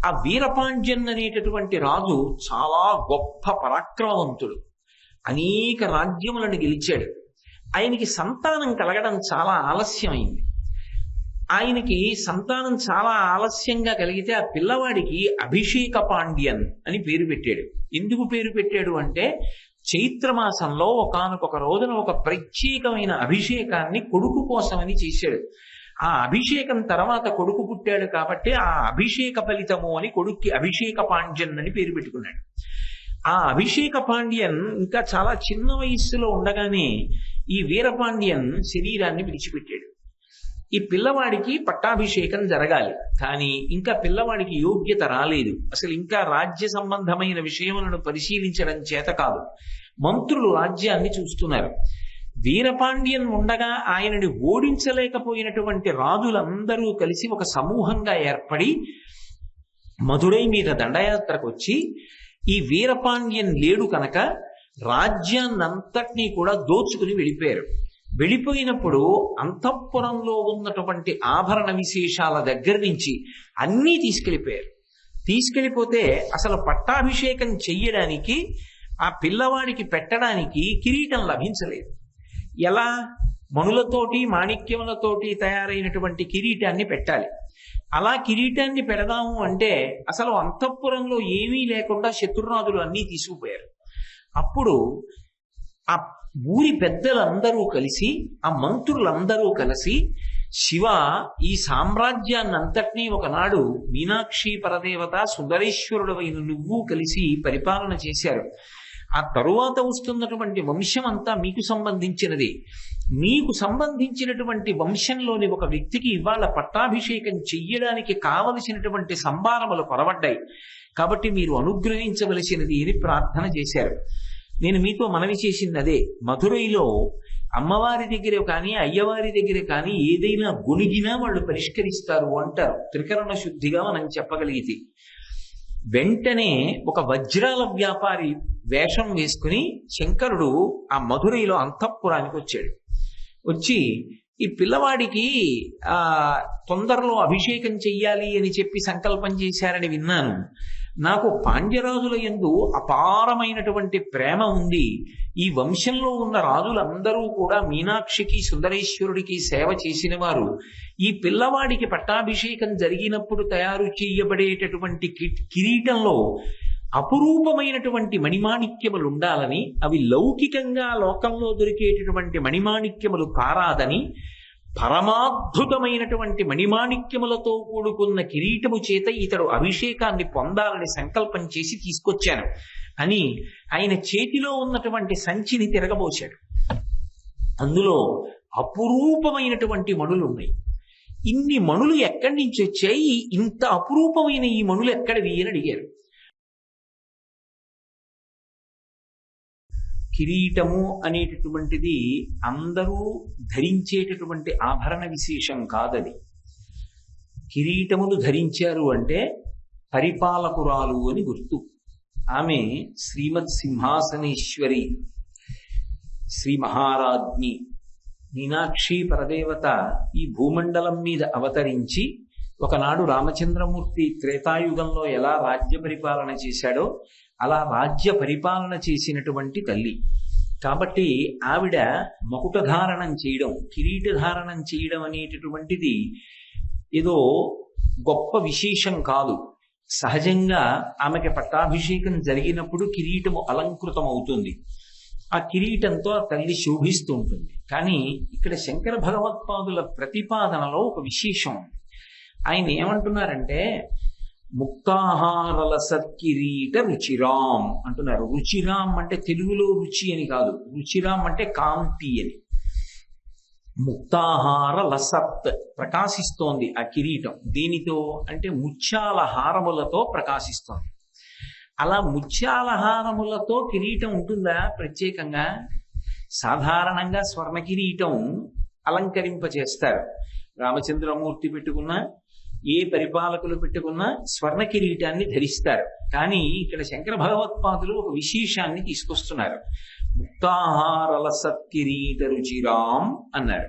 ఆ వీరపాండ్యన్ అనేటటువంటి రాజు చాలా గొప్ప పరాక్రమవంతుడు. అనేక రాజ్యములను గెలిచాడు. ఆయనకి సంతానం కలగడం చాలా ఆలస్యమైంది. ఆయనకి సంతానం చాలా ఆలస్యంగా కలిగితే ఆ పిల్లవాడికి అభిషేక పాండ్యన్ అని పేరు పెట్టాడు. ఎందుకు పేరు పెట్టాడు అంటే, చైత్రమాసంలో ఒకానొక రోజున ఒక ప్రత్యేకమైన అభిషేకాన్ని కొడుకు కోసమని చేశాడు. ఆ అభిషేకం తర్వాత కొడుకు పుట్టాడు కాబట్టి ఆ అభిషేక ఫలితము అని కొడుక్కి అభిషేక పాండ్యన్ అని పేరు పెట్టుకున్నాడు. ఆ అభిషేక పాండ్యన్ ఇంకా చాలా చిన్న వయస్సులో ఉండగానే ఈ వీరపాండ్యన్ శరీరాన్ని విడిచిపెట్టాడు. ఈ పిల్లవాడికి పట్టాభిషేకం జరగాలి, కానీ ఇంకా పిల్లవాడికి యోగ్యత రాలేదు. అసలు ఇంకా రాజ్య సంబంధమైన విషయములను పరిశీలించడం చేత కాదు. మంత్రులు రాజ్యాన్ని చూస్తున్నారు. వీరపాండ్యన్ ఉండగా ఆయనని ఓడించలేకపోయినటువంటి రాజులందరూ కలిసి ఒక సమూహంగా ఏర్పడి మధురై మీద దండయాత్రకు వచ్చి, ఈ వీరపాండ్యన్ లేడు కనుక రాజ్యాన్నంతటినీ కూడా దోచుకుని వెళ్ళిపోయారు. వెళ్ళిపోయినప్పుడు అంతఃపురంలో ఉన్నటువంటి ఆభరణ విశేషాల దగ్గర నుంచి అన్నీ తీసుకెళ్ళిపోయారు. తీసుకెళ్ళిపోతే అసలు పట్టాభిషేకం చెయ్యడానికి, ఆ పిల్లవాడికి పెట్టడానికి కిరీటం లభించలేదు. ఎలా? మణులతోటి మాణిక్యములతోటి తయారైనటువంటి కిరీటాన్ని పెట్టాలి. అలా కిరీటాన్ని పెడదాము అంటే అసలు అంతఃపురంలో ఏమీ లేకుండా శత్రురాజులు అన్నీ తీసుకుపోయారు. అప్పుడు ఆ ఊరి పెద్దలందరూ కలిసి, ఆ మంత్రులందరూ కలిసి, శివ, ఈ సామ్రాజ్యాన్నంతటినీ ఒకనాడు మీనాక్షి పరదేవత సుందరేశ్వరుడవైన నువ్వు కలిసి పరిపాలన చేశారు. ఆ తరువాత వస్తున్నటువంటి వంశం అంతా మీకు సంబంధించినది. మీకు సంబంధించినటువంటి వంశంలోని ఒక వ్యక్తికి ఇవాళ పట్టాభిషేకం చెయ్యడానికి కావలసినటువంటి సంభారములు కొరవడ్డాయి. కాబట్టి మీరు అనుగ్రహించవలసినది అని ప్రార్థన చేశారు. నేను మీతో మనవి చేసింది అదే. మధురైలో అమ్మవారి దగ్గర కానీ అయ్యవారి దగ్గర కానీ ఏదైనా గొణిగినా వాళ్ళు పరిష్కరిస్తారు అంటారు. త్రికరణ శుద్ధిగా మనం చెప్పగలిగితే వెంటనే ఒక వజ్రాల వ్యాపారి వేషం వేసుకుని శంకరుడు ఆ మధురైలో అంతఃపురానికి వచ్చాడు. వచ్చి, ఈ పిల్లవాడికి తొందరలో అభిషేకం చెయ్యాలి అని చెప్పి సంకల్పం చేశారని విన్నాను. నాకు పాండ్యరాజుల యందు అపారమైనటువంటి ప్రేమ ఉంది. ఈ వంశంలో ఉన్న రాజులందరూ కూడా మీనాక్షికి సుందరేశ్వరుడికి సేవ చేసిన వారు. ఈ పిల్లవాడికి పట్టాభిషేకం జరిగినప్పుడు తయారు చేయబడేటటువంటి కిరీటంలో అపురూపమైనటువంటి మణిమాణిక్యములు ఉండాలని, అవి లౌకికంగా లోకంలో దొరికేటటువంటి మణిమాణిక్యములు కారాదని, పరమాద్భుతమైనటువంటి మణిమాణిక్యములతో కూడుకున్న కిరీటము చేత ఇతడు అభిషేకాన్ని పొందాలని సంకల్పం చేసి తీసుకొచ్చాను అని ఆయన చేతిలో ఉన్నటువంటి సంచిని తిరగబోశాడు. అందులో అపురూపమైనటువంటి మణులు ఉన్నాయి. ఇన్ని మణులు ఎక్కడి నుంచి వచ్చాయి? ఇంత అపురూపమైన ఈ మణులు ఎక్కడివి అని అడిగారు. కిరీటము అనేటటువంటిది అందరూ ధరించేటటువంటి ఆభరణ విశేషం కాదది. కిరీటములు ధరించారు అంటే పరిపాలకురాలు అని గుర్తు. ఆమె శ్రీమద్ సింహాసనేశ్వరి, శ్రీ మహారాజ్ఞి మీనాక్షి పరదేవత ఈ భూమండలం మీద అవతరించి ఒకనాడు రామచంద్రమూర్తి త్రేతాయుగంలో ఎలా రాజ్య పరిపాలన చేశాడో అలా రాజ్య పరిపాలన చేసినటువంటి తల్లి. కాబట్టి ఆవిడ మకుటధారణం చేయడం, కిరీటధారణం చేయడం అనేటటువంటిది ఏదో గొప్ప విశేషం కాదు. సహజంగా ఆమెకి పట్టాభిషేకం జరిగినప్పుడు కిరీటము అలంకృతం అవుతుంది. ఆ కిరీటంతో ఆ తల్లి శోభిస్తూ ఉంటుంది. కానీ ఇక్కడ శంకర భగవత్పాదుల ప్రతిపాదనలో ఒక విశేషం ఉంది. ఆయన ఏమంటున్నారంటే, ముక్తాహారల సత్కిరీట రుచిరాం అంటున్నారు. రుచిరాం అంటే తెలుగులో రుచి అని కాదు, రుచిరాం అంటే కాంతి అని. ముక్తాహార లసత్, ప్రకాశిస్తోంది ఆ కిరీటం. దీనితో అంటే ముత్యాల హారములతో ప్రకాశిస్తోంది. అలా ముత్యాల హారములతో కిరీటం ఉంటుందా ప్రత్యేకంగా? సాధారణంగా స్వర్ణ కిరీటం అలంకరింపచేస్తారు. రామచంద్రమూర్తి పెట్టుకున్న, ఏ పరిపాలకులు పెట్టుకున్నా స్వర్ణ కిరీటాన్ని ధరిస్తారు. కానీ ఇక్కడ శంకర భగవత్పాదులు ఒక విశేషాన్ని తీసుకొస్తున్నారు. ముక్తాహారల సత్కిరీట రుచిరాం అన్నారు.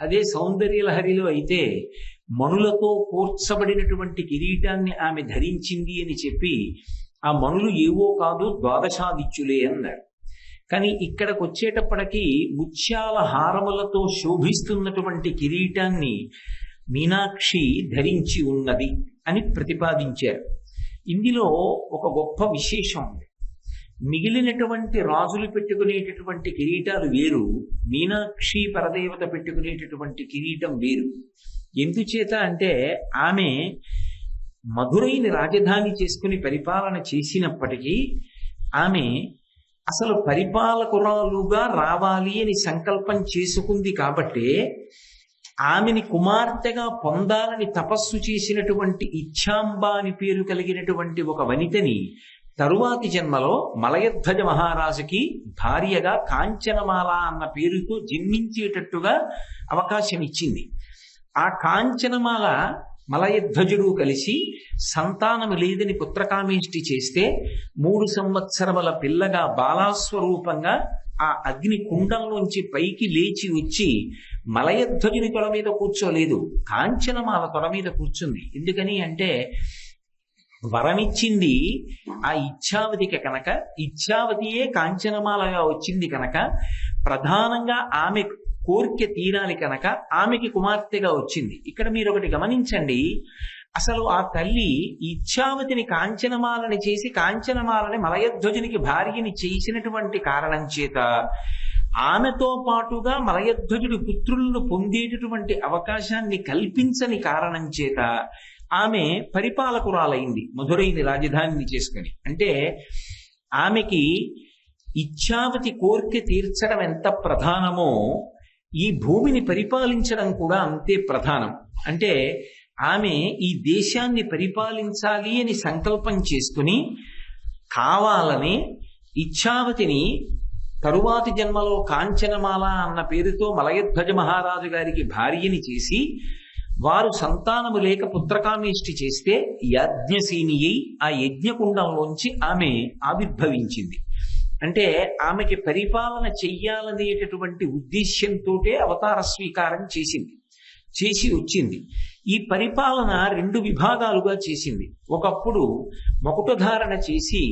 అదే సౌందర్యలహరిలో అయితే మణులతో కూర్చబడినటువంటి కిరీటాన్ని ఆమె ధరించింది అని చెప్పి ఆ మణులు ఏవో కాదు ద్వాదశాదిత్యులే అన్నారు. కానీ ఇక్కడికి వచ్చేటప్పటికి ముత్యాల హారములతో శోభిస్తున్నటువంటి కిరీటాన్ని మీనాక్షి ధరించి ఉన్నది అని ప్రతిపాదించారు. ఇందులో ఒక గొప్ప విశేషం ఉంది. మిగిలినటువంటి రాజులు పెట్టుకునేటటువంటి కిరీటాలు వేరు, మీనాక్షి పరదేవత పెట్టుకునేటటువంటి కిరీటం వేరు. ఎందుచేత అంటే ఆమె మధురైని రాజధాని చేసుకుని పరిపాలన చేసినప్పటికీ ఆమె అసలు పరిపాలకురాలుగా రావాలి అని సంకల్పం చేసుకుంది కాబట్టి ఆమెని కుమార్తెగా పొందాలని తపస్సు చేసినటువంటి ఇచ్ఛాంబ అని పేరు కలిగినటువంటి ఒక వనితని తరువాతి జన్మలో మలయధ్వజ మహారాజుకి భార్యగా కాంచనమాల అన్న పేరుతో జన్మించేటట్టుగా అవకాశం ఇచ్చింది. ఆ కాంచనమాల మలయధ్వజుడు కలిసి సంతానము లేదని పుత్రకామేష్టి చేస్తే 3 సంవత్సరముల పిల్లగా బాలాస్వరూపంగా ఆ అగ్ని కుండంలోంచి పైకి లేచి వచ్చి మలయధ్వజుని తొడ మీద కూర్చోలేదు, కాంచనమాల తొడ మీద కూర్చుంది. ఎందుకని అంటే వరమిచ్చింది ఆ ఇచ్ఛావతికి కనుక, ఇచ్ఛావతియే కాంచనమాలగా వచ్చింది కనుక, ప్రధానంగా ఆమె కోరిక తీరాలి కనుక ఆమెకి కుమార్తెగా వచ్చింది. ఇక్కడ మీరు ఒకటి గమనించండి, అసలు ఆ తల్లి ఇచ్ఛావతిని కాంచనమాలని చేసి కాంచనమాలని మలయధ్వజునికి భార్యని చేసినటువంటి కారణం చేత ఆమెతో పాటుగా మలయధ్వజుడు పుత్రులను పొందేటటువంటి అవకాశాన్ని కల్పించని కారణం చేత ఆమె పరిపాలకురాలైంది మధురైని రాజధానిని చేసుకుని. అంటే ఆమెకి ఇచ్ఛావతి కోరిక తీర్చడం ఎంత ప్రధానమో ఈ భూమిని పరిపాలించడం కూడా అంతే ప్రధానం. అంటే ఆమె ఈ దేశాన్ని పరిపాలించాలి అని సంకల్పం చేసుకుని కావాలని ఇచ్ఛావతిని తరువాతి జన్మలో కాంచనమాల అన్న పేరుతో మలయధ్వజ మహారాజు గారికి భార్యని చేసి వారు సంతానము లేక పుత్రకామేష్టి చేస్తే యజ్ఞసేని అయి ఆ యజ్ఞకుండంలోంచి ఆమె ఆవిర్భవించింది. అంటే ఆమెకి పరిపాలన చెయ్యాలనేటటువంటి ఉద్దేశ్యంతో అవతార స్వీకారం చేసి వచ్చింది. ఈ పరిపాలన 2 విభాగాలుగా చేసింది. ఒకప్పుడు మకుటధారణ చేసి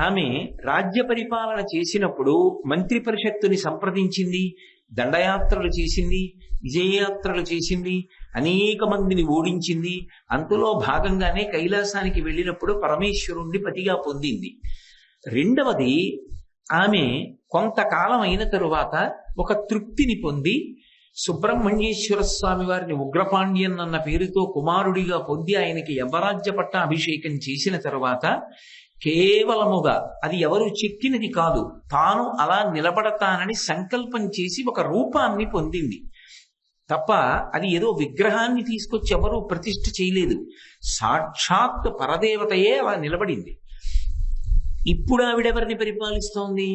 ఆమె రాజ్య పరిపాలన చేసినప్పుడు మంత్రి పరిషత్తుని సంప్రదించింది, దండయాత్రలు చేసింది, విజయయాత్రలు చేసింది, అనేక మందిని ఓడించింది. అందులో భాగంగానే కైలాసానికి వెళ్ళినప్పుడు పరమేశ్వరుణ్ణి పతిగా పొందింది. రెండవది, ఆమె కొంతకాలం అయిన తరువాత ఒక తృప్తిని పొంది సుబ్రహ్మణ్యేశ్వర స్వామి వారిని ఉగ్రపాండ్యన్ అన్న పేరుతో కుమారుడిగా పొంది ఆయనకి యమరాజ్య పట్టాభిషేకం చేసిన తరువాత కేవలముగా అది ఎవరు చెక్కినది కాదు, తాను అలా నిలబడతానని సంకల్పం చేసి ఒక రూపాన్ని పొందింది తప్ప అది ఏదో విగ్రహాన్ని తీసుకొచ్చి ఎవరూ ప్రతిష్ఠ చేయలేదు. సాక్షాత్ పరదేవతయే అలా నిలబడింది. ఇప్పుడు ఆవిడెవరిని పరిపాలిస్తోంది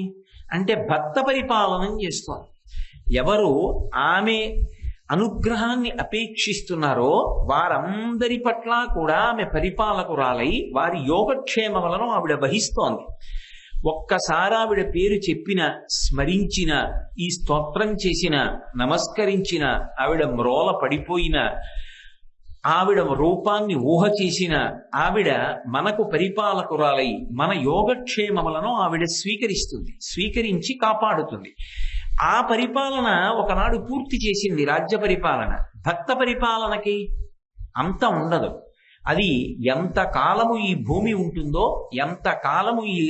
అంటే భక్త పరిపాలనం చేస్తోంది. ఎవరు ఆమె అనుగ్రహాన్ని అపేక్షిస్తున్నారో వారందరి పట్ల కూడా ఆమె పరిపాలకురాలై వారి యోగక్షేమములను ఆవిడ వహిస్తోంది. ఒక్కసారి ఆవిడ పేరు చెప్పిన, స్మరించిన, ఈ స్తోత్రం చేసిన, నమస్కరించిన, ఆవిడ మ్రోల పడిపోయిన, ఆవిడ రూపాన్ని ఊహ చేసిన ఆవిడ మనకు పరిపాలకురాలై మన యోగక్షేమములను ఆవిడ స్వీకరించి కాపాడుతుంది. ఆ పరిపాలన ఒకనాడు పూర్తి చేసింది. రాజ్య పరిపాలన. భక్త పరిపాలనకి అంత ఉండదు. అది ఎంత కాలము ఈ భూమి ఉంటుందో, ఎంత కాలము ఈ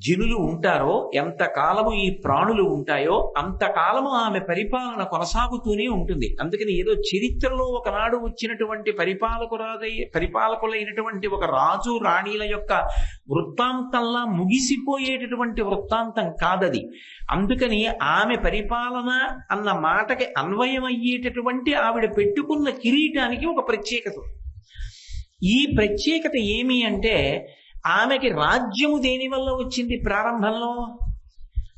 జనులు ఉంటారో, ఎంత కాలము ఈ ప్రాణులు ఉంటాయో అంతకాలము ఆమె పరిపాలన కొనసాగుతూనే ఉంటుంది. అందుకని ఏదో చరిత్రలో ఒకనాడు వచ్చినటువంటి పరిపాలకులైనటువంటి ఒక రాజు రాణిల యొక్క వృత్తాంతంలా ముగిసిపోయేటటువంటి వృత్తాంతం కాదది. అందుకని ఆమె పరిపాలన అన్న మాటకి అన్వయమయ్యేటటువంటి ఆవిడ పెట్టుకున్న కిరీటానికి ఒక ప్రత్యేకత. ఈ ప్రత్యేకత ఏమి అంటే ఆమెకి రాజ్యము దేని వల్ల వచ్చింది? ప్రారంభంలో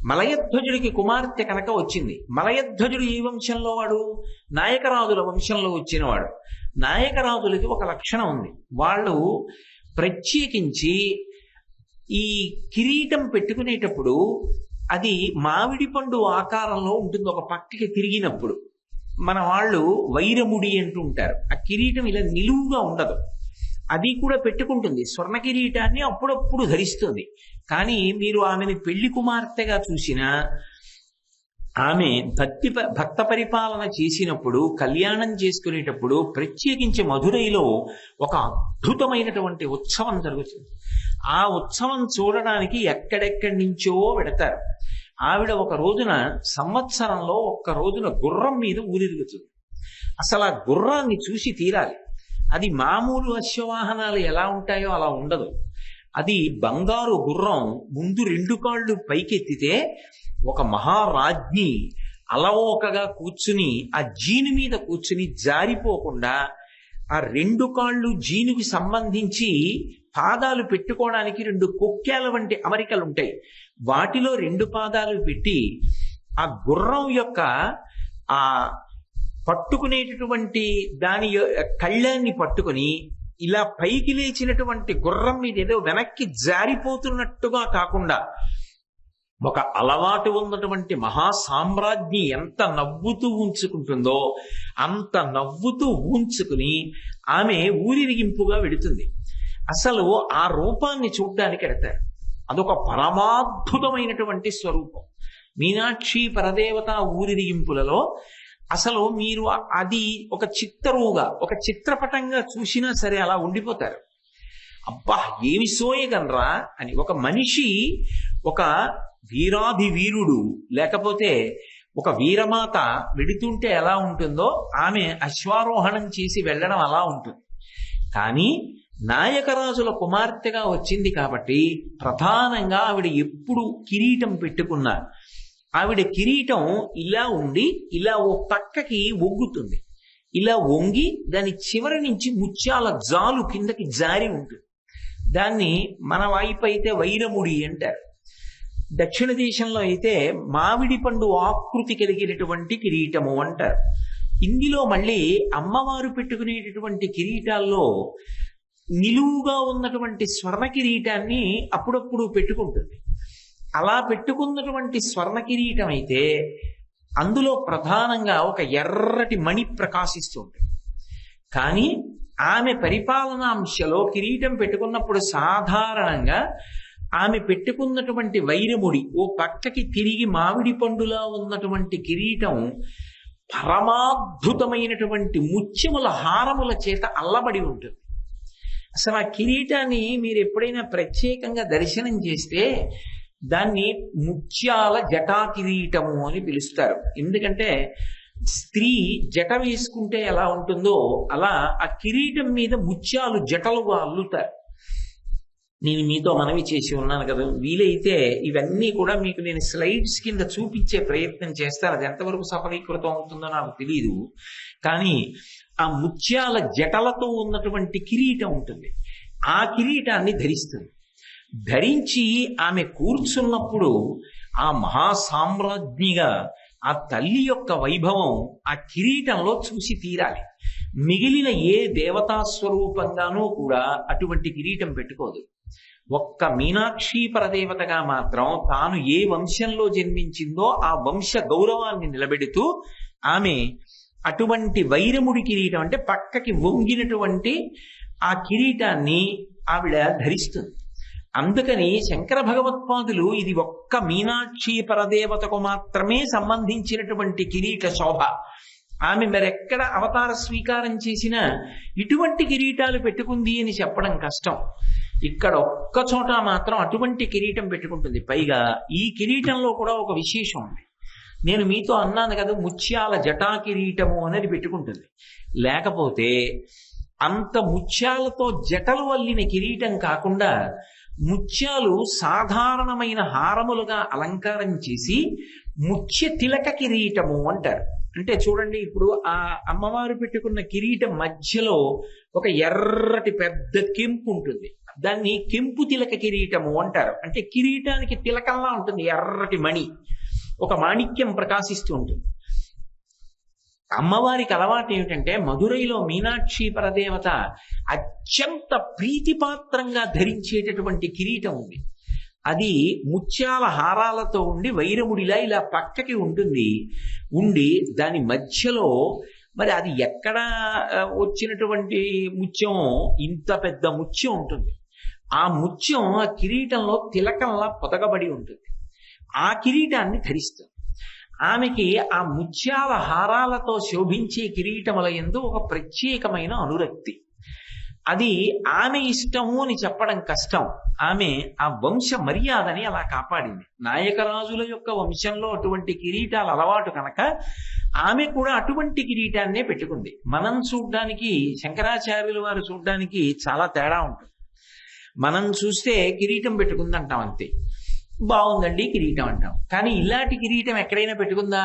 మలయధ్వజుడికి కుమార్తె కనుక వచ్చింది. మలయధ్వజుడు ఏ వంశంలో వాడు? నాయకరాజుల వంశంలో వచ్చినవాడు. నాయకరాజులకి ఒక లక్షణం ఉంది. వాళ్ళు ప్రత్యేకించి ఈ కిరీటం పెట్టుకునేటప్పుడు అది మామిడి పండు ఆకారంలో ఉంటుంది. ఒక పక్కకి తిరిగినప్పుడు మన వాళ్ళు వైరముడి అంటూ ఉంటారు. ఆ కిరీటం ఇలా నిలువుగా ఉండదు, అది కూడా పెట్టుకుంటుంది. స్వర్ణ కిరీటాన్ని అప్పుడప్పుడు ధరిస్తుంది. కానీ మీరు ఆమెని పెళ్లి కుమార్తెగా చూసినా, ఆమె భక్త పరిపాలన చేసినప్పుడు, కళ్యాణం చేసుకునేటప్పుడు, ప్రత్యేకించి మధురైలో ఒక అద్భుతమైనటువంటి ఉత్సవం జరుగుతుంది. ఆ ఉత్సవం చూడడానికి ఎక్కడెక్కడి నుంచో పెడతారు. ఆవిడ ఒక రోజున, సంవత్సరంలో ఒక్క రోజున గుర్రం మీద ఊరిరుగుతుంది. అసలు ఆ గుర్రాన్ని చూసి తీరాలి. అది మామూలు అశ్వవాహనాలు ఎలా ఉంటాయో అలా ఉండదు. అది బంగారు గుర్రం. ముందు 2 కాళ్ళు పైకెత్తితే ఒక మహారాజ్ఞి అలవోకగా కూర్చుని, ఆ జీను మీద కూర్చుని జారిపోకుండా, ఆ 2 కాళ్ళు జీనుకి సంబంధించి పాదాలు పెట్టుకోవడానికి 2 కొక్కేల వంటి అమరికలు ఉంటాయి. వాటిలో 2 పాదాలు పెట్టి ఆ గుర్రం యొక్క ఆ పట్టుకునేటటువంటి దాని కళ్ళాన్ని పట్టుకుని, ఇలా పైకి లేచినటువంటి గుర్రం మీద ఏదో వెనక్కి జారిపోతున్నట్టుగా కాకుండా, ఒక అలవాటు ఉన్నటువంటి మహాసామ్రాజ్ఞి ఎంత నవ్వుతూ ఉంచుకుంటుందో అంత నవ్వుతూ ఉంచుకుని ఆమె ఊరిరిగింపుగా వెడుతుంది. అసలు ఆ రూపాన్ని చూడ్డానికి ఎడతారు. అదొక పరమాద్భుతమైనటువంటి స్వరూపం. మీనాక్షి పరదేవత ఊరిరిగింపులలో అసలు మీరు అది ఒక చిత్తరువుగా, ఒక చిత్రపటంగా చూసినా సరే అలా ఉండిపోతారు. అబ్బా ఏమి సోయగనరా అని. ఒక మనిషి, ఒక వీరాధి వీరుడు, లేకపోతే ఒక వీరమాత వెడుతుంటే ఎలా ఉంటుందో, ఆమె అశ్వారోహణం చేసి వెళ్ళడం అలా ఉంటుంది. కానీ నాయకరాజుల కుమార్తెగా వచ్చింది కాబట్టి ప్రధానంగా ఆవిడ ఎప్పుడు కిరీటం పెట్టుకున్నా, ఆవిడ కిరీటం ఇలా ఉండి ఇలా ఓ పక్కకి వంగుతుంది. ఇలా వంగి దాని చివరి నుంచి ముత్యాల జాలు కిందకి జారి ఉంటుంది. దాన్ని మన వైపు అయితే వైరముడి అంటారు. దక్షిణ దేశంలో అయితే మామిడి పండు ఆకృతి కలిగినటువంటి కిరీటము అంటారు. ఇందులో మళ్ళీ అమ్మవారు పెట్టుకునేటటువంటి కిరీటాల్లో నిలువుగా ఉన్నటువంటి స్వర్ణ కిరీటాన్ని అప్పుడప్పుడు పెట్టుకుంటుంది. అలా పెట్టుకున్నటువంటి స్వర్ణ కిరీటం అయితే అందులో ప్రధానంగా ఒక ఎర్రటి మణి ప్రకాశిస్తుంది. కానీ ఆమె పరిపాలనాంశలో కిరీటం పెట్టుకున్నప్పుడు సాధారణంగా ఆమె పెట్టుకున్నటువంటి వైరముడి ఓ పక్కకి తిరిగి మామిడి పండులా ఉన్నటువంటి కిరీటం పరమాద్భుతమైనటువంటి ముత్యముల హారముల చేత అల్లబడి ఉంటుంది. అసలు ఆ కిరీటాన్ని మీరు ఎప్పుడైనా ప్రత్యేకంగా దర్శనం చేస్తే దాన్ని ముత్యాల జటా కిరీటము అని పిలుస్తారు. ఎందుకంటే స్త్రీ జట వేసుకుంటే ఎలా ఉంటుందో అలా ఆ కిరీటం మీద ముత్యాలు జటలుగా అల్లుతారు. నేను మీతో మనవి చేసి ఉన్నాను కదా, వీలైతే ఇవన్నీ కూడా మీకు నేను స్లైడ్స్ కింద చూపించే ప్రయత్నం చేస్తాను. అది ఎంతవరకు సఫలీకృతం అవుతుందో నాకు తెలియదు. కానీ ఆ ముత్యాల జటలతో ఉన్నటువంటి కిరీటం ఉంటుంది. ఆ కిరీటాన్ని ధరిస్తుంది. ధరించి ఆమె కూర్చున్నప్పుడు ఆ మహాసామ్రాజ్ఞిగా ఆ తల్లి యొక్క వైభవం ఆ కిరీటంలో చూసి తీరాలి. మిగిలిన ఏ దేవతా స్వరూపంగానూ కూడా అటువంటి కిరీటం పెట్టుకోదు. ఒక్క మీనాక్షి పరదేవతగా మాత్రం తాను ఏ వంశంలో జన్మించిందో ఆ వంశ గౌరవాన్ని నిలబెడుతూ ఆమె అటువంటి వైరముడి కిరీటం, అంటే పక్కకి వంగినటువంటి ఆ కిరీటాన్ని ఆవిడ ధరిస్తుంది. అందుకని శంకర భగవత్పాదులు ఇది ఒక్క మీనాక్షి పరదేవతకు మాత్రమే సంబంధించినటువంటి కిరీట శోభ. ఆమె మరెక్కడ అవతార స్వీకారం చేసినా ఇటువంటి కిరీటాలు పెట్టుకుంది అని చెప్పడం కష్టం. ఇక్కడ ఒక్క చోట మాత్రం అటువంటి కిరీటం పెట్టుకుంటుంది. పైగా ఈ కిరీటంలో కూడా ఒక విశేషం ఉంది. నేను మీతో అన్నాను కదా, ముత్యాల జటా కిరీటము అనేది పెట్టుకుంటుంది. లేకపోతే అంత ముత్యాలతో జటలు వల్లిన కిరీటం కాకుండా ముత్యాలు సాధారణమైన హారములుగా అలంకారం చేసి ముత్య తిలక కిరీటము అంటారు. అంటే చూడండి, ఇప్పుడు ఆ అమ్మవారు పెట్టుకున్న కిరీటం మధ్యలో ఒక ఎర్రటి పెద్ద కెంపు ఉంటుంది. దాన్ని కెంపు తిలక కిరీటము అంటారు. అంటే కిరీటానికి తిలకంలా ఉంటుంది, ఎర్రటి మణి, ఒక మాణిక్యం ప్రకాశిస్తూ ఉంటుంది. అమ్మవారికి అలవాటు ఏమిటంటే మధురైలో మీనాక్షి పరదేవత అత్యంత ప్రీతిపాత్రంగా ధరించేటటువంటి కిరీటం ఉంది. అది ముత్యాల హారాలతో ఉండి వైరముడిలా ఇలా పక్కకి ఉండి దాని మధ్యలో మరి అది ఎక్కడ వచ్చినటువంటి ముత్యం, ఇంత పెద్ద ముత్యం ఉంటుంది. ఆ ముత్యం ఆ కిరీటంలో తిలకంలా పొదగబడి ఉంటుంది. ఆ కిరీటాన్ని ధరిస్తుంది. ఆమెకి ఆ ముత్యాల హారాలతో శోభించే కిరీటముల యందు ఒక ప్రత్యేకమైన అనురక్తి. అది ఆమె ఇష్టము అని చెప్పడం కష్టం. ఆమె ఆ వంశ మర్యాదని అలా కాపాడింది. నాయకరాజుల యొక్క వంశంలో అటువంటి కిరీటాలు అలవాటు కనుక ఆమె కూడా అటువంటి కిరీటాన్నే పెట్టుకుంది. మనం చూడ్డానికి, శంకరాచార్యుల వారు చూడ్డానికి చాలా తేడా ఉంటుంది. మనం చూస్తే కిరీటం పెట్టుకుందంటాం అంతే, బాగుందండి కిరీటం అంటాం. కానీ ఇలాంటి కిరీటం ఎక్కడైనా పెట్టుకుందా?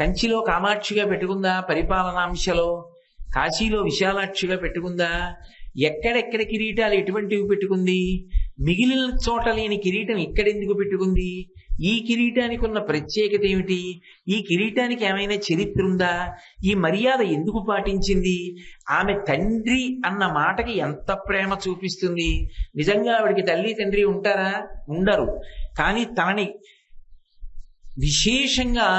కంచిలో కామాక్షిగా పెట్టుకుందా? పరిపాలనాంశలో కాశీలో విశాలాక్షిగా పెట్టుకుందా? ఎక్కడెక్కడ కిరీటాలు ఎటువంటివి పెట్టుకుంది? మిగిలిన చోట లేని కిరీటం ఇక్కడెందుకు పెట్టుకుంది? ఈ కిరీటానికి ఉన్న ప్రత్యేకత ఏమిటి? ఈ కిరీటానికి ఏమైనా చరిత్ర ఉందా? ఈ మర్యాద ఎందుకు పాటించింది? ఆమె తండ్రి అన్న మాటకి ఎంత ప్రేమ చూపిస్తుంది. నిజంగా ఆవిడికి తల్లి తండ్రి ఉంటారా? ఉండరు. కానీ తనని విశేషంగా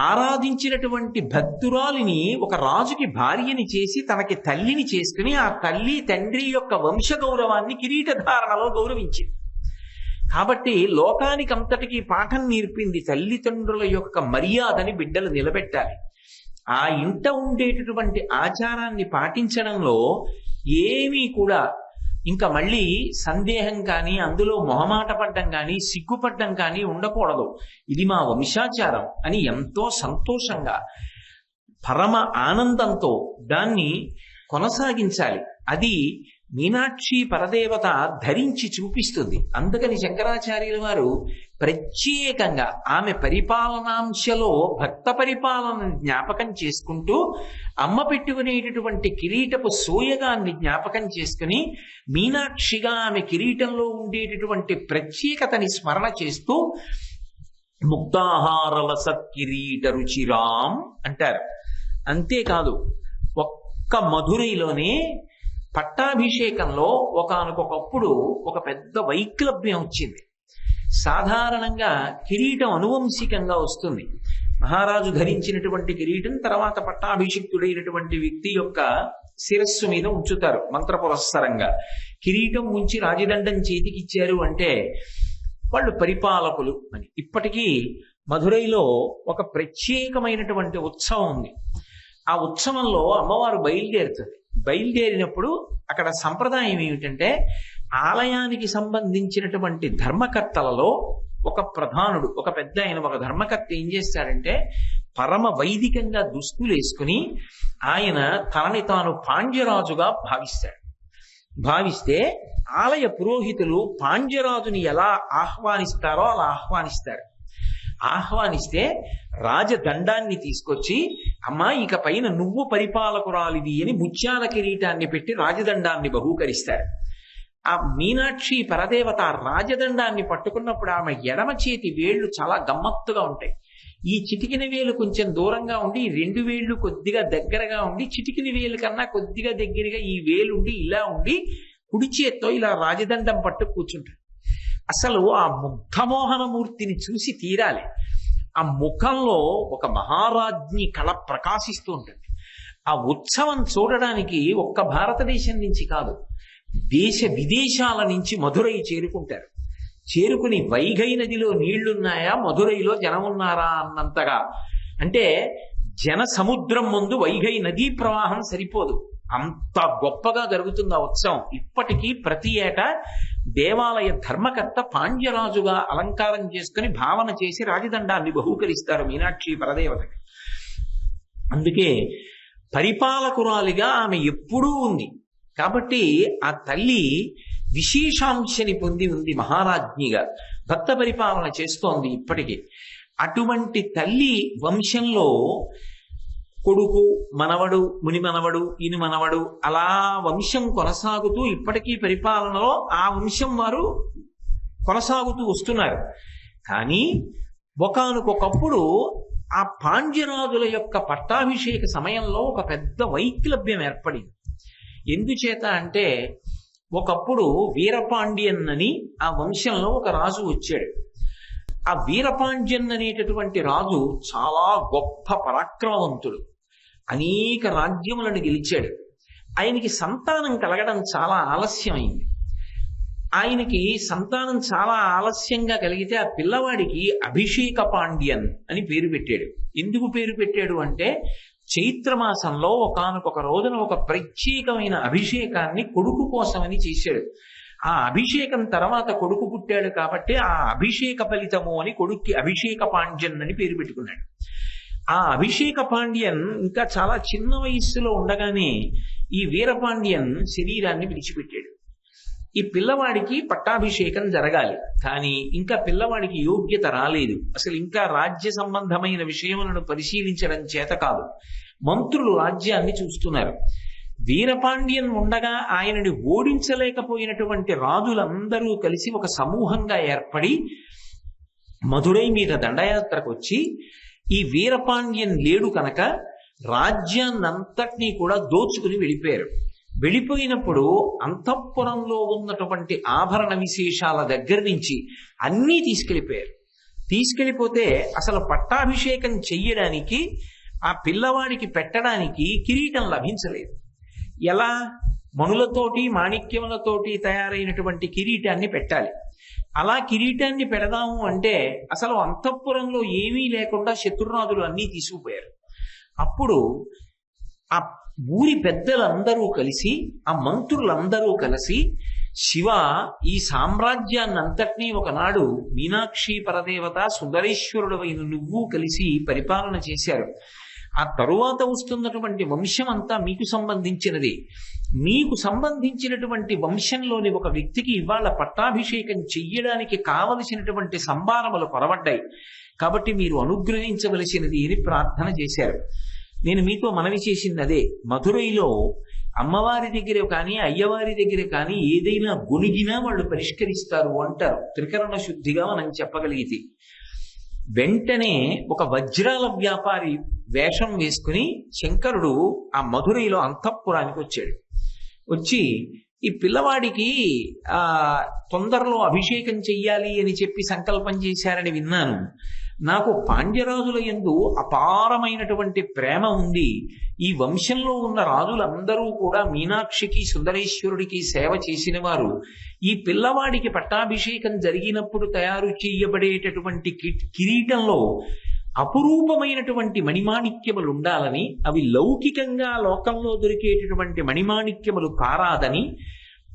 ఆరాధించినటువంటి భక్తురాలిని ఒక రాజుకి భార్యని చేసి తనకి తల్లిని చేసుకుని ఆ తల్లి తండ్రి యొక్క వంశ గౌరవాన్ని కిరీటధారణలో గౌరవించింది. కాబట్టి లోకానికంతటికీ పాఠం నేర్పింది. తల్లిదండ్రుల యొక్క మర్యాదని బిడ్డలు నిలబెట్టాలి. ఆ ఇంట ఉండేటటువంటి ఆచారాన్ని పాటించడంలో ఏమీ కూడా ఇంకా మళ్ళీ సందేహం కానీ, అందులో మొహమాట పడ్డం కానీ, సిగ్గుపడ్డం కానీ ఉండకూడదు. ఇది మా వంశాచారం అని ఎంతో సంతోషంగా, పరమ ఆనందంతో దాన్ని కొనసాగించాలి. అది మీనాక్షి పరదేవత ధరించి చూపిస్తుంది. అందుకని శంకరాచార్యుల వారు ప్రత్యేకంగా ఆమె పరిపాలనాంశలో భక్త పరిపాలనను జ్ఞాపకం చేసుకుంటూ అమ్మ పెట్టుకునేటటువంటి కిరీటపు సోయగాన్ని జ్ఞాపకం చేసుకుని మీనాక్షిగా ఆమె కిరీటంలో ఉండేటటువంటి ప్రత్యేకతని స్మరణ చేస్తూ ముక్తాహారల సత్కిరీట రుచిరాం అంటారు. అంతేకాదు, ఒక్క మధురైలోనే పట్టాభిషేకంలో ఒకానొకప్పుడు ఒక పెద్ద వైక్లభ్యం వచ్చింది. సాధారణంగా కిరీటం అనువంశికంగా వస్తుంది. మహారాజు ధరించినటువంటి కిరీటం తర్వాత పట్టాభిషిక్తుడైనటువంటి వ్యక్తి యొక్క శిరస్సు మీద ఉంచుతారు మంత్రపురస్సరంగా. కిరీటం ఉంచి రాజదండం చేతికిచ్చారు అంటే వాళ్ళు పరిపాలకులు అని. ఇప్పటికీ మధురైలో ఒక ప్రత్యేకమైనటువంటి ఉత్సవం ఉంది. ఆ ఉత్సవంలో అమ్మవారు బయలుదేరినప్పుడు అక్కడ సంప్రదాయం ఏమిటంటే, ఆలయానికి సంబంధించినటువంటి ధర్మకర్తలలో ఒక ప్రధానుడు, ఒక పెద్ద ఆయన, ఒక ధర్మకర్త ఏం చేస్తాడంటే పరమ వైదికంగా దుస్తులు వేసుకుని ఆయన తనని తాను పాండ్యరాజుగా భావిస్తే ఆలయ పురోహితులు పాండ్యరాజుని ఎలా ఆహ్వానిస్తారో అలా ఆహ్వానిస్తే రాజదండాన్ని తీసుకొచ్చి, అమ్మా ఇక పైన నువ్వు పరిపాలకురాలివి అని ముత్యాల కిరీటాన్ని పెట్టి రాజదండాన్ని బహూకరిస్తారు. ఆ మీనాక్షి పరదేవత రాజదండాన్ని పట్టుకున్నప్పుడు ఆమె ఎడమ చేతి వేళ్లు చాలా గమ్మత్తుగా ఉంటాయి. ఈ చిటికిన వేలు కొంచెం దూరంగా ఉండి, ఈ 2 వేళ్లు కొద్దిగా దగ్గరగా ఉండి, చిటికిన వేలు కన్నా కొద్దిగా దగ్గరగా ఈ వేలుండి ఇలా ఉండి కుడి చేత్తో ఇలా రాజదండం పట్టు కూర్చుంటాడు. అసలు ఆ ముగ్ధమోహనమూర్తిని చూసి తీరాలి. ఆ ముఖంలో ఒక మహారాజ్ఞి కళ ప్రకాశిస్తూ ఉంటుంది. ఆ ఉత్సవం చూడడానికి ఒక్క భారతదేశం నుంచి కాదు, దేశ విదేశాల నుంచి మధురై చేరుకుంటారు. చేరుకుని వైగై నదిలో నీళ్లున్నాయా, మధురైలో జనం ఉన్నారా అన్నంతగా, అంటే జన సముద్రం ముందు వైగై నదీ ప్రవాహం సరిపోదు, అంత గొప్పగా జరుగుతుంది ఆ ఉత్సవం. ఇప్పటికీ ప్రతి ఏటా దేవాలయ ధర్మకర్త పాండ్యరాజుగా అలంకారం చేసుకుని భావన చేసి రాజదండాన్ని బహూకరిస్తారు మీనాక్షి పరదేవతకి. అందుకే పరిపాలకురాలిగా ఆమె ఎప్పుడూ ఉంది. కాబట్టి ఆ తల్లి విశేషాంశని పొంది ఉంది, మహారాజ్ఞిగా భక్త పరిపాలన చేస్తోంది ఇప్పటికీ. అటువంటి తల్లి వంశంలో కొడుకు, మనవడు, ముని మనవడు, ఇని మనవడు, అలా వంశం కొనసాగుతూ ఇప్పటికీ పరిపాలనలో ఆ వంశం వారు కొనసాగుతూ వస్తున్నారు. కానీ ఒకానొకప్పుడు ఆ పాండ్యరాజుల యొక్క పట్టాభిషేక సమయంలో ఒక పెద్ద వైక్లభ్యం ఏర్పడింది. ఎందుచేత అంటే ఒకప్పుడు వీరపాండ్యన్ అని ఆ వంశంలో ఒక రాజు వచ్చాడు. ఆ వీరపాండ్యన్ అనేటటువంటి రాజు చాలా గొప్ప పరాక్రమవంతుడు. అనేక రాజ్యములను గెలిచాడు. ఆయనకి సంతానం కలగడం చాలా ఆలస్యమైంది. ఆయనకి సంతానం చాలా ఆలస్యంగా కలిగితే ఆ పిల్లవాడికి అభిషేక పాండ్యన్ అని పేరు పెట్టాడు. ఎందుకు పేరు పెట్టాడు అంటే, చైత్రమాసంలో ఒకానొక రోజున ఒక ప్రత్యేకమైన అభిషేకాన్ని కొడుకు కోసమని చేశాడు. ఆ అభిషేకం తర్వాత కొడుకు పుట్టాడు కాబట్టి ఆ అభిషేక ఫలితము అని కొడుక్కి అభిషేక పాండ్యన్ అని పేరు పెట్టుకున్నాడు. ఆ అభిషేక పాండ్యన్ ఇంకా చాలా చిన్న వయస్సులో ఉండగానే ఈ వీరపాండ్యన్ శరీరాన్ని విడిచిపెట్టాడు. ఈ పిల్లవాడికి పట్టాభిషేకం జరగాలి, కానీ ఇంకా పిల్లవాడికి యోగ్యత రాలేదు. అసలు ఇంకా రాజ్య సంబంధమైన విషయములను పరిశీలించడం చేత కాదు. మంత్రులు రాజ్యాన్ని చూస్తున్నారు. వీరపాండ్యన్ ఉండగా ఆయనని ఓడించలేకపోయినటువంటి రాజులందరూ కలిసి ఒక సమూహంగా ఏర్పడి మధురై మీద దండయాత్రకు వచ్చి, ఈ వీరపాండ్యన్ లేడు కనుక రాజ్యాన్నంతటినీ కూడా దోచుకుని వెళ్ళిపోయారు. వెళ్ళిపోయినప్పుడు అంతఃపురంలో ఉన్నటువంటి ఆభరణ విశేషాల దగ్గర నుంచి అన్నీ తీసుకెళ్ళిపోయారు. తీసుకెళ్ళిపోతే అసలు పట్టాభిషేకం చెయ్యడానికి, ఆ పిల్లవాడికి పెట్టడానికి కిరీటం లభించలేదు. ఎలా? మణులతోటి మాణిక్యములతోటి తయారైనటువంటి కిరీటాన్ని పెట్టాలి. అలా కిరీటాన్ని పెడదాము అంటే అసలు అంతఃపురంలో ఏమీ లేకుండా శత్రురాజులు అన్నీ తీసుకుపోయారు. అప్పుడు ఆ ఊరి పెద్దలందరూ కలిసి, ఆ మంత్రులందరూ కలిసి, శివ, ఈ సామ్రాజ్యాన్నంతటినీ ఒకనాడు మీనాక్షి పరదేవత సుందరేశ్వరుడు అయిన నువ్వు కలిసి పరిపాలన చేశారు. ఆ తరువాత వస్తున్నటువంటి వంశం అంతా మీకు సంబంధించినది. మీకు సంబంధించినటువంటి వంశంలోని ఒక వ్యక్తికి ఇవాళ పట్టాభిషేకం చెయ్యడానికి కావలసినటువంటి సంభారములు కొరవడ్డాయి. కాబట్టి మీరు అనుగ్రహించవలసినది అని ప్రార్థన చేశారు. నేను మీతో మనవి చేసింది అదే. మధురైలో అమ్మవారి దగ్గర కానీ అయ్యవారి దగ్గర కానీ ఏదైనా గొణిగినా వాళ్ళు పరిష్కరిస్తారు అంటారు. త్రికరణ శుద్ధిగా మనం చెప్పగలిగితే వెంటనే ఒక వజ్రాల వ్యాపారి వేషం వేసుకుని శంకరుడు ఆ మధురైలో అంతఃపురానికి వచ్చాడు. వచ్చి, ఈ పిల్లవాడికి తొందరలో అభిషేకం చెయ్యాలి అని చెప్పి సంకల్పం చేశారని విన్నాను. నాకు పాండ్యరాజుల యందు అపారమైనటువంటి ప్రేమ ఉంది. ఈ వంశంలో ఉన్న రాజులందరూ కూడా మీనాక్షికి సుందరేశ్వరుడికి సేవ చేసిన వారు. ఈ పిల్లవాడికి పట్టాభిషేకం జరిగినప్పుడు తయారు చేయబడేటటువంటి కిరీటంలో అపురూపమైనటువంటి మణిమాణిక్యములు ఉండాలని, అవి లౌకికంగా లోకంలో దొరికేటటువంటి మణిమాణిక్యములు కారాదని,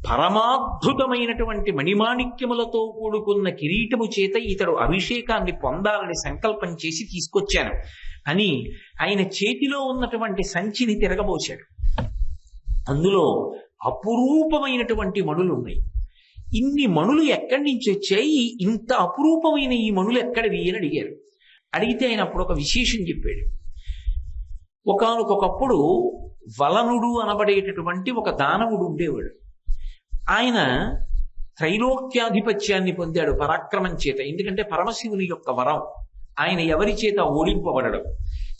పరమాద్భుతమైనటువంటి మణిమాణిక్యములతో కూడుకున్న కిరీటము చేత ఇతడు అభిషేకాన్ని పొందాలని సంకల్పం చేసి తీసుకొచ్చాను అని ఆయన చేతిలో ఉన్నటువంటి సంచిని తిరగబోశాడు. అందులో అపురూపమైనటువంటి మణులు ఉన్నాయి. ఇన్ని మణులు ఎక్కడి నుంచి వచ్చాయి? ఇంత అపురూపమైన ఈ మణులు ఎక్కడివి అని అడిగారు. అడిగితే ఆయన అప్పుడు ఒక విశేషం చెప్పాడు. ఒకానొకప్పుడు వలనుడు అనబడేటటువంటి ఒక దానవుడు ఉండేవాడు. ఆయన త్రైలోక్యాధిపత్యాన్ని పొందాడు పరాక్రమం చేత. ఎందుకంటే పరమశివుని యొక్క వరం. ఆయన ఎవరి చేత ఓడింపబడడం.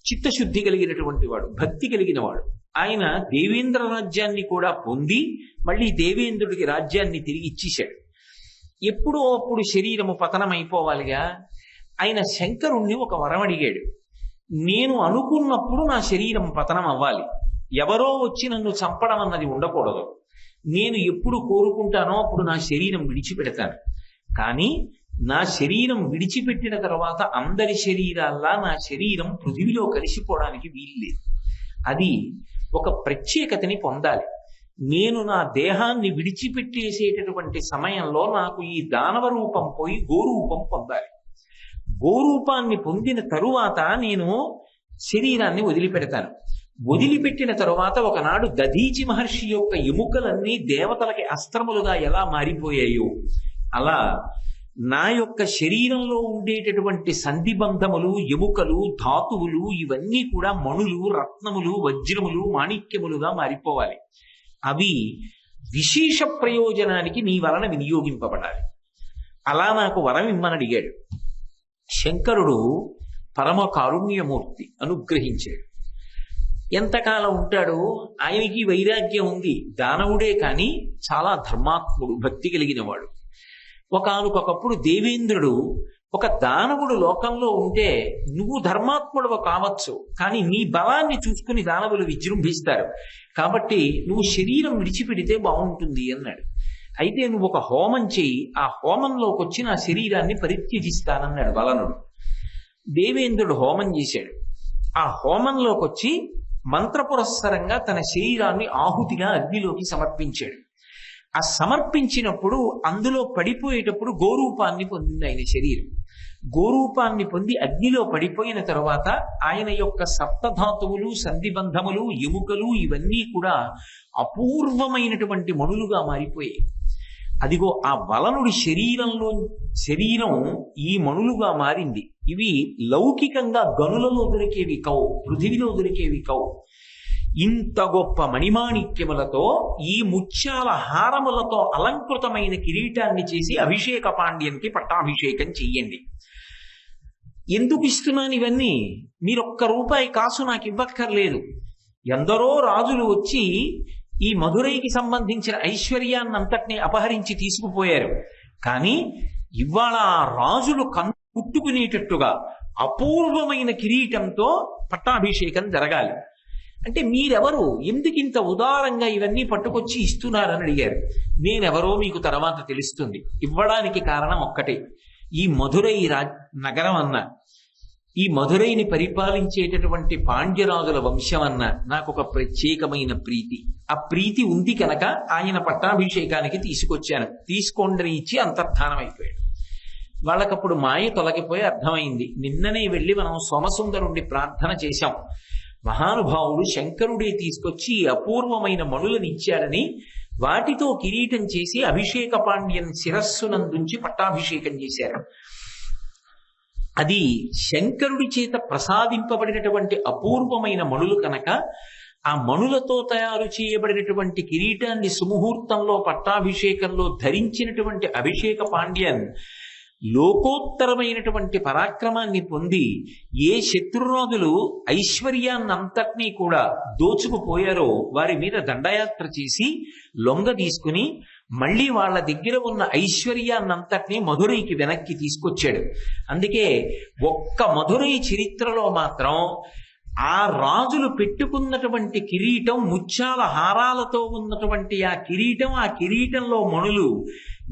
చిత్తశుద్ధి కలిగినటువంటి వాడు, భక్తి కలిగిన వాడు. ఆయన దేవేంద్ర రాజ్యాన్ని కూడా పొంది మళ్ళీ దేవేంద్రుడికి రాజ్యాన్ని తిరిగి ఇచ్చేశాడు. ఎప్పుడో అప్పుడు శరీరము పతనమైపోవాలిగా. ఆయన శంకరుణ్ణి ఒక వరం అడిగాడు. నేను అనుకున్నప్పుడు నా శరీరం పతనం అవ్వాలి, ఎవరో వచ్చి నన్ను చంపడం అన్నది ఉండకూడదు. నేను ఎప్పుడు కోరుకుంటానో అప్పుడు నా శరీరం విడిచిపెడతాను. కానీ నా శరీరం విడిచిపెట్టిన తర్వాత అందరి శరీరాల్లా నా శరీరం పృథివిలో కలిసిపోవడానికి వీల్లేదు. అది ఒక ప్రత్యేకతని పొందాలి. నేను నా దేహాన్ని విడిచిపెట్టేసేటటువంటి సమయంలో నాకు ఈ దానవ రూపం పోయి గోరూపం పొందాలి. గోరూపాన్ని పొందిన తరువాత నేను శరీరాన్ని వదిలిపెడతాను. వదిలిపెట్టిన తరువాత ఒకనాడు దధీచి మహర్షి యొక్క ఎముకలన్నీ దేవతలకి అస్త్రములుగా ఎలా మారిపోయాయో అలా నా యొక్క శరీరంలో ఉండేటటువంటి సంధిబంధములు, ఎముకలు, ధాతువులు ఇవన్నీ కూడా మణులు, రత్నములు, వజ్రములు, మాణిక్యములుగా మారిపోవాలి. అవి విశేష ప్రయోజనానికి నీ వలన వినియోగింపబడాలి. అలా నాకు వరం ఇమ్మని అడిగాడు. శంకరుడు పరమ కారుణ్యమూర్తి, అనుగ్రహించాడు. ఎంతకాలం ఉంటాడు? ఆయనకి వైరాగ్యం ఉంది, దానవుడే కానీ చాలా ధర్మాత్ముడు, భక్తి కలిగిన వాడు. ఒకానొకప్పుడు దేవేంద్రుడు, ఒక దానవుడు లోకంలో ఉంటే నువ్వు ధర్మాత్ముడు కావచ్చు, కానీ నీ బలాన్ని చూసుకుని దానవులు విజృంభిస్తారు, కాబట్టి నువ్వు శరీరం విడిచిపెడితే బాగుంటుంది అన్నాడు. అయితే నువ్వు ఒక హోమం చెయ్యి, ఆ హోమంలోకి వచ్చి నా శరీరాన్ని పరిత్యజిస్తానన్నాడు బలనుడు. దేవేంద్రుడు హోమం చేశాడు. ఆ హోమంలోకి వచ్చి మంత్రపురస్సరంగా తన శరీరాన్ని ఆహుతిగా అగ్నిలోకి సమర్పించాడు. ఆ సమర్పించినప్పుడు అందులో పడిపోయేటప్పుడు గోరూపాన్ని పొందింది ఆయన శరీరం. గోరూపాన్ని పొంది అగ్నిలో పడిపోయిన తరువాత ఆయన యొక్క సప్తధాతువులు, సంధిబంధములు, ఎముకలు ఇవన్నీ కూడా అపూర్వమైనటువంటి మణులుగా మారిపోయాయి. అదిగో ఆ బలనుడి శరీరం ఈ మణులుగా మారింది. ఇవి లౌకికంగా గనులలో దొరికేవి కావు, పృథివిలో దొరికేవి కావు. ఇంత గొప్ప మణిమాణిక్యములతో, ఈ ముత్యాల హారములతో అలంకృతమైన కిరీటాన్ని చేసి అభిషేక పాండ్యానికి పట్టాభిషేకం చెయ్యండి. ఎందుకు ఇస్తున్నాను ఇవన్నీ? మీరొక్క రూపాయి కాసు నాకు ఇవ్వక్కర్లేదు. ఎందరో రాజులు వచ్చి ఈ మధురైకి సంబంధించిన ఐశ్వర్యాన్నంతటినీ అపహరించి తీసుకుపోయారు. కానీ ఇవాళ ఆ రాజులు కన్ను పుట్టుకునేటట్టుగా అపూర్వమైన కిరీటంతో పట్టాభిషేకం జరగాలి. అంటే మీరెవరు, ఎందుకింత ఉదారంగా ఇవన్నీ పట్టుకొచ్చి ఇస్తున్నారని అడిగారు. నేనెవరో మీకు తర్వాత తెలుస్తుంది. ఇవ్వడానికి కారణం ఒక్కటే, ఈ మధురై నగరం అన్న, ఈ మధురైని పరిపాలించేటటువంటి పాండ్యరాజుల వంశం అన్న నాకు ఒక ప్రత్యేకమైన ప్రీతి. ఆ ప్రీతి ఉంది కనుక ఆయన పట్టాభిషేకానికి తీసుకొచ్చాను. తీసుకోండి ఇచ్చి అంతర్ధానం అయిపోయాడు. వాళ్ళకప్పుడు మాయ తొలగిపోయి అర్థమైంది. నిన్ననే వెళ్ళి మనం సోమసుందరుణ్ణి ప్రార్థన చేశాం. మహానుభావుడు శంకరుడే తీసుకొచ్చి అపూర్వమైన మణులను ఇచ్చాడని వాటితో కిరీటం చేసి అభిషేక పాండ్యన్ శిరస్సునందుంచి పట్టాభిషేకం చేశారు. అది శంకరుడి చేత ప్రసాదింపబడినటువంటి అపూర్వమైన మణులు కనుక ఆ మణులతో తయారు చేయబడినటువంటి కిరీటాన్ని సుముహూర్తంలో పట్టాభిషేకంలో ధరించినటువంటి అభిషేక పాండ్యన్ లోకోత్తరమైనటువంటి పరాక్రమాన్ని పొంది ఏ శత్రురాజులు ఐశ్వర్యాన్నంతటినీ కూడా దోచుకుపోయారో వారి మీద దండయాత్ర చేసి లొంగ తీసుకుని మళ్ళీ వాళ్ళ దగ్గర ఉన్న ఐశ్వర్యాన్నంతటినీ మధురైకి వెనక్కి తీసుకొచ్చాడు. అందుకే ఒక్క మధురై చరిత్రలో మాత్రం ఆ రాజులు పెట్టుకున్నటువంటి కిరీటం, ముత్యాల హారాలతో ఉన్నటువంటి ఆ కిరీటంలో మణులు,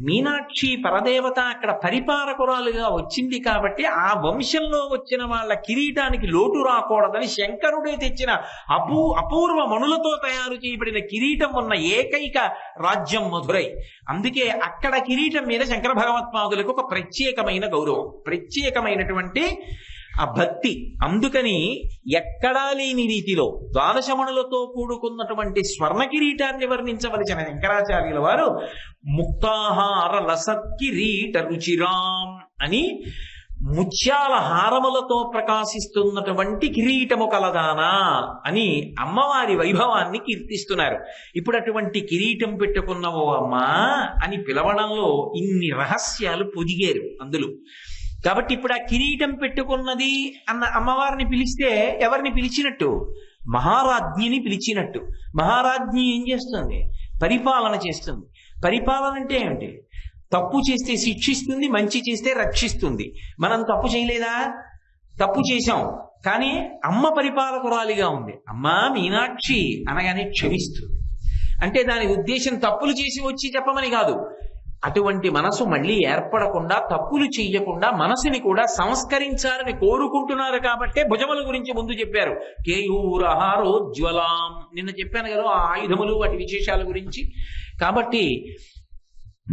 మీనాక్షి పరదేవత అక్కడ పరిపాలకురాలుగా వచ్చింది కాబట్టి ఆ వంశంలో వచ్చిన వాళ్ళ కిరీటానికి లోటు రాకూడదని శంకరుడే తెచ్చిన అపూర్వ మణులతో తయారు చేయబడిన కిరీటం ఉన్న ఏకైక రాజ్యం మధురై. అందుకే అక్కడ కిరీటం మీద శంకర భగవత్పాదులకు ఒక ప్రత్యేకమైన గౌరవం, ప్రత్యేకమైనటువంటి ఆ భక్తి. అందుకని ఎక్కడా లేని రీతిలో ద్వాదశమణులతో కూడుకున్నటువంటి స్వర్ణ కిరీటాన్ని వర్ణించవలసిన శంకరాచార్యుల వారు ముక్తాహార లసత్కిరీట రుచిరాం అని ముత్యాల హారములతో ప్రకాశిస్తున్నటువంటి కిరీటము కలదానా అని అమ్మవారి వైభవాన్ని కీర్తిస్తున్నారు. ఇప్పుడు అటువంటి కిరీటం పెట్టుకున్నవో అమ్మా అని పిలవడంలో ఇన్ని రహస్యాలు పొదిగారు అందులో. కాబట్టి ఇప్పుడు ఆ కిరీటం పెట్టుకున్నది అన్న అమ్మవారిని పిలిస్తే ఎవరిని పిలిచినట్టు? మహారాజ్ఞిని పిలిచినట్టు. మహారాజ్ఞి ఏం చేస్తుంది? పరిపాలన చేస్తుంది. పరిపాలన అంటే ఏమిటి? తప్పు చేస్తే శిక్షిస్తుంది, మంచి చేస్తే రక్షిస్తుంది. మనం తప్పు చేయలేదా? తప్పు చేశాం, కానీ అమ్మ పరిపాలకురాలిగా ఉంది. అమ్మా మీనాక్షి అనగానే క్షమిస్తుంది. అంటే దాని ఉద్దేశం తప్పులు చేసి వచ్చి చెప్పమని కాదు. అటువంటి మనసు మళ్ళీ ఏర్పడకుండా, తప్పులు చెయ్యకుండా మనసుని కూడా సంస్కరించాలని కోరుకుంటున్నారు. కాబట్టే భుజముల గురించి ముందు చెప్పారు. కేయూరహారోజ్వలాం, నిన్న చెప్పాను కదా ఆ ఆయుధములు వాటి విశేషాల గురించి. కాబట్టి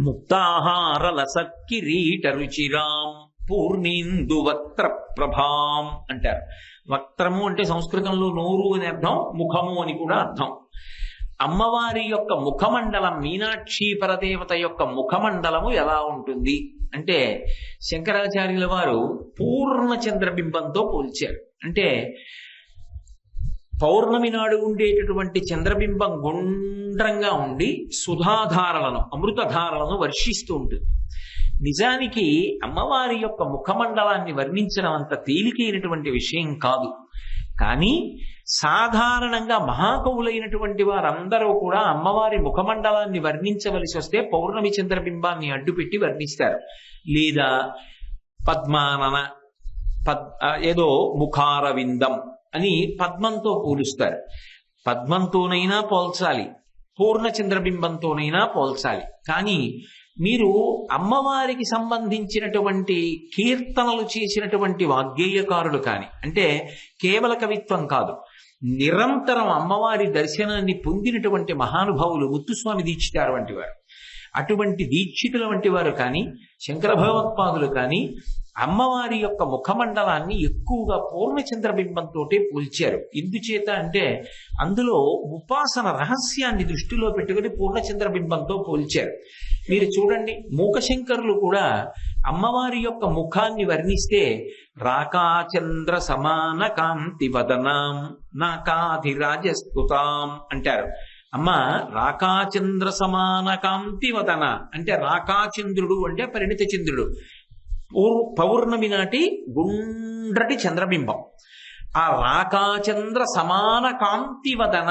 ముక్తాహార లసత్కిరీట రుచిరాం పూర్ణేందు వక్త్ర ప్రభాం అంటారు. వక్త్రము అంటే సంస్కృతంలో నోరు అని అర్థం, ముఖము అని కూడా అర్థం. అమ్మవారి యొక్క ముఖమండలం, మీనాక్షి పరదేవత యొక్క ముఖమండలము ఎలా ఉంటుంది అంటే శంకరాచార్యుల వారు పూర్ణ చంద్రబింబంతో పోల్చారు. అంటే పౌర్ణమి నాడు ఉండేటటువంటి చంద్రబింబం గుండ్రంగా ఉండి సుధాధారలను, అమృతధారలను వర్షిస్తూ ఉంటుంది. నిజానికి అమ్మవారి యొక్క ముఖమండలాన్ని వర్ణించడం అంత తేలికైనటువంటి విషయం కాదు. కానీ సాధారణంగా మహాకవులైనటువంటి వారందరూ కూడా అమ్మవారి ముఖమండలాన్ని వర్ణించవలసి వస్తే పౌర్ణమి చంద్రబింబాన్ని అడ్డుపెట్టి వర్ణిస్తారు. లేదా పద్మానన ఏదో ముఖారవిందం అని పద్మంతో పోలుస్తారు. పద్మంతోనైనా పోల్చాలి, పూర్ణ చంద్రబింబంతోనైనా పోల్చాలి. కానీ మీరు అమ్మవారికి సంబంధించినటువంటి కీర్తనలు చేసినటువంటి వాగ్గేయకారులు కానీ, అంటే కేవల కవిత్వం కాదు, నిరంతరం అమ్మవారి దర్శనాన్ని పొందినటువంటి మహానుభావులు ముత్తుస్వామి దీక్షితారు వంటి వారు, అటువంటి దీక్షితుల వంటి వారు కానీ, శంకర భగవత్పాదులు కానీ అమ్మవారి యొక్క ముఖమండలాన్ని ఎక్కువగా పూర్ణచంద్రబింబంతో పోల్చారు. ఎందుచేత అంటే అందులో ఉపాసన రహస్యాన్ని దృష్టిలో పెట్టుకుని పూర్ణచంద్రబింబంతో పోల్చారు. మీరు చూడండి, మూకశంకరులు కూడా అమ్మవారి యొక్క ముఖాన్ని వర్ణిస్తే రాకాచంద్ర సమాన కాంతి వదనాం నాకాధిరాజస్తుతాం అంటారు. అమ్మ రాకాచంద్ర సమాన కాంతి వదన అంటే రాకాచంద్రుడు అంటే పరిణిత చంద్రుడు, పౌర్ణమి నాటి గుండ్రటి చంద్రబింబం. ఆ రాకాచంద్ర సమాన కాంతి వదన,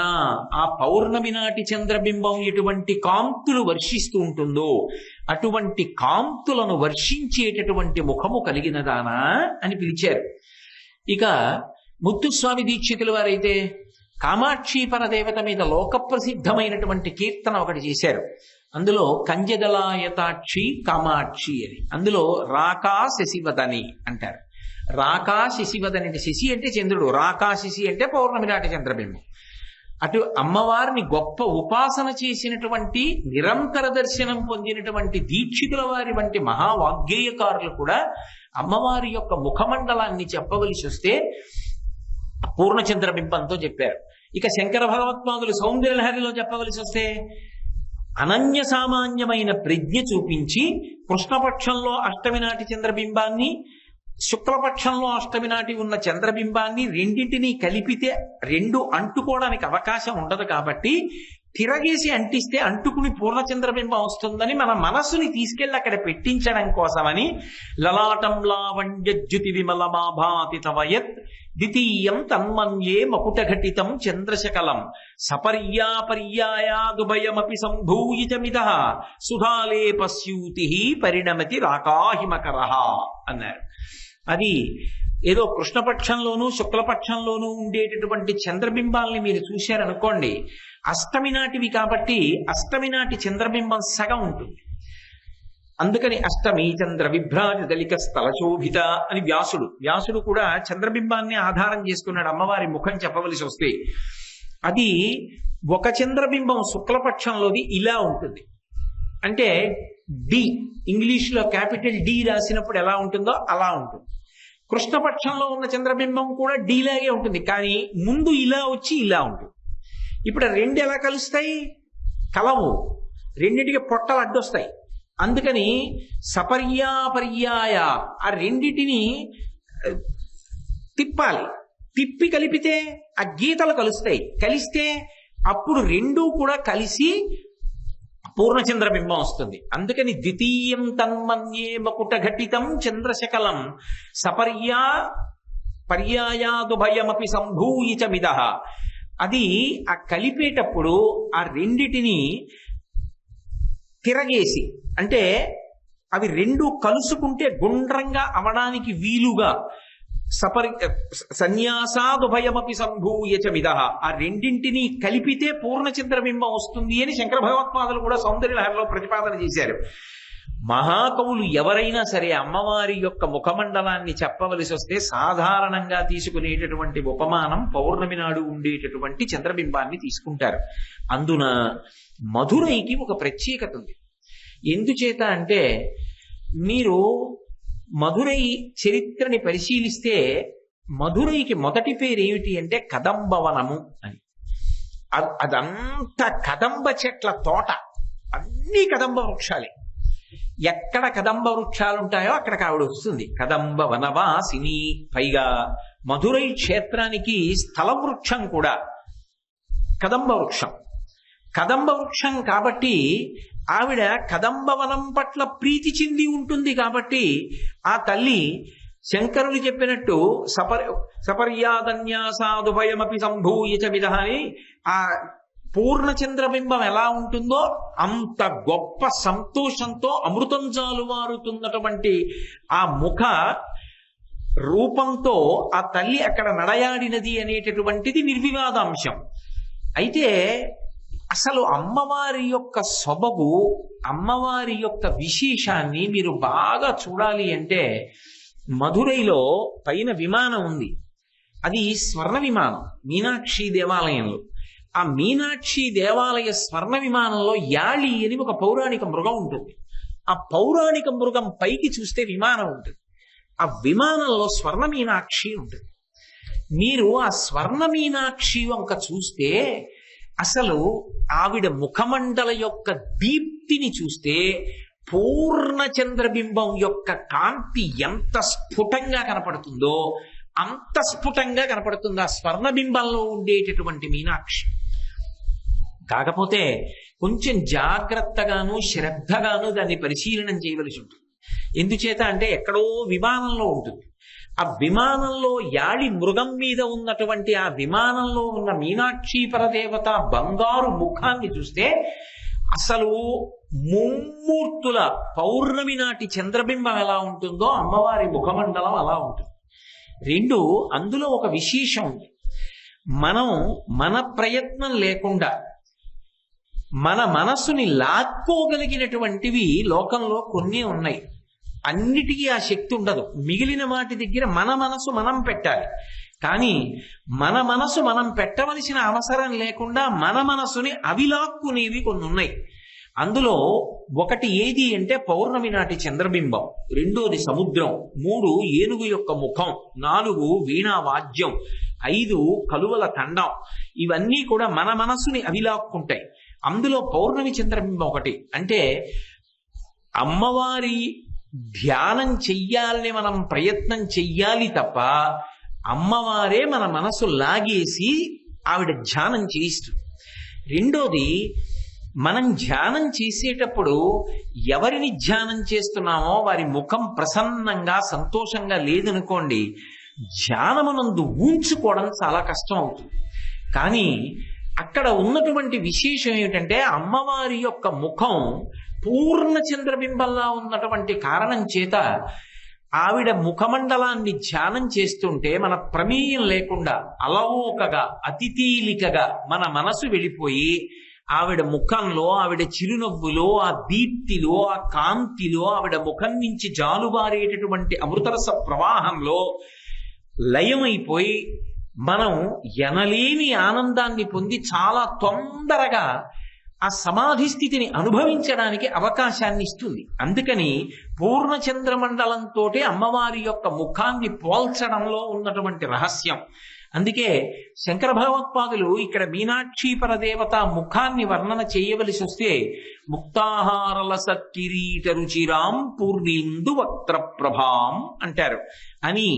ఆ పౌర్ణమి నాటి చంద్రబింబం ఎటువంటి కాంతులు వర్షిస్తూ ఉంటుందో అటువంటి కాంతులను వర్షించేటటువంటి ముఖము కలిగినదానా అని పిలిచారు. ఇక ముత్తుస్వామి దీక్షితుల వారైతే కామాక్షి పరదేవత మీద లోక ప్రసిద్ధమైనటువంటి కీర్తన ఒకటి చేశారు. అందులో కంజదలాయతాక్షి కామాక్షి అని, అందులో రాకా శశివదని అంటారు. రాకా శశివదని అంటే శశి అంటే చంద్రుడు, రాకా శశి అంటే పౌర్ణమి నాటి చంద్రబింబం. అటు అమ్మవారిని గొప్ప ఉపాసన చేసినటువంటి నిరంతర దర్శనం పొందినటువంటి దీక్షితుల వారి వంటి మహావాగ్గేయకారులు కూడా అమ్మవారి యొక్క ముఖమండలాన్ని చెప్పవలసి వస్తే పూర్ణచంద్రబింబంతో చెప్పారు. ఇక శంకర భగవత్పాదులు సౌందర్యలహరిలో చెప్పవలసి వస్తే అనన్య సామాన్యమైన ప్రజ్ఞ చూపించి కృష్ణపక్షంలో అష్టమి నాటి చంద్రబింబాన్ని, శుక్లపక్షంలో అష్టమి నాటి ఉన్న చంద్రబింబాన్ని రెండింటినీ కలిపితే రెండు అంటుకోవడానికి అవకాశం ఉండదు కాబట్టి తిరగేసి అంటిస్తే అంటుకుని పూర్ణచంద్రబింబం వస్తుందని మన మనస్సుని తీసుకెళ్లి అక్కడ పెట్టించడం కోసమని లలాటం లావణ్యజ్యుతి విమలమాభాతి తవయత్ ద్వితీయం తన్మన్యే మకుటఘటితం చంద్రశకలం సపర్యాపర్యాయాదుభయమపి సంభూయితమిదః సుధాలేపస్యూతి పరిణమతి రాకాహిమకరః అన్నారు. అది ఏదో కృష్ణపక్షంలోనూ శుక్లపక్షంలోనూ ఉండేటటువంటి చంద్రబింబాల్ని మీరు చూశారనుకోండి, అష్టమి నాటివి కాబట్టి అష్టమి నాటి చంద్రబింబం సగం ఉంటుంది. అందుకని అష్టమి చంద్ర విభ్రాజ దళిక స్థలశోభిత అని వ్యాసుడు కూడా చంద్రబింబాన్ని ఆధారం చేసుకున్నాడు అమ్మవారి ముఖం చెప్పవలసి వస్తే. అది ఒక చంద్రబింబం శుక్లపక్షంలోది ఇలా ఉంటుంది. అంటే డి, ఇంగ్లీష్లో క్యాపిటల్ డి రాసినప్పుడు ఎలా ఉంటుందో అలా ఉంటుంది. కృష్ణపక్షంలో ఉన్న చంద్రబింబం కూడా డి లాగే ఉంటుంది, కానీ ముందు ఇలా వచ్చి ఇలా ఉంటుంది. ఇప్పుడు రెండు ఎలా కలుస్తాయి? కలవు, రెండింటికి పొట్టలు అడ్డొస్తాయి. అందుకని సపర్యాపర్యాయ ఆ రెండిటిని తిప్పాలి, తిప్పి కలిపితే ఆ గీతలు కలుస్తాయి. కలిస్తే అప్పుడు రెండూ కూడా కలిసి పూర్ణచంద్రబింబం వస్తుంది. అందుకని ద్వితీయం తన్మన్యే మకుటఘటితం చంద్రశకలం పర్యాయాదుభయమపి సంభూయిచమిదః. అది ఆ కలిపేటప్పుడు ఆ రెండిటిని తిరగేసి, అంటే అవి రెండు కలుసుకుంటే గుండ్రంగా అవడానికి వీలుగా సన్యాసాదుభయమపి సంభూయచమిదః, ఆ రెండింటినీ కలిపితే పూర్ణచంద్రబింబం వస్తుంది అని శంకర భగవత్పాదులు కూడా సౌందర్యలహరిలో ప్రతిపాదన చేశారు. మహాకవులు ఎవరైనా సరే అమ్మవారి యొక్క ముఖమండలాన్ని చెప్పవలసి వస్తే సాధారణంగా తీసుకునేటటువంటి ఉపమానం పౌర్ణమి నాడు ఉండేటటువంటి చంద్రబింబాన్ని తీసుకుంటారు. అందున మధురైకి ఒక ప్రత్యేకత ఉంది. ఎందుచేత అంటే మీరు మధురై చరిత్రని పరిశీలిస్తే మధురైకి మొదటి పేరు ఏమిటి అంటే కదంబవనము అని. అదంతా కదంబ చెట్ల తోట, అన్ని కదంబ వృక్షాలే. ఎక్కడ కదంబ వృక్షాలు ఉంటాయో అక్కడికి ఆవిడ వస్తుంది, కదంబ వనవాసిని. పైగా మధురై క్షేత్రానికి స్థల వృక్షం కూడా కదంబ వృక్షం. కదంబ వృక్షం కాబట్టి ఆవిడ కదంబవనం పట్ల ప్రీతి చెంది ఉంటుంది. కాబట్టి ఆ తల్లి శంకరులు చెప్పినట్టు సపర్యాదన్యాసాదుభయమపి సంభూయ చ విదః అని ఆ పూర్ణచంద్రబింబం ఎలా ఉంటుందో అంత గొప్ప సంతోషంతో అమృతం జాలువారుతున్నటువంటి ఆ ముఖ రూపంతో ఆ తల్లి అక్కడ నడయాడినది అనేటటువంటిది నిర్వివాదాంశం. అయితే అసలు అమ్మవారి యొక్క సొబగు, అమ్మవారి యొక్క విశేషాన్ని మీరు బాగా చూడాలి అంటే మధురైలో పైన విమానం ఉంది. అది స్వర్ణ విమానం మీనాక్షి దేవాలయంలో. ఆ మీనాక్షి దేవాలయ స్వర్ణ విమానంలో యాళి అని ఒక పౌరాణిక మృగం ఉంటుంది. ఆ పౌరాణిక మృగం పైకి చూస్తే విమానం ఉంటుంది. ఆ విమానంలో స్వర్ణ మీనాక్షి ఉంటుంది. మీరు ఆ స్వర్ణ మీనాక్షి వంక చూస్తే అసలు ఆవిడ ముఖమండల యొక్క దీప్తిని చూస్తే పూర్ణ చంద్రబింబం యొక్క కాంతి ఎంత స్ఫుటంగా కనపడుతుందో అంత స్ఫుటంగా కనపడుతుంది ఆ స్వర్ణబింబంలో ఉండేటటువంటి మీనాక్షి. కాకపోతే కొంచెం జాగ్రత్తగాను శ్రద్ధగాను దాన్ని పరిశీలనం చేయవలసి ఉంటుంది. ఎందుచేత అంటే ఎక్కడో విమానంలో ఉంటుంది. ఆ విమానంలో యాళి మృగం మీద ఉన్నటువంటి ఆ విమానంలో ఉన్న మీనాక్షి పరదేవత బంగారు ముఖాన్ని చూస్తే అసలు ముమ్మూర్తుల పౌర్ణమి నాటి చంద్రబింబం ఎలా ఉంటుందో అమ్మవారి ముఖమండలం అలా ఉంటుంది. రెండు, అందులో ఒక విశేషం ఉంది. మనం మన ప్రయత్నం లేకుండా మన మనసుని లాక్కోగలిగినటువంటివి లోకంలో కొన్ని ఉన్నాయి. అన్నిటికీ ఆ శక్తి ఉండదు. మిగిలిన వాటి దగ్గర మన మనసు మనం పెట్టాలి. కానీ మన మనసు మనం పెట్టవలసిన అవసరం లేకుండా మన మనసుని అవి లాక్కునేవి కొన్ని ఉన్నాయి. అందులో ఒకటి ఏది అంటే పౌర్ణమి నాటి చంద్రబింబం, రెండోది సముద్రం, 3 ఏనుగు యొక్క ముఖం, 4 వీణా వాద్యం, 5 కలువల తండం. ఇవన్నీ కూడా మన మనసుని అవిలాక్కుంటాయి. అందులో పౌర్ణమి చంద్రబింబం ఒకటి. అంటే అమ్మవారి ధ్యానం చెయ్యాలని మనం ప్రయత్నం చెయ్యాలి తప్ప అమ్మవారే మన మనసు లాగేసి ఆవిడ ధ్యానం చేయిస్తుంది. రెండోది, మనం ధ్యానం చేసేటప్పుడు ఎవరిని ధ్యానం చేస్తున్నామో వారి ముఖం ప్రసన్నంగా సంతోషంగా లేదనుకోండి, ధ్యానమునందు ఊంచుకోవడం చాలా కష్టం అవుతుంది. కానీ అక్కడ ఉన్నటువంటి విశేషం ఏమిటంటే అమ్మవారి యొక్క ముఖం పూర్ణ చంద్రబింబంలా ఉన్నటువంటి కారణం చేత ఆవిడ ముఖమండలాన్ని ధ్యానం చేస్తుంటే మన ప్రమేయం లేకుండా అలవోకగా అతితీలికగా మన మనసు వెళ్ళిపోయి ఆవిడ ముఖంలో, ఆవిడ చిరునవ్వులో, ఆ దీప్తిలో, ఆ కాంతిలో, ఆవిడ ముఖం నుంచి జాలువారేటటువంటి అమృతరస ప్రవాహంలో లయమైపోయి మనం ఎనలేని ఆనందాన్ని పొంది చాలా తొందరగా ఆ సమాధి స్థితిని అనుభవించడానికి అవకాశాన్ని ఇస్తుంది. అందుకని పూర్ణచంద్రమండలంతో అమ్మవారి యొక్క ముఖాన్ని పోల్చడంలో ఉన్నటువంటి రహస్యం. అందుకే శంకర భగవత్పాదులు ఇక్కడ మీనాక్షి పరదేవత ముఖాన్ని వర్ణన చేయవలసి వస్తే ముక్తాహారలస కిరీట రుచిరాం పూర్ణిందు వక్త్ర ప్రభాం అంటారు. అని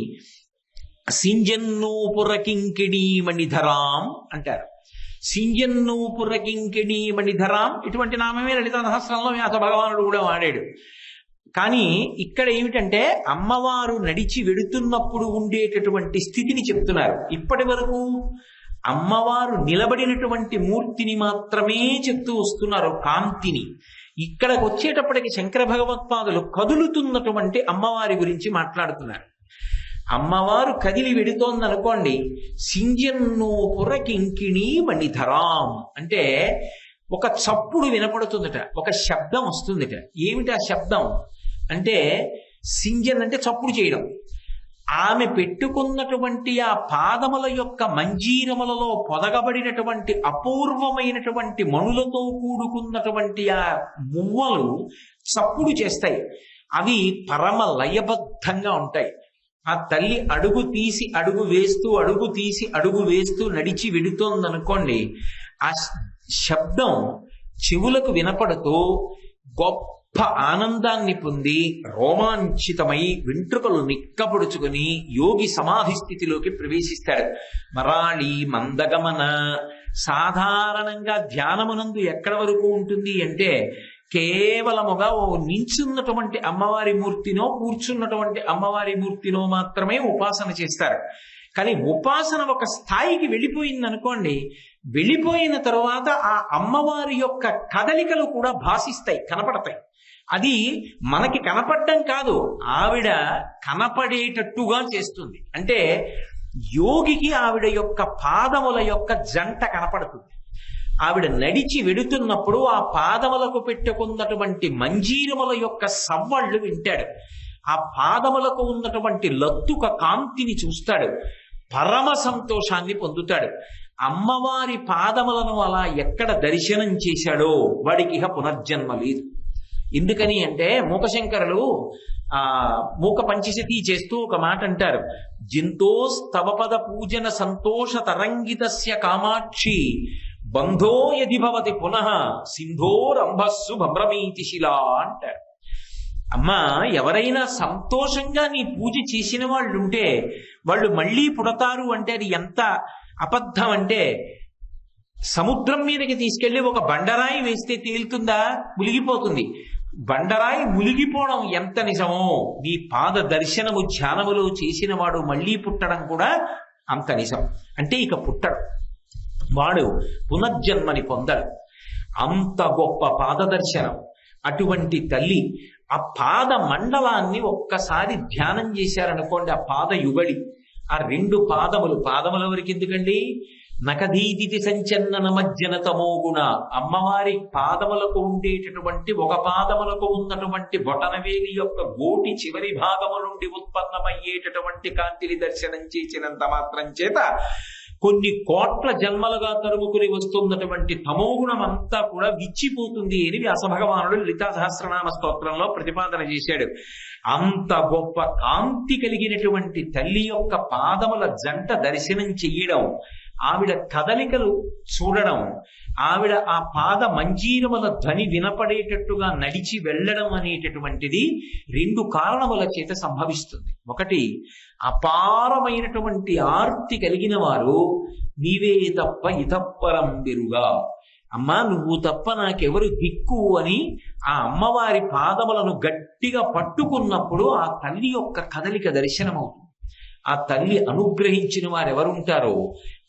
సింజన్నూపుర కింకిణీ మణిధరాం అంటారు. సింజన్నూపుర కింకిణీ మణిధరాం ఇటువంటి నామమే లలితా సహస్రంలో వ్యాస భగవానుడు కూడా వాడాడు. కానీ ఇక్కడ ఏమిటంటే అమ్మవారు నడిచి వెడుతున్నప్పుడు ఉండేటటువంటి స్థితిని చెప్తున్నారు. ఇప్పటి వరకు అమ్మవారు నిలబడినటువంటి మూర్తిని మాత్రమే చెప్తూ వస్తున్నారు, కాంతిని. ఇక్కడికి వచ్చేటప్పటికి శంకర భగవత్పాదులు కదులుతున్నటువంటి అమ్మవారి గురించి మాట్లాడుతున్నారు. అమ్మవారు కదిలి వెడుతోందనుకోండి, సింజన్నూపుర కింకిణీ మణిధరాం అంటే ఒక చప్పుడు వినపడుతుందట, ఒక శబ్దం వస్తుందట. ఏమిటి ఆ శబ్దం అంటే సింజన్ అంటే చప్పుడు చేయడం. ఆమె పెట్టుకున్నటువంటి ఆ పాదముల యొక్క మంజీరములలో పొదగబడినటువంటి అపూర్వమైనటువంటి మణులతో కూడుకున్నటువంటి ఆ మువ్వలు చప్పుడు చేస్తాయి. అవి పరమ లయబద్ధంగా ఉంటాయి. ఆ తల్లి అడుగు తీసి అడుగు వేస్తూ, అడుగు తీసి అడుగు వేస్తూ నడిచి వెడుతోందనుకోండి, ఆ శబ్దం చెవులకు వినపడుతూ గొప్ప ఆనందాన్ని పొంది రోమాంచితమై వెంట్రుకలు నిక్కపొడుచుకుని యోగి సమాధి స్థితిలోకి ప్రవేశిస్తాడు. మరాళి మందగమన. సాధారణంగా ధ్యానమునందు ఎక్కడ వరకు ఉంటుంది అంటే కేవలముగా ఓ నించున్నటువంటి అమ్మవారి మూర్తినో కూర్చున్నటువంటి అమ్మవారి మూర్తినో మాత్రమే ఉపాసన చేస్తారు. కానీ ఉపాసన ఒక స్థాయికి వెళ్ళిపోయింది అనుకోండి, వెళ్ళిపోయిన తరువాత ఆ అమ్మవారి యొక్క కదలికలు కూడా భాసిస్తాయి, కనపడతాయి. అది మనకి కనపడడం కాదు, ఆవిడ కనపడేటట్టుగా చేస్తుంది. అంటే యోగికి ఆవిడ యొక్క పాదముల యొక్క జంట కనపడుతుంది. ఆవిడ నడిచి వెడుతున్నప్పుడు ఆ పాదములకు పెట్టుకున్నటువంటి మంజీరముల యొక్క సవ్వళ్ళు వింటాడు. ఆ పాదములకు ఉన్నటువంటి లత్తుక కాంతిని చూస్తాడు, పరమ సంతోషాన్ని పొందుతాడు. అమ్మవారి పాదములను అలా ఎక్కడ దర్శనం చేశాడో వాడికి ఇహ పునర్జన్మ లేదు. ఎందుకని అంటే మూకశంకరులు మూక పంచశతి చేస్తూ ఒక మాట అంటారు, జింతోస్తవపద పూజన సంతోష తరంగితస్య కామాక్షి బంధో యది భవతి పునః సింధోరంభస్సు భ్రమీతి శిలా అంటారు. అమ్మా, ఎవరైనా సంతోషంగా నీ పూజ చేసిన వాళ్ళు ఉంటే వాళ్ళు మళ్ళీ పుడతారు అంటే అది ఎంత అబద్ధం అంటే, సముద్రం మీదకి తీసుకెళ్లి ఒక బండరాయి వేస్తే తేలుతుందా? మునిగిపోతుంది. బండరాయి మునిగిపోవడం ఎంత నిజమో, నీ పాద దర్శనము ధ్యానములో చేసిన వాడు మళ్ళీ పుట్టడం కూడా అంత నిజం. అంటే ఇక పుట్టడు, వాడు పునర్జన్మని పొందడు. అంత గొప్ప పాద దర్శనం. అటువంటి తల్లి ఆ పాద మండలాన్ని ఒక్కసారి ధ్యానం చేశారనుకోండి, ఆ పాద యుగళి, ఆ రెండు పాదముల వరకు ఎందుకండి, నకదీదితి సంచన్నన మజ్జనతమోగుణ, అమ్మవారి పాదములకు ఉండేటటువంటి ఒక పాదములకు ఉన్నటువంటి బొటనవేలి యొక్క గోటి చివరి భాగము నుండి ఉత్పన్నమయ్యేటటువంటి కాంతిని దర్శనం చేసినంత మాత్రం చేత కొన్ని కోట్ల జన్మలుగా తరుముకుని వస్తున్నటువంటి తమోగుణం అంతా కూడా విచ్చిపోతుంది అని వ్యాసభగవానుడు లలితా సహస్రనామ స్తోత్రంలో ప్రతిపాదన చేశాడు. అంత గొప్ప కాంతి కలిగినటువంటి తల్లి యొక్క పాదముల జంట దర్శనం చెయ్యడం, ఆవిడ కదలికలు చూడడం, ఆవిడ ఆ పాద మంజీరముల ధ్వని వినపడేటట్టుగా నడిచి వెళ్ళడం అనేటటువంటిది రెండు కారణముల చేత సంభవిస్తుంది. ఒకటి, అపారమైనటువంటి ఆర్తి కలిగిన వారు నీవే తప్ప ఇతప్పరం బిరుగా, అమ్మా నువ్వు తప్ప నాకెవరు దిక్కు అని ఆ అమ్మవారి పాదములను గట్టిగా పట్టుకున్నప్పుడు ఆ తల్లి యొక్క కదలిక దర్శనమవుతుంది. ఆ తల్లి అనుగ్రహించిన వారు ఎవరుంటారో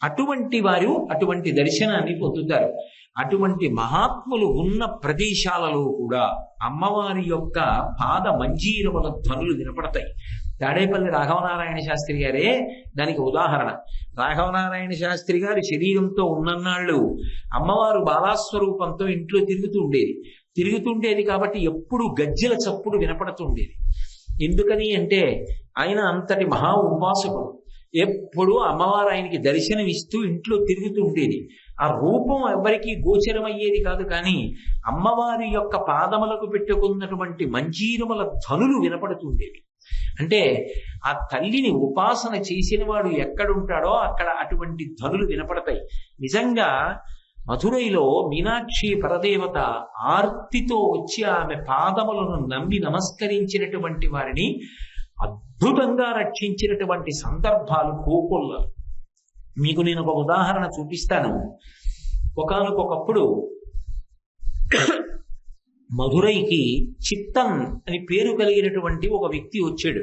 అటువంటి వారు అటువంటి దర్శనాన్ని పొందుతారు. అటువంటి మహాత్ములు ఉన్న ప్రదేశాలలో కూడా అమ్మవారి యొక్క పాద మంజీరముల ధ్వనులు వినపడతాయి. తాడేపల్లి రాఘవనారాయణ శాస్త్రి గారే దానికి ఉదాహరణ. రాఘవనారాయణ శాస్త్రి గారి శరీరంతో ఉన్నన్నాళ్ళు అమ్మవారు బాలాస్వరూపంతో ఇంట్లో తిరుగుతుండేది కాబట్టి ఎప్పుడు గజ్జెల చప్పుడు వినపడుతుండేది. ఎందుకని అంటే ఆయన అంతటి మహా ఉపాసకుడు. ఎప్పుడు అమ్మవారు ఆయనకి దర్శనం ఇస్తూ ఇంట్లో తిరుగుతూ ఉండేది. ఆ రూపం ఎవరికీ గోచరమయ్యేది కాదు, కానీ అమ్మవారి యొక్క పాదములకు పెట్టుకున్నటువంటి మంజీరముల ధ్వనులు వినపడుతుండేవి. అంటే ఆ తల్లిని ఉపాసన చేసిన వాడు ఎక్కడుంటాడో అక్కడ అటువంటి ధ్వనులు వినపడతాయి. నిజంగా మధురైలో మీనాక్షి పరదేవత ఆర్తితో వచ్చి ఆమె పాదములను నమ్మి నమస్కరించినటువంటి వారిని అద్భుతంగా రక్షించినటువంటి సందర్భాలు కోకొల్ల. మీకు నేను ఒక ఉదాహరణ చూపిస్తాను. ఒకానొకప్పుడు మధురైకి చిత్తన్ అని పేరు కలిగినటువంటి ఒక వ్యక్తి వచ్చాడు.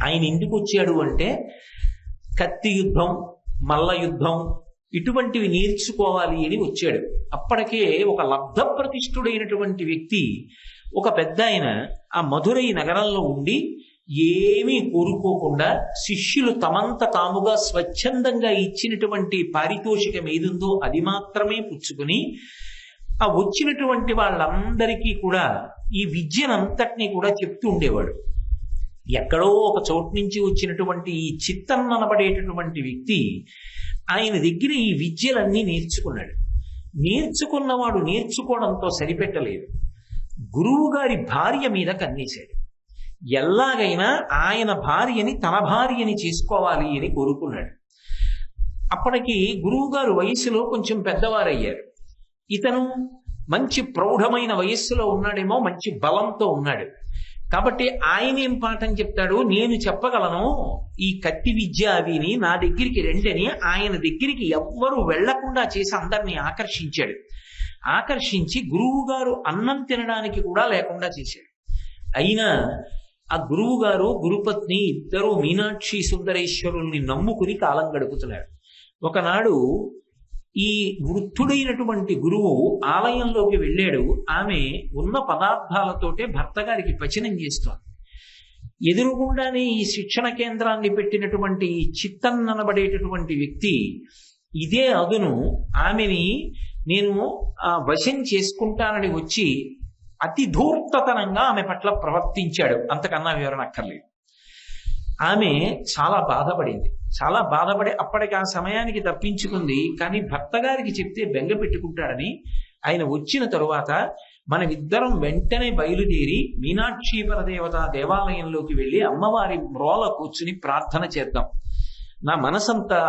ఆయన ఎందుకు వచ్చాడు అంటే కత్తి యుద్ధం, మల్ల యుద్ధం ఇటువంటివి నేర్చుకోవాలి అని వచ్చాడు. అప్పటికే ఒక లబ్ధ ప్రతిష్ఠుడైనటువంటి వ్యక్తి, ఒక పెద్ద ఆయన ఆ మధురై నగరంలో ఉండి ఏమీ కోరుకోకుండా శిష్యులు తమంత తాముగా స్వచ్ఛందంగా ఇచ్చినటువంటి పారితోషికం ఏదుందో అది మాత్రమే పుచ్చుకుని ఆ వచ్చినటువంటి వాళ్ళందరికీ కూడా ఈ విద్యనంతటినీ కూడా చెప్తూ ఉండేవాడు. ఎక్కడో ఒక చోటు నుంచి వచ్చినటువంటి ఈ చిత్తన్ అనబడేటటువంటి వ్యక్తి ఆయన దగ్గర ఈ విద్యలన్నీ నేర్చుకున్నాడు. నేర్చుకున్నవాడు నేర్చుకోవడంతో సరిపెట్టలేదు, గురువు గారి భార్య మీద కన్నేశాడు. ఎలాగైనా ఆయన భార్యని తన భార్యని చేసుకోవాలి అని కోరుకున్నాడు. అప్పటికి గురువు గారు వయస్సులో కొంచెం పెద్దవారయ్యారు. ఇతను మంచి ప్రౌఢమైన వయస్సులో ఉన్నాడేమో, మంచి బలంతో ఉన్నాడు. కాబట్టి ఆయన ఏం పాఠం చెప్తాడు, నేను చెప్పగలను ఈ కత్తి విద్య అవిని, నా దగ్గరికి రండని ఆయన దగ్గరికి ఎవ్వరూ వెళ్లకుండా చేసి అందరినీ ఆకర్షించాడు. ఆకర్షించి గురువు గారు అన్నం తినడానికి కూడా లేకుండా చేశాడు. అయినా ఆ గురువు గారు గురుపత్ని ఇద్దరు మీనాక్షి సుందరేశ్వరుల్ని నమ్ముకుని కాలం గడుపుతున్నారు. ఒకనాడు ఈ వృద్ధుడైనటువంటి గురువు ఆలయంలోకి వెళ్ళాడు. ఆమె ఉన్న పదార్థాలతోటే భర్త గారికి పచనం చేస్తోంది. ఎదురుగుండానే ఈ శిక్షణ కేంద్రాన్ని పెట్టినటువంటి చిత్తన్ననబడేటటువంటి వ్యక్తి ఇదే అదును ఆమెని నేను వశం చేసుకుంటానని వచ్చి అతి ధూర్తతనంగా ఆమె పట్ల ప్రవర్తించాడు. అంతకన్నా వివరణ అక్కర్లేదు. ఆమె చాలా బాధపడింది. చాలా బాధపడి అప్పటికి ఆ సమయానికి తప్పించుకుంది. కానీ భర్త గారికి చెప్తే బెంగ పెట్టుకుంటాడని ఆయన వచ్చిన తరువాత మనమిద్దరం వెంటనే బయలుదేరి మీనాక్షి పరదేవత దేవాలయంలోకి వెళ్ళి అమ్మవారి మ్రోల కూర్చుని ప్రార్థన చేద్దాం. నా మనసంతా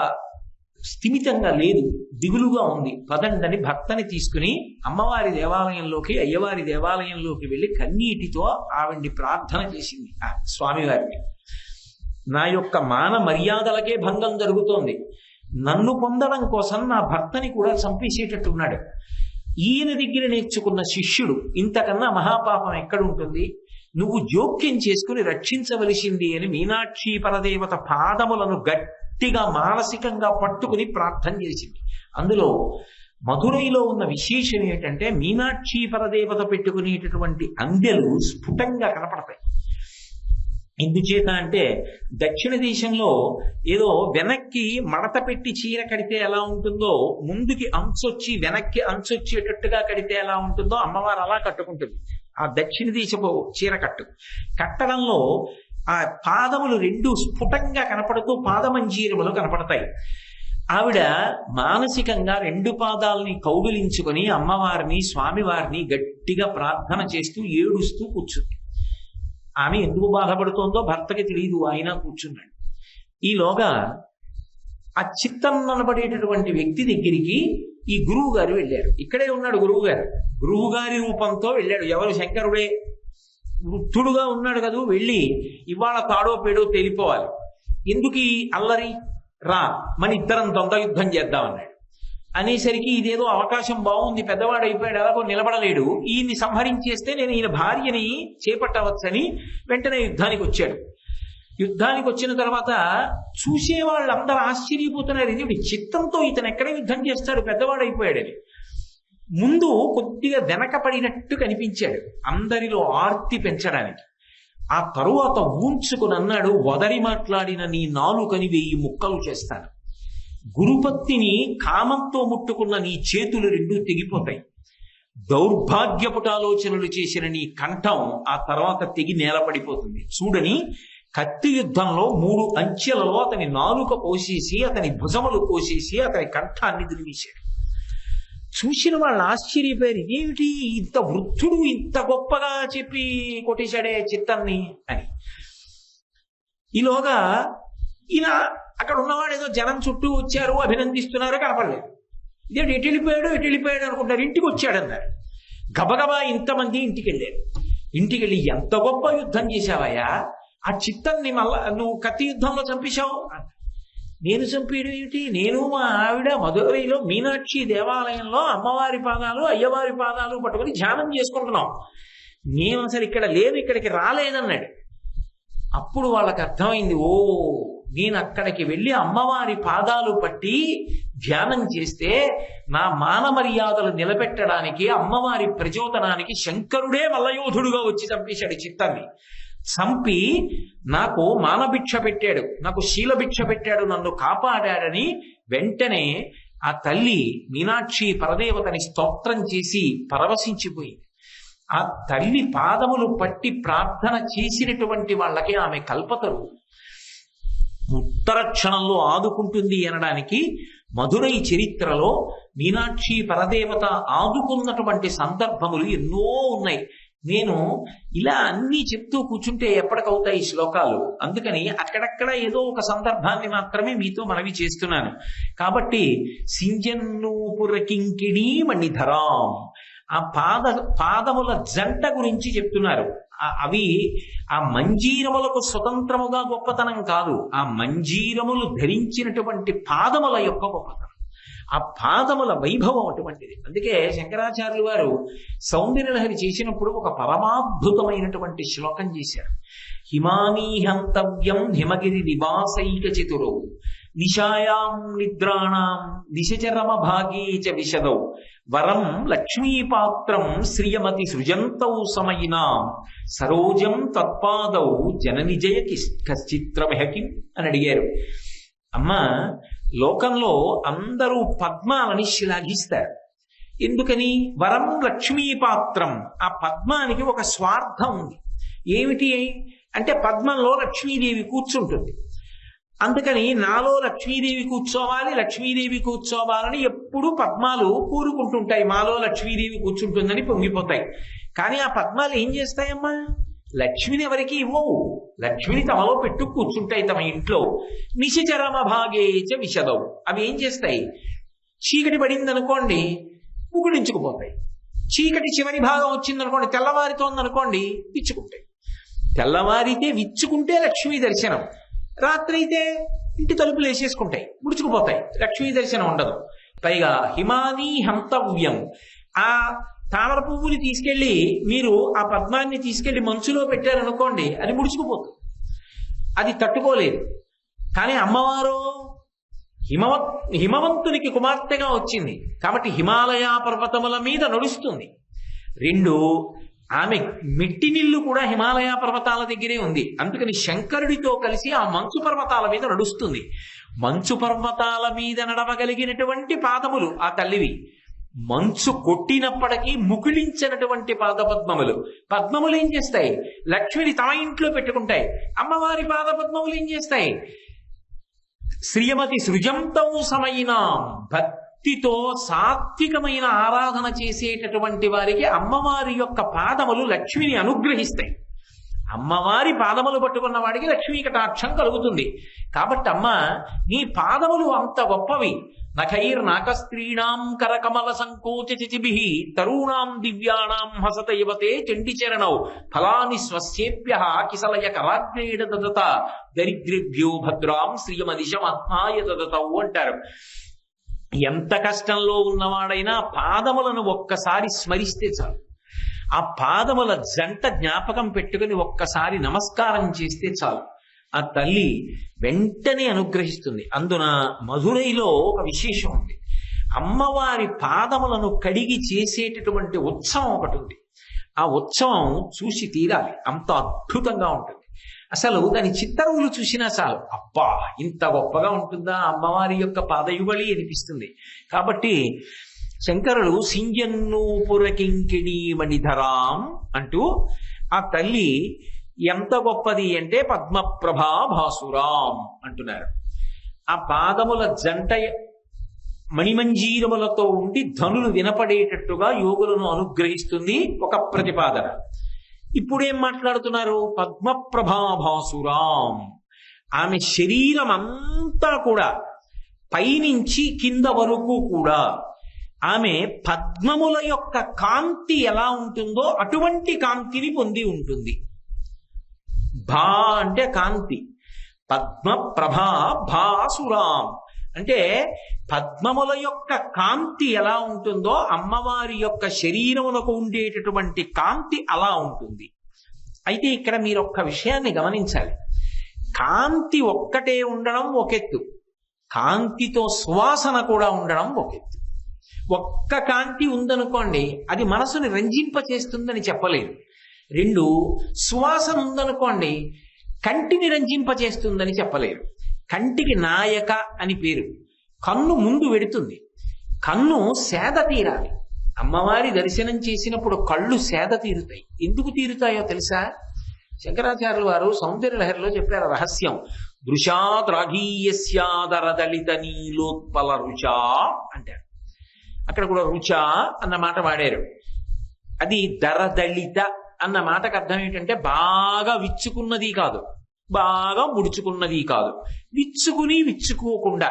స్థిమితంగా లేదు, దిగులుగా ఉంది, పదండని భర్తని తీసుకుని అమ్మవారి దేవాలయంలోకి అయ్యవారి దేవాలయంలోకి వెళ్ళి కన్నీటితో ఆవిడ్ని ప్రార్థన చేసింది ఆ స్వామివారిని. నా యొక్క మాన మర్యాదలకే భంగం జరుగుతోంది, నన్ను పొందడం కోసం నా భర్తని కూడా చంపేసేటట్టున్నాడు. ఈయన దగ్గర నేర్చుకున్న శిష్యుడు, ఇంతకన్నా మహాపాపం ఎక్కడుంటుంది, నువ్వు జోక్యం చేసుకుని రక్షించవలసింది అని మీనాక్షి పరదేవత పాదములను గట్టిగా మానసికంగా పట్టుకుని ప్రార్థన చేసింది. అందులో మధురైలో ఉన్న విశేషం ఏంటంటే మీనాక్షి పరదేవత పెట్టుకునేటటువంటి అందెలు స్ఫుటంగా కనపడతాయి. ఎందుచేత అంటే దక్షిణ దేశంలో ఏదో వెనక్కి మడత పెట్టి చీర కడితే ఎలా ఉంటుందో, ముందుకి అంచొచ్చి వెనక్కి అంచొచ్చేటట్టుగా కడితే ఎలా ఉంటుందో అమ్మవారు అలా కట్టుకుంటుంది. ఆ దక్షిణ దేశపు చీర కట్టడంలో ఆ పాదములు రెండు స్ఫుటంగా కనపడుతూ పాదమంజీరములు కనపడతాయి. ఆవిడ మానసికంగా రెండు పాదాలని కౌగిలించుకొని అమ్మవారిని స్వామివారిని గట్టిగా ప్రార్థన చేస్తూ ఏడుస్తూ కూర్చుంది. ఆమె ఎందుకు బాధపడుతోందో భర్తకి తెలియదు, ఆయన కూర్చున్నాడు. ఈలోగా ఆ చిత్తన్ననబడేటటువంటి వ్యక్తి దగ్గరికి ఈ గురువు గారు వెళ్ళారు. ఇక్కడే ఉన్నాడు గురువు గారు, గురువు గారి రూపంతో వెళ్ళాడు. ఎవరు? శంకరుడే. వృద్ధుడుగా ఉన్నాడు కదా. వెళ్ళి ఇవాళ తాడో పేడో తేలిపోవాలి, ఎందుకు ఈ అల్లరి, రా మన ఇద్దరం ద్వంద్వ యుద్ధం చేద్దామన్నాడు. అనేసరికి ఇదేదో అవకాశం బాగుంది, పెద్దవాడు అయిపోయాడు, అలాగో నిలబడలేడు, ఈయన్ని సంహరించేస్తే నేను ఈయన భార్యని చేపట్టవచ్చని వెంటనే యుద్ధానికి వచ్చాడు. యుద్ధానికి వచ్చిన తర్వాత చూసే వాళ్ళందరూ ఆశ్చర్యపోతున్నారు, ఇది చిత్తంతో ఇతను ఎక్కడ యుద్ధం చేస్తాడు, పెద్దవాడు అయిపోయాడని. ముందు కొద్దిగా వెనకపడినట్టు కనిపించాడు, అందరిలో ఆర్తి పెంచడానికి. ఆ తరువాత ఊంచుకుని అన్నాడు, వదరి మాట్లాడిన నీ నాలుకని 1000 ముక్కలు చేస్తాను. గురుపత్తిని కామంతో ముట్టుకున్న నీ చేతులు రెండూ తెగిపోతాయి. దౌర్భాగ్యపుటాలోచనలు చేసిన నీ కంఠం ఆ తర్వాత తెగి నేలపడిపోతుంది. చూడని కత్తి యుద్ధంలో 3 అంచెలలో అతని నాలుక కోసేసి అతని భుజములు కోసేసి అతని కంఠాన్ని దులివేశాడు. చూసిన వాళ్ళు ఆశ్చర్యపోయారు, ఇదేమిటి ఇంత వృద్ధుడు ఇంత గొప్పగా చెప్పి కొట్టేశాడే చిత్తాన్ని అని. ఈలోగా ఈయన అక్కడ ఉన్నవాడు ఏదో జనం చుట్టూ వచ్చారు, అభినందిస్తున్నారు, కనపడలేదు. ఇదేంటి ఎటు వెళ్ళిపోయాడు అనుకుంటారు. ఇంటికి వచ్చాడన్నారు. గబగబా ఇంతమంది ఇంటికి వెళ్ళారు. ఇంటికి వెళ్ళి ఎంత గొప్ప యుద్ధం చేశావయ్యా, ఆ చిత్తాన్ని మళ్ళా నువ్వు కత్తి యుద్ధంలో చంపేశావు. నేను చంపేయడం ఏమిటి, నేను మా ఆవిడ మధురైలో మీనాక్షి దేవాలయంలో అమ్మవారి పాదాలు అయ్యవారి పాదాలు పట్టుకొని ధ్యానం చేసుకుంటున్నాం, నేను అసలు ఇక్కడ లేదు, ఇక్కడికి రాలేదన్నాడు. అప్పుడు వాళ్ళకి అర్థమైంది, ఓ నేను అక్కడికి వెళ్ళి అమ్మవారి పాదాలు పట్టి ధ్యానం చేస్తే నా మాన మర్యాదలు నిలబెట్టడానికి అమ్మవారి ప్రచోదనానికి శంకరుడే మల్లయోధుడుగా వచ్చి చంపేశాడు చిత్తాన్ని. చంపి నాకు మానభిక్ష పెట్టాడు, నాకు శీలభిక్ష పెట్టాడు, నన్ను కాపాడాడని వెంటనే ఆ తల్లి మీనాక్షి పరదేవతని స్తోత్రం చేసి పరవశించిపోయింది. ఆ తల్లి పాదములు పట్టి ప్రార్థన చేసినటువంటి వాళ్ళకి ఆమె కల్పతరు. ఉత్తర క్షణంలో ఆదుకుంటుంది అనడానికి మధురై చరిత్రలో మీనాక్షి పరదేవత ఆదుకున్నటువంటి సందర్భములు ఎన్నో ఉన్నాయి. నేను ఇలా అన్ని చెప్తూ కూర్చుంటే ఎప్పటికవుతాయి శ్లోకాలు, అందుకని అక్కడక్కడ ఏదో ఒక సందర్భాన్ని మాత్రమే మీతో మనవి చేస్తున్నాను. కాబట్టి సింజన్నూపుర కింకిణీ మణిధరాం, ఆ పాదముల జంట గురించి చెప్తున్నారు. అవి ఆ మంజీరములకు స్వతంత్రముగా గొప్పతనం కాదు, ఆ మంజీరములు ధరించినటువంటి పాదముల యొక్క గొప్పతనం. ఆ పాదముల వైభవం అటువంటిది. అందుకే శంకరాచార్యులు వారు సౌందర్యలహరి చేసినప్పుడు ఒక పరమాద్భుతమైనటువంటి శ్లోకం చేశారు. హిమానీ హంతవ్యం హిమగిరి నివాసైక చతురౌ నిశాయాం నిద్రాణాం నిశచరమ భాగే చ విశదౌ వరం లక్ష్మీపాత్రం శ్రియమతి సృజంతౌ సమయినాం సరోజం తత్పాదౌ జనని జయ కశ్చిత్రమహకిం అని అడిగారు. అమ్మ, లోకంలో అందరూ పద్మాలని శ్లాఘిస్తారు. ఎందుకని? వరం లక్ష్మీపాత్రం. ఆ పద్మానికి ఒక స్వార్థం ఉంది. ఏమిటి అంటే పద్మంలో లక్ష్మీదేవి కూర్చుంటుంది. అందుకని నాలో లక్ష్మీదేవి కూర్చోవాలి, లక్ష్మీదేవి కూర్చోవాలని ఎప్పుడూ పద్మాలు కోరుకుంటుంటాయి. మాలో లక్ష్మీదేవి కూర్చుంటుందని పొంగిపోతాయి. కానీ ఆ పద్మాలు ఏం చేస్తాయమ్మా? లక్ష్మిని ఎవరికి ఇవ్వవు. లక్ష్మిని తమలో పెట్టు కూర్చుంటాయి తమ ఇంట్లో. నిశచరమ భాగేచ విశదవు. అవి ఏం చేస్తాయి? చీకటి పడింది అనుకోండి, ముకుడించుకుపోతాయి. చీకటి చివరి భాగం వచ్చిందనుకోండి, తెల్లవారితోందనుకోండి, విచ్చుకుంటాయి. తెల్లవారితే విచ్చుకుంటే లక్ష్మీ దర్శనం, రాత్రి అయితే ఇంటి తలుపులు వేసేసుకుంటాయి, ముడుచుకుపోతాయి, లక్ష్మీ దర్శనం ఉండదు. పైగా హిమానీ హంతవ్యం. ఆ తామర పువ్వుని తీసుకెళ్లి మీరు ఆ పద్మాన్ని తీసుకెళ్లి మంచులో పెట్టారనుకోండి, అది ముడుచుకుపోతుంది, అది తట్టుకోలేదు. కానీ అమ్మవారు హిమవంతునికి కుమార్తెగా వచ్చింది కాబట్టి హిమాలయ పర్వతముల మీద నడుస్తుంది. రెండు, ఆమె మెట్టినిల్లు కూడా హిమాలయ పర్వతాల దగ్గరే ఉంది. అందుకని శంకరుడితో కలిసి ఆ మంచు పర్వతాల మీద నడుస్తుంది. మంచు పర్వతాల మీద నడవగలిగినటువంటి పాదములు ఆ తల్లివి. మంచు కొట్టినప్పటికీ ముకుళించినటువంటి పాదపద్మములు. పద్మములు ఏం చేస్తాయి? లక్ష్మిని తమ ఇంట్లో పెట్టుకుంటాయి. అమ్మవారి పాదపద్మములు ఏం చేస్తాయి? శ్రీమతి సృజంతం సమయినాం. భక్తితో సాత్వికమైన ఆరాధన చేసేటటువంటి వారికి అమ్మవారి యొక్క పాదములు లక్ష్మిని అనుగ్రహిస్తాయి. అమ్మవారి పాదములు పట్టుకున్న వాడికి లక్ష్మీ కటాక్షం కలుగుతుంది. కాబట్టి అమ్మ, నీ పాదములు అంత గొప్పవి. నఖైర్నాకస్త్రీణాం కరకమల సంకోచ చిచిభిః తరూణాం దివ్యానాం హసత యువతే చండిచరణౌ ఫలాని స్వస్యేభ్యః కిసలయ కరాగ్రేణ దదత దరిద్రేభ్యో భద్రాం శ్రియమదిశమాత్మాయ దదతౌ అంటారు. ఎంత కష్టంలో ఉన్నవాడైనా పాదములను ఒక్కసారి స్మరిస్తే చాలు. ఆ పాదముల జంట జ్ఞాపకం పెట్టుకుని ఒక్కసారి నమస్కారం చేస్తే చాలు, ఆ తల్లి వెంటనే అనుగ్రహిస్తుంది. అందున మధురైలో ఒక విశేషం ఉంది. అమ్మవారి పాదములను కడిగి చేసేటటువంటి ఉత్సవం ఒకటి ఉంది. ఆ ఉత్సవం చూసి తీరాలి, అంత అద్భుతంగా ఉంటుంది. అసలు దాని చిత్తరువులు చూసినా చాలు, అబ్బా ఇంత గొప్పగా ఉంటుందా అమ్మవారి యొక్క పాదయుగళి అనిపిస్తుంది. కాబట్టి శంకరులు సింజన్నూపురకింకిణీ మణిధరాం అంటూ ఆ తల్లి ఎంత గొప్పది అంటే పద్మప్రభా భాసురాం అంటున్నారు. ఆ పాదముల జంట మణిమంజీరములతో ఉండి ధనులు వినపడేటట్టుగా యోగులను అనుగ్రహిస్తుంది ఒక ప్రతిపాదన. ఇప్పుడేం మాట్లాడుతున్నారు? పద్మప్రభా భాసురాం. ఆమె శరీరం అంతా కూడా పైనుంచి కింద వరకు కూడా ఆమె పద్మముల యొక్క కాంతి ఎలా ఉంటుందో అటువంటి కాంతిని పొంది ఉంటుంది. భా అంటే కాంతి, పద్మప్రభా భాసురాం అంటే పద్మముల యొక్క కాంతి ఎలా ఉంటుందో అమ్మవారి యొక్క శరీరమునకు ఉండేటటువంటి కాంతి అలా ఉంటుంది. అయితే ఇక్కడ మీరు ఒక్క విషయాన్ని గమనించాలి. కాంతి ఒక్కటే ఉండడం ఒకెత్తు, కాంతితో సువాసన కూడా ఉండడం ఒకెత్తు. ఒక్క కాంతి ఉందనుకోండి, అది మనసుని రంజింపచేస్తుందని చెప్పలేదు. రెండు, సువాసన ఉందనుకోండి, కంటిని రంజింపచేస్తుందని చెప్పలేరు. కంటికి నాయక అని పేరు. కన్ను ముందు వెడుతుంది, కన్ను సేద తీరాలి. అమ్మవారి దర్శనం చేసినప్పుడు కళ్ళు సేద తీరుతాయి. ఎందుకు తీరుతాయో తెలుసా? శంకరాచార్యుల వారు సౌందర్యలహరిలో చెప్పారు రహస్యం. దృశాద్రాఘీయస్యాదరదళిత నీలోత్పల రుచా అంటారు. అక్కడ కూడా రుచా అన్న మాట వాడారు. అది దరదళిత అన్న మాటకు అర్థం ఏంటంటే బాగా విచ్చుకున్నది కాదు, బాగా ముడుచుకున్నది కాదు, విచ్చుకుని విచ్చుకోకుండా.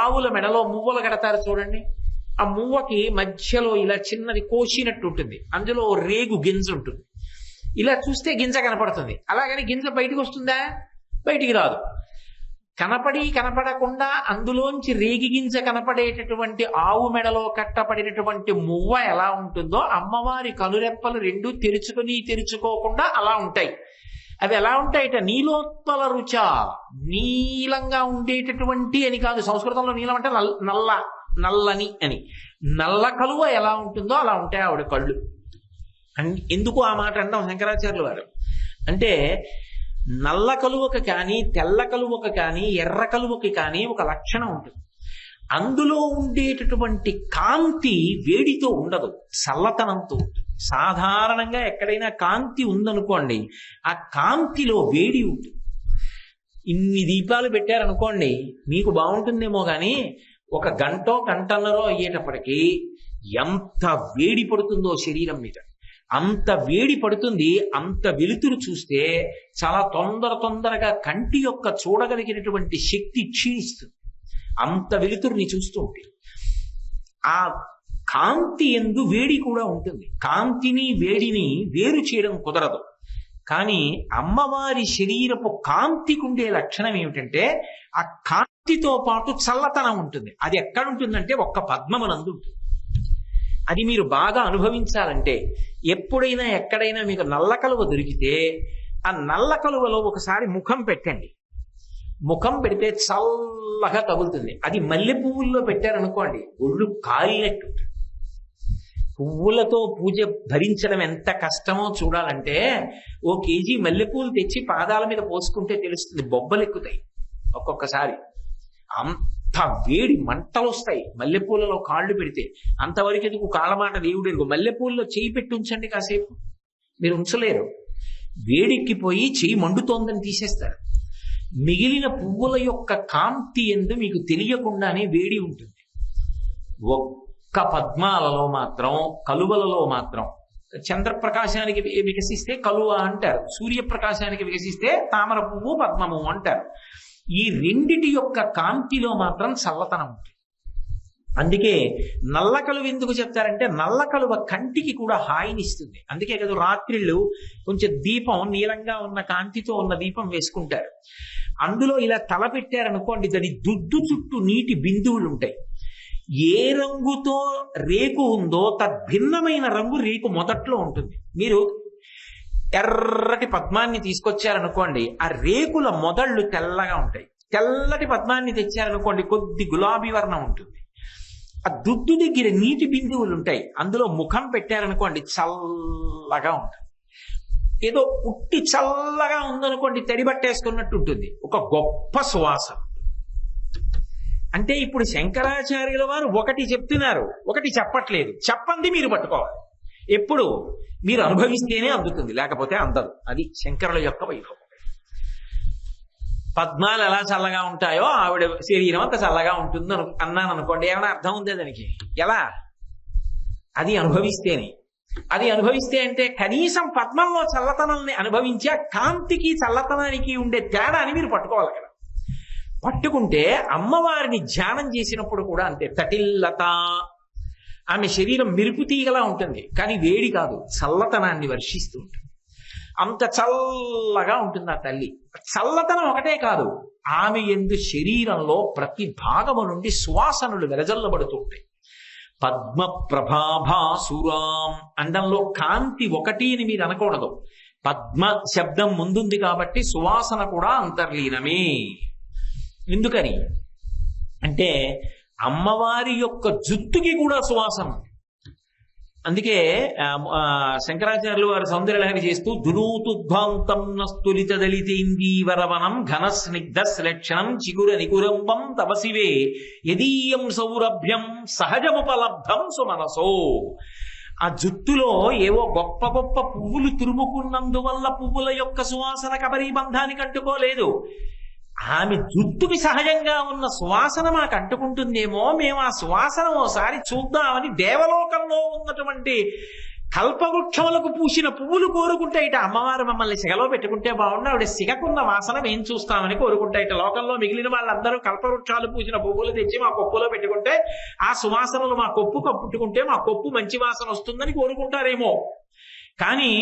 ఆవుల మెడలో మువ్వలు కడతారు చూడండి, ఆ మువ్వకి మధ్యలో ఇలా చిన్నది కోసినట్టు ఉంటుంది, అందులో రేగు గింజ ఉంటుంది. ఇలా చూస్తే గింజ కనపడుతుంది, అలాగని గింజ బయటకు వస్తుందా? బయటికి రాదు. కనపడకుండా అందులోంచి రేగిగింజ కనపడేటటువంటి ఆవు మెడలో కట్టపడినటువంటి మువ్వ ఎలా ఉంటుందో అమ్మవారి కనురెప్పలు రెండు తెరుచుకోకుండా అలా ఉంటాయి. అవి ఎలా ఉంటాయిట, నీలోత్పల రుచ, నీలంగా ఉండేటటువంటి అని కాదు, సంస్కృతంలో నీలం అంటే నల్లని అని. నల్ల కలువ ఎలా ఉంటుందో అలా ఉంటాయి ఆవిడ కళ్ళు. ఎందుకు ఆ మాట అంటాం శంకరాచార్యులు వారు అంటే, నల్ల కలువకు కానీ తెల్ల కలువకు కానీ ఎర్ర కలువకి కానీ ఒక లక్షణం ఉంటుంది. అందులో ఉండేటటువంటి కాంతి వేడితో ఉండదు, చల్లతనంతో ఉంటుంది. సాధారణంగా ఎక్కడైనా కాంతి ఉందనుకోండి, ఆ కాంతిలో వేడి ఉంటుంది. ఇన్ని దీపాలు పెట్టారనుకోండి మీకు బాగుంటుందేమో కానీ ఒక గంటన్నరో అయ్యేటప్పటికీ ఎంత వేడి పడుతుందో శరీరం మీద, అంత వేడి పడుతుంది. అంత వెలుతురు చూస్తే చాలా తొందరగా కంటి యొక్క చూడగలిగినటువంటి శక్తి క్షీణిస్తుంది. అంత వెలుతురుని చూస్తూ ఉంటే ఆ కాంతి యందు వేడి కూడా ఉంటుంది. కాంతిని వేడిని వేరు చేయడం కుదరదు. కానీ అమ్మవారి శరీరపు కాంతికి ఉండే లక్షణం ఏమిటంటే, ఆ కాంతితో పాటు చల్లతనం ఉంటుంది. అది ఎక్కడుంటుందంటే ఒక్క పద్మమునందు ఉంటుంది. అది మీరు బాగా అనుభవించాలంటే ఎప్పుడైనా ఎక్కడైనా మీకు నల్ల కలువ దొరికితే ఆ నల్ల కలువలో ఒకసారి ముఖం పెట్టండి. ముఖం పెడితే చల్లగా తగులుతుంది. అది మల్లె పువ్వుల్లో పెట్టారనుకోండి ఒళ్ళు కాలినట్టు. పువ్వులతో పూజ భరించడం ఎంత కష్టమో చూడాలంటే ఓ కేజీ మల్లెపూలు తెచ్చి పాదాల మీద పోసుకుంటే తెలుస్తుంది, బొబ్బలు ఎక్కుతాయి ఒక్కొక్కసారి. అంత వేడి మంటలు వస్తాయి మల్లెపూలలో కాళ్ళు పెడితే. అంతవరకు ఎందుకు కాళ్ళమాట దేవుడు, మల్లెపూలలో చేయి పెట్టి ఉంచండి కాసేపు, మీరు ఉంచలేరు. వేడెక్కిపోయి చెయ్యి మండుతోందని తీసేస్తారు. మిగిలిన పువ్వుల యొక్క కాంతి ఎందు మీకు తెలియకుండానే వేడి ఉంటుంది. ఒక్క పద్మాలలో మాత్రం, కలువలలో మాత్రం, చంద్రప్రకాశానికి వికసిస్తే కలువ అంటారు, సూర్యప్రకాశానికి వికసిస్తే తామర పువ్వు పద్మము అంటారు. ఈ రెండిటి యొక్క కాంతిలో మాత్రం చల్లతనం ఉంటుంది. అందుకే నల్ల కలువ ఎందుకు చెప్తారంటే, నల్ల కలువ కంటికి కూడా హాయినిస్తుంది. అందుకే కదా రాత్రిళ్ళు కొంచెం దీపం, నీలంగా ఉన్న కాంతితో ఉన్న దీపం వేసుకుంటారు. అందులో ఇలా తల పెట్టారనుకోండి, దాని దుద్దు చుట్టూ నీటి బిందువులు ఉంటాయి. ఏ రంగుతో రేకు ఉందో తద్భిన్నమైన రంగు రేకు మొదట్లో ఉంటుంది. మీరు ఎర్రటి పద్మాన్ని తీసుకొచ్చారనుకోండి, ఆ రేకుల మొదళ్ళు తెల్లగా ఉంటాయి. తెల్లటి పద్మాన్ని తెచ్చారనుకోండి, కొద్ది గులాబీ వర్ణం ఉంటుంది. ఆ దుద్దు దగ్గర నీటి బిందువులు ఉంటాయి. అందులో ముఖం పెట్టారనుకోండి చల్లగా ఉంటుంది. ఏదో ఉట్టి చల్లగా ఉందనుకోండి, తడి బట్టేసుకున్నట్టు ఉంటుంది. ఒక గొప్ప సువాసన. అంటే ఇప్పుడు శంకరాచార్యుల వారు ఒకటి చెప్తున్నారు, ఒకటి చెప్పట్లేదు. చెప్పండి మీరు పట్టుకోవాలి. ఎప్పుడు మీరు అనుభవిస్తేనే అందుతుంది, లేకపోతే అందదు. అది శంకరుల యొక్క వైభవం. పద్మాలు ఎలా చల్లగా ఉంటాయో ఆవిడ శరీరం అంత చల్లగా ఉంటుంది అన్నాను అనుకోండి, ఏమైనా అర్థం ఉందే దానికి? ఎలా? అది అనుభవిస్తేనే. అది అనుభవిస్తే అంటే కనీసం పద్మంలో చల్లతనాన్ని అనుభవించి ఆ కాంతికి చల్లతనానికి ఉండే తేడాని మీరు పట్టుకోవాలి కదా. పట్టుకుంటే అమ్మవారిని ధ్యానం చేసినప్పుడు కూడా అంతే. తటిల్లత, ఆమె శరీరం మెరుపు తీగలా ఉంటుంది, కానీ వేడి కాదు, చల్లతనాన్ని వర్షిస్తూ ఉంటుంది. అంత చల్లగా ఉంటుంది ఆ తల్లి. చల్లతనం ఒకటే కాదు, ఆమె యందు శరీరంలో ప్రతి భాగము నుండి సువాసనలు వెదజల్లబడుతూ ఉంటాయి. పద్మ ప్రభాభాసురాం అండంలో కాంతి ఒకటి అని మీరు అనకూడదు. పద్మ శబ్దం ముందుంది కాబట్టి సువాసన కూడా అంతర్లీనమే. ఎందుకని అంటే అమ్మవారి యొక్క జుట్టుకి కూడా సువాసన. అందుకే శంకరాచార్యులు వారు సౌందర్యలహరి చేస్తూ దునూతుద్భాంతం నస్తులిత దళితేందీవరవనం ఘన స్నిగ్ధ శ్లక్షణం చిగుర నికురంబం తపసివే యదీయం సౌరభ్యం సహజముపలబ్ధం సుమనసో. ఆ జుట్టులో ఏవో గొప్ప గొప్ప పువ్వులు తురుముకున్నందువల్ల పువ్వుల యొక్క సువాసన కబరీబంధానికి అంటుకోలేదు. ఆమె జుట్టుకి సహజంగా ఉన్న సువాసన మాకు అంటుకుంటుందేమో, మేము ఆ సువాసన ఓసారి చూద్దామని దేవలోకంలో ఉన్నటువంటి కల్పవృక్షములకు పూసిన పువ్వులు కోరుకుంటాయిట. అమ్మవారు మమ్మల్ని సిగలో పెట్టుకుంటే బాగుండు, ఆవిడ సిగకున్న వాసన మేము చూస్తామని కోరుకుంటాయిట. లోకంలో మిగిలిన వాళ్ళందరూ కల్పవృక్షాలు పూసిన పువ్వులు తెచ్చి మా కొప్పులో పెట్టుకుంటే ఆ సువాసనలు మా కొప్పు కప్పుట్టుకుంటే మా కొప్పు మంచి వాసన వస్తుందని కోరుకుంటారేమో. కానీ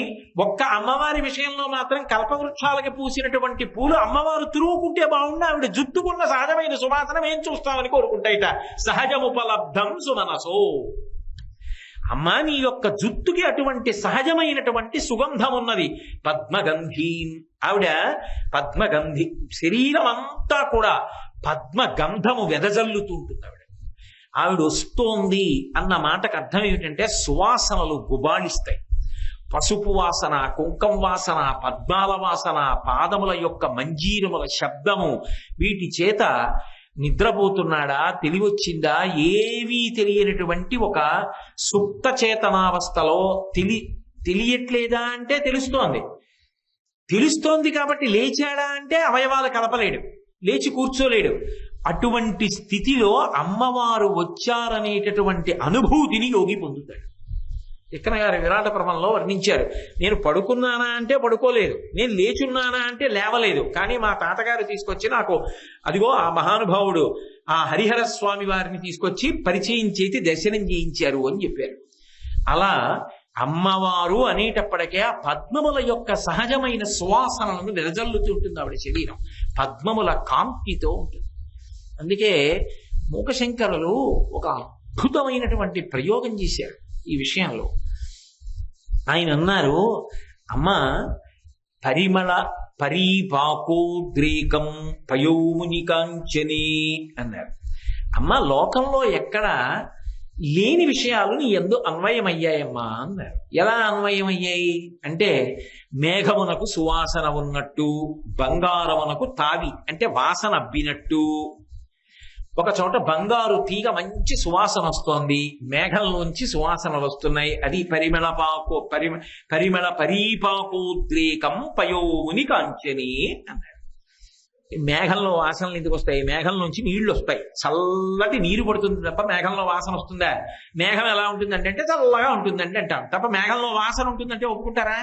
ఒక్క అమ్మవారి విషయంలో మాత్రం కల్పవృక్షాలకి పూసినటువంటి పూలు అమ్మవారు తిరుగుకుంటే బాగుండి ఆవిడ జుట్టుకున్న సహజమైన సువాసన ఏం చూస్తామని కోరుకుంటాయిట. సహజముపలబ్ధం సుమనసో. అమ్మా, నీ యొక్క జుట్టుకి అటువంటి సహజమైనటువంటి సుగంధం ఉన్నది. పద్మగంధీం, ఆవిడ పద్మగంధి, శరీరం అంతా కూడా పద్మగంధము వెదజల్లుతూ ఉంటుంది. ఆవిడ వస్తోంది అన్న మాటకు అర్థం ఏమిటంటే సువాసనలు గుబాళిస్తాయి. పసుపు వాసన, కుంకం వాసన, పద్మాల వాసన, పాదముల యొక్క మంజీరముల శబ్దము, వీటి చేత నిద్రపోతున్నాడా, తెలివొచ్చిందా, ఏవీ తెలియనటువంటి ఒక సుప్త చేతనావస్థలో తెలియట్లేదా అంటే తెలుస్తోంది కాబట్టి లేచాడా అంటే అవయవాలు కలపలేడు, లేచి కూర్చోలేడు. అటువంటి స్థితిలో అమ్మవారు వచ్చారనేటటువంటి అనుభూతిని యోగి పొందుతాడు. తిక్కన గారి విరాట పర్వంలో వర్ణించారు. నేను పడుకున్నానా అంటే పడుకోలేదు, నేను లేచున్నానా అంటే లేవలేదు, కానీ మా తాతగారు తీసుకొచ్చి నాకు అదిగో ఆ మహానుభావుడు ఆ హరిహర స్వామి వారిని తీసుకొచ్చి పరిచయం చేసి దర్శనం చేయించారు అని చెప్పారు. అలా అమ్మవారు అనేటప్పటికే ఆ పద్మముల యొక్క సహజమైన సువాసనలను వెదజల్లుతూ ఉంటుంది ఆవిడ శరీరం, పద్మముల కాంతితో ఉంటుంది. అందుకే మూకశంకరులు ఒక అద్భుతమైనటువంటి ప్రయోగం చేశారు ఈ విషయంలో. ఆయన అన్నారు, అమ్మ పరిమళ పరీపాకోద్రేకం పయోముని కాంచనే అన్నారు. అమ్మ, లోకంలో ఎక్కడ లేని విషయాలు నీ యందు అన్వయమయ్యాయమ్మా అన్నారు. ఎలా అన్వయమయ్యాయి అంటే, మేఘమునకు సువాసన ఉన్నట్టు, బంగారమునకు తావి అంటే వాసన అబ్బినట్టు. ఒక చోట బంగారు తీగ మంచి సువాసన వస్తోంది, మేఘంలోంచి సువాసనలు వస్తున్నాయి, అది పరిమళ పరీపాకోద్రేకం పయోముని కాంచని అన్నారు. మేఘంలో వాసనలు ఎందుకు వస్తాయి? మేఘం నుంచి నీళ్లు వస్తాయి, చల్లటి నీరు పడుతుంది తప్ప మేఘంలో వాసన వస్తుందా? మేఘం ఎలా ఉంటుందంటే చల్లగా ఉంటుందంటే అంటాం తప్ప మేఘంలో వాసన ఉంటుందంటే ఒప్పుకుంటారా?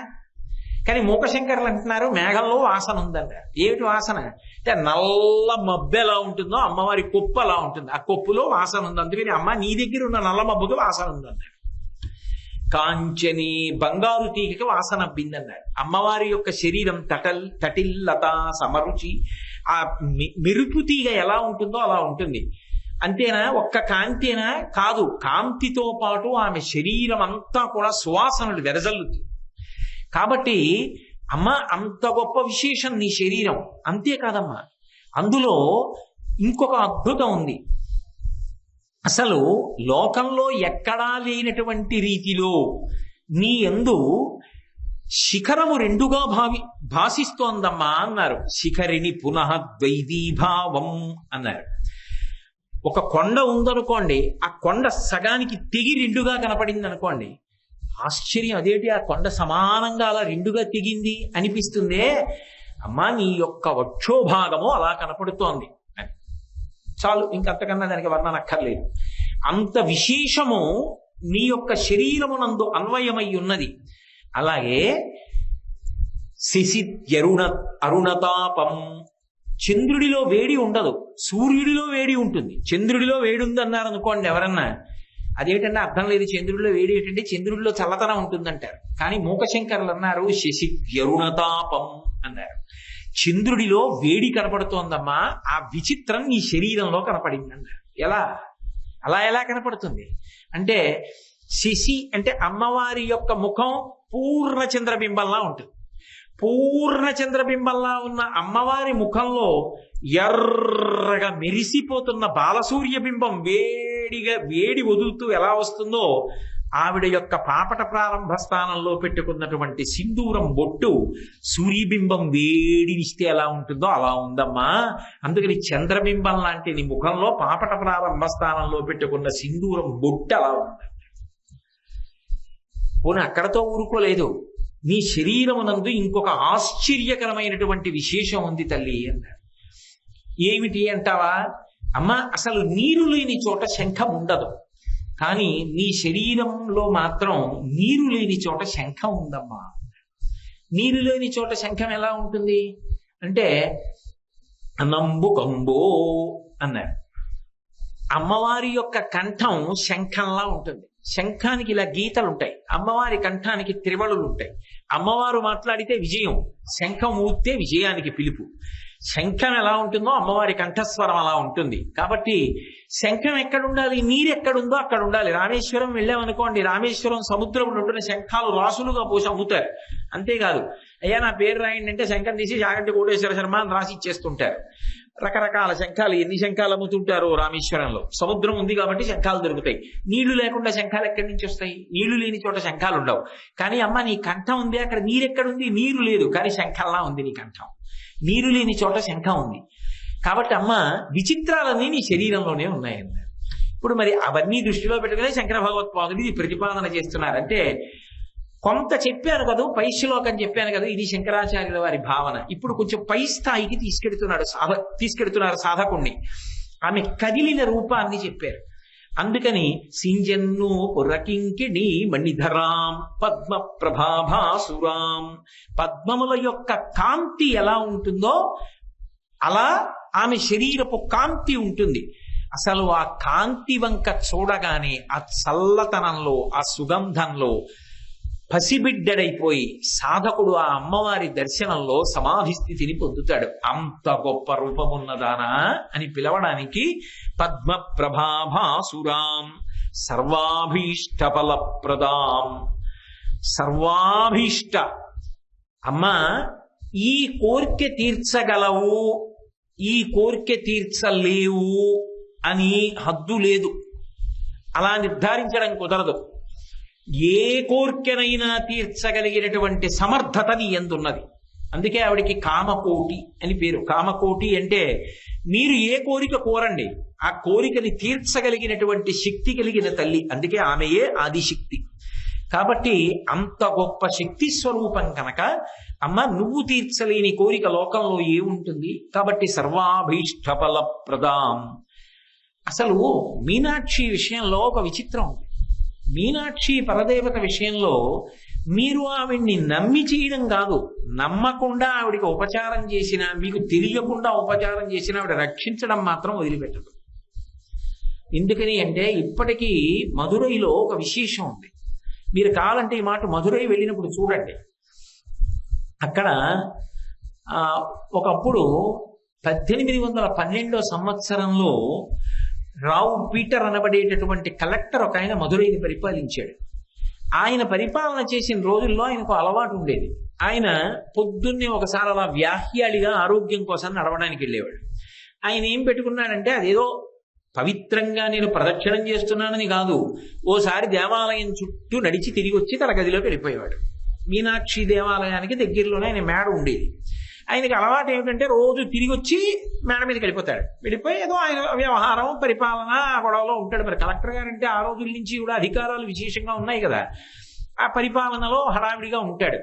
కానీ మూకశంకరులు అంటున్నారు మేఘంలో వాసన ఉందన్నారు. ఏమిటి వాసన అంటే, నల్ల మబ్బు ఎలా ఉంటుందో అమ్మవారి కొప్పు అలా ఉంటుంది, ఆ కొప్పులో వాసన ఉంది, అందుకని అమ్మ నీ దగ్గర ఉన్న నల్ల మబ్బుకి వాసన ఉందన్నారు. కాంచని, బంగారు తీగకి వాసన అబ్బిందన్నారు. అమ్మవారి యొక్క శరీరం తటిల్లత సమరుచి, ఆ మెరుపు తీగ ఎలా ఉంటుందో అలా ఉంటుంది. అంతేనా? ఒక్క కాంతేనా? కాదు, కాంతితో పాటు ఆమె శరీరం అంతా కూడా సువాసనలు వెదజల్లుతుంది. కాబట్టి అమ్మ, అంత గొప్ప విశేషం నీ శరీరం. అంతేకాదమ్మా, అందులో ఇంకొక అద్భుతం ఉంది. అసలు లోకంలో ఎక్కడా లేనటువంటి రీతిలో నీ యందు శిఖరము రెండుగా భాసిస్తోందమ్మా అన్నారు. శిఖరిని పునః ద్వైదీభావం అన్నారు. ఒక కొండ ఉందనుకోండి, ఆ కొండ సగానికి తెగి రెండుగా కనపడింది అనుకోండి, ఆశ్చర్యం, అదేంటి ఆ కొండ సమానంగా అలా రెండుగా తెగింది అనిపిస్తుందే. అమ్మా, నీ యొక్క వక్షోభాగము అలా కనపడుతోంది అని చాలు, ఇంకంతకన్నా దానికి వర్ణన అక్కర్లేదు. అంత విశేషము నీ యొక్క శరీరమునందు అన్వయమై ఉన్నది. అలాగే అరుణతాపం, చంద్రుడిలో వేడి ఉండదు, సూర్యుడిలో వేడి ఉంటుంది. చంద్రుడిలో వేడి ఉంది అన్నారు అనుకోండి ఎవరన్నా, అదేమిటంటే అర్థం లేదు, చంద్రుడిలో వేడి ఏంటంటే చంద్రుడిలో చల్లతనం ఉంటుందంటారు. కానీ మూకశంకరులు అన్నారు శశివ్యరుణతాపం అన్నారు. చంద్రుడిలో వేడి కనపడుతోందమ్మా, ఆ విచిత్రం నీ శరీరంలో కనపడింది అన్నారు. ఎలా కనపడుతుంది అంటే, శశి అంటే అమ్మవారి యొక్క ముఖం పూర్ణ చంద్రబింబంలా ఉంటుంది. పూర్ణ చంద్రబింబంలా ఉన్న అమ్మవారి ముఖంలో ఎర్రగా మెరిసిపోతున్న బాలసూర్య బింబం వేడి వదులుతూ ఎలా వస్తుందో, ఆవిడ యొక్క పాపట ప్రారంభ స్థానంలో పెట్టుకున్నటువంటి సింధూరం బొట్టు సూర్యబింబం వేడినిస్తే ఎలా ఉంటుందో అలా ఉందమ్మా. అందుకని చంద్రబింబం లాంటి నీ ముఖంలో పాపట ప్రారంభ స్థానంలో పెట్టుకున్న సింధూరం బొట్టు అలా ఉంది. పోనీ అక్కడతో ఊరుకోలేదు, నీ శరీరమునందు ఇంకొక ఆశ్చర్యకరమైనటువంటి విశేషం ఉంది తల్లి అన్నారు. ఏమిటి అంటావా? అమ్మ, అసలు నీరు లేని చోట శంఖం ఉండదు, కానీ నీ శరీరంలో మాత్రం నీరు లేని చోట శంఖం ఉందమ్మా. నీరు లేని చోట శంఖం ఎలా ఉంటుంది అంటే, నంబుకంబో అన్నారు. అమ్మవారి యొక్క కంఠం శంఖంలా ఉంటుంది. శంఖానికి ఇలా గీతలు ఉంటాయి, అమ్మవారి కంఠానికి త్రివళులు ఉంటాయి. అమ్మవారు మాట్లాడితే విజయం, శంఖం ఊస్తే విజయానికి పిలుపు. శంఖం ఎలా ఉంటుందో అమ్మవారి కంఠస్వరం అలా ఉంటుంది. కాబట్టి శంఖం ఎక్కడుండాలి, నీరు ఎక్కడుందో అక్కడ ఉండాలి. రామేశ్వరం వెళ్ళామనుకోండి, రామేశ్వరం సముద్రం ఉంటున్న శంఖాలు రాసులుగా పోసి అమ్ముతారు. అంతేకాదు, అయ్యా నా పేరు రాయండి అంటే శంఖం తీసి జాగంటి కోటేశ్వర శర్మ అని రాసి ఇచ్చేస్తుంటారు. రకరకాల శంఖాలు, ఎన్ని శంఖాలు అమ్ముతుంటారు రామేశ్వరంలో. సముద్రం ఉంది కాబట్టి శంఖాలు దొరుకుతాయి. నీళ్లు లేకుండా శంఖాలు ఎక్కడి నుంచి వస్తాయి? నీళ్లు లేని చోట శంఖాలు ఉండవు. కానీ అమ్మ నీ కంఠం ఉంది, అక్కడ నీరెక్కడుంది? నీరు లేదు కానీ శంఖంలా ఉంది నీ కంఠం. నీరు లేని చోట శంఖం ఉంది. కాబట్టి అమ్మ విచిత్రాలన్నీ నీ శరీరంలోనే ఉన్నాయన్నారు. ఇప్పుడు మరి అవన్నీ దృష్టిలో పెట్టుకునే శంకర భగవత్పాదులు ఇది ప్రతిపాదన చేస్తున్నారంటే, కొంత చెప్పాను కదా, పై శ్లోకం చెప్పాను కదా, ఇది శంకరాచార్యుల వారి భావన. ఇప్పుడు కొంచెం పై స్థాయికి తీసుకెడుతున్నారు సాధకుణ్ణి. ఆమె కదిలిన రూపాన్ని చెప్పారు. అందుకని సింజన్ను పురకింకిణి మణిధరాం పద్మ ప్రభాభాసురాం, పద్మముల యొక్క కాంతి ఎలా ఉంటుందో అలా ఆమె శరీరపు కాంతి ఉంటుంది. అసలు ఆ కాంతి వంక చూడగానే ఆ చల్లతనంలో, ఆ సుగంధంలో పసిబిడ్డడైపోయి సాధకుడు ఆ అమ్మవారి దర్శనంలో సమాధి స్థితిని పొందుతాడు. అంత గొప్ప రూపమున్నదానా అని పిలవడానికి పద్మ ప్రభాభాసురాం సర్వాభీష్ట ఫలప్రదాం. సర్వాభీష్ట, అమ్మ ఈ కోర్కె తీర్చగలవు, ఈ కోర్కె తీర్చలేవు అని హద్దు లేదు. అలా నిర్ధారించడం కుదరదు. ఏ కోర్కెనైనా తీర్చగలిగినటువంటి సమర్థత నీ యందున్నది. అందుకే ఆవిడికి కామకోటి అని పేరు. కామకోటి అంటే మీరు ఏ కోరిక కోరండి, ఆ కోరికని తీర్చగలిగినటువంటి శక్తి కలిగిన తల్లి. అందుకే ఆమెయే ఆదిశక్తి. కాబట్టి అంత గొప్ప శక్తి స్వరూపం కనుక అమ్మ నువ్వు తీర్చలేని కోరిక లోకంలో ఏముంటుంది? కాబట్టి సర్వాభీష్ట ఫలప్రదాం. అసలు మీనాక్షి విషయంలో ఒక విచిత్రం ఉంది. మీనాక్షి పరదేవత విషయంలో మీరు ఆవిడ్ని నమ్మి చేయడం కాదు, నమ్మకుండా ఆవిడికి ఉపచారం చేసిన, మీకు తెలియకుండా ఉపచారం చేసిన ఆవిడ రక్షించడం మాత్రం వదిలిపెట్టదు. ఎందుకని అంటే ఇప్పటికీ మధురైలో ఒక విశేషం ఉంది. మీరు కావాలంటే ఈ మాట మధురై వెళ్ళినప్పుడు చూడండి. అక్కడ ఒకప్పుడు 1812 సంవత్సరంలో రావు పీటర్ అనబడేటటువంటి కలెక్టర్ ఒక ఆయన మధురైని పరిపాలించాడు. ఆయన పరిపాలన చేసిన రోజుల్లో ఆయనకు అలవాటు ఉండేది. ఆయన పొద్దున్నే ఒకసారి అలా వ్యాహ్యాళిగా ఆరోగ్యం కోసం నడవడానికి వెళ్ళేవాడు. ఆయన ఏం పెట్టుకున్నాడంటే, అదేదో పవిత్రంగా నేను ప్రదక్షిణం చేస్తున్నానని కాదు, ఓసారి దేవాలయం చుట్టూ నడిచి తిరిగి వచ్చి తన గదిలోకి వెళ్ళిపోయేవాడు. మీనాక్షి దేవాలయానికి దగ్గరలోనే ఆయన మేడ ఉండేది. ఆయనకి అలవాటు ఏమిటంటే రోజు తిరిగి వచ్చి మేడ మీదకి వెళ్ళిపోతాడు. వెళ్ళిపోయి ఏదో ఆయన వ్యవహారం, పరిపాలన గొడవలో ఉంటాడు. మరి కలెక్టర్ గారంటే ఆ రోజుల నుంచి కూడా అధికారాలు విశేషంగా ఉన్నాయి కదా, ఆ పరిపాలనలో హడావిడిగా ఉంటాడు.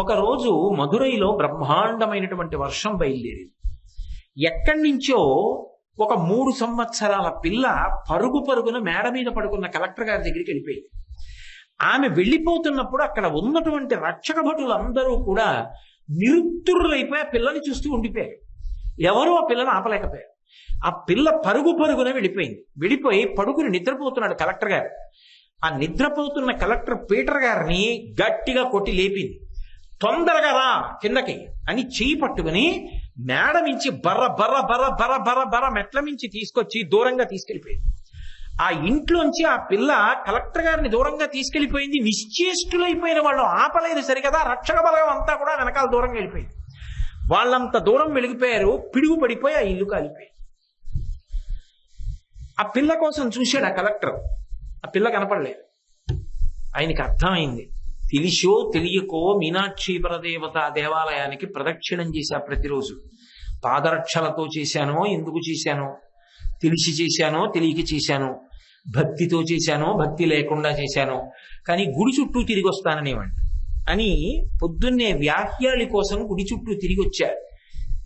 ఒకరోజు మధురైలో బ్రహ్మాండమైనటువంటి వర్షం బయలుదేరింది. ఎక్కడి నుంచో ఒక 3 సంవత్సరాల పిల్ల పరుగు పరుగున మేడ మీద పడుకున్న కలెక్టర్ గారి దగ్గరికి వెళ్ళిపోయింది. ఆమె వెళ్ళిపోతున్నప్పుడు అక్కడ ఉన్నటువంటి రక్షక భటులందరూ కూడా నిరుత్తురులైపోయి ఆ పిల్లని చూస్తూ ఉండిపోయారు. ఎవరూ ఆ పిల్లని ఆపలేకపోయారు. ఆ పిల్ల పరుగు పరుగున వెళ్ళిపోయింది. వెళ్ళిపోయి పడుకుని నిద్రపోతున్నాడు కలెక్టర్ గారు. ఆ నిద్రపోతున్న కలెక్టర్ పీటర్ గారిని గట్టిగా కొట్టి లేపింది. తొందరగా రా కిందకి అని చెయ్యి పట్టుకుని మేడ మించి బర్ర బర్ర బర్ర బర్ర బర్ర బర్ర మెట్ల మించి తీసుకొచ్చి దూరంగా తీసుకెళ్ళిపోయింది. ఆ ఇంట్లోంచి ఆ పిల్ల కలెక్టర్ గారిని దూరంగా తీసుకెళ్లిపోయింది. నిశ్చేష్టులైపోయిన వాళ్ళు ఆపలేదు సరికదా, రక్షక బలగం అంతా కూడా వెనకాల దూరంగా వెళ్ళిపోయింది. వాళ్ళంత దూరం వెలిగిపోయారు, పిడుగు పడిపోయి ఆ ఇల్లు కాలిపోయింది. ఆ పిల్ల కోసం చూశాడు ఆ కలెక్టర్, ఆ పిల్ల కనపడలేదు. ఆయనకి అర్థమైంది, తెలిసో తెలియకో మీనాక్షి పరదేవత దేవాలయానికి ప్రదక్షిణం చేశా. ప్రతిరోజు పాదరక్షలతో చేశానో, ఎందుకు చేశానో, తెలిసి చేశానో తెలియక చేశానో, భక్తితో చేశానో భక్తి లేకుండా చేశానో, కానీ గుడి చుట్టూ తిరిగి వస్తాననేవాడిని అని పొద్దున్నే వ్యాహ్యాళి కోసం గుడి చుట్టూ తిరిగి వచ్చారు.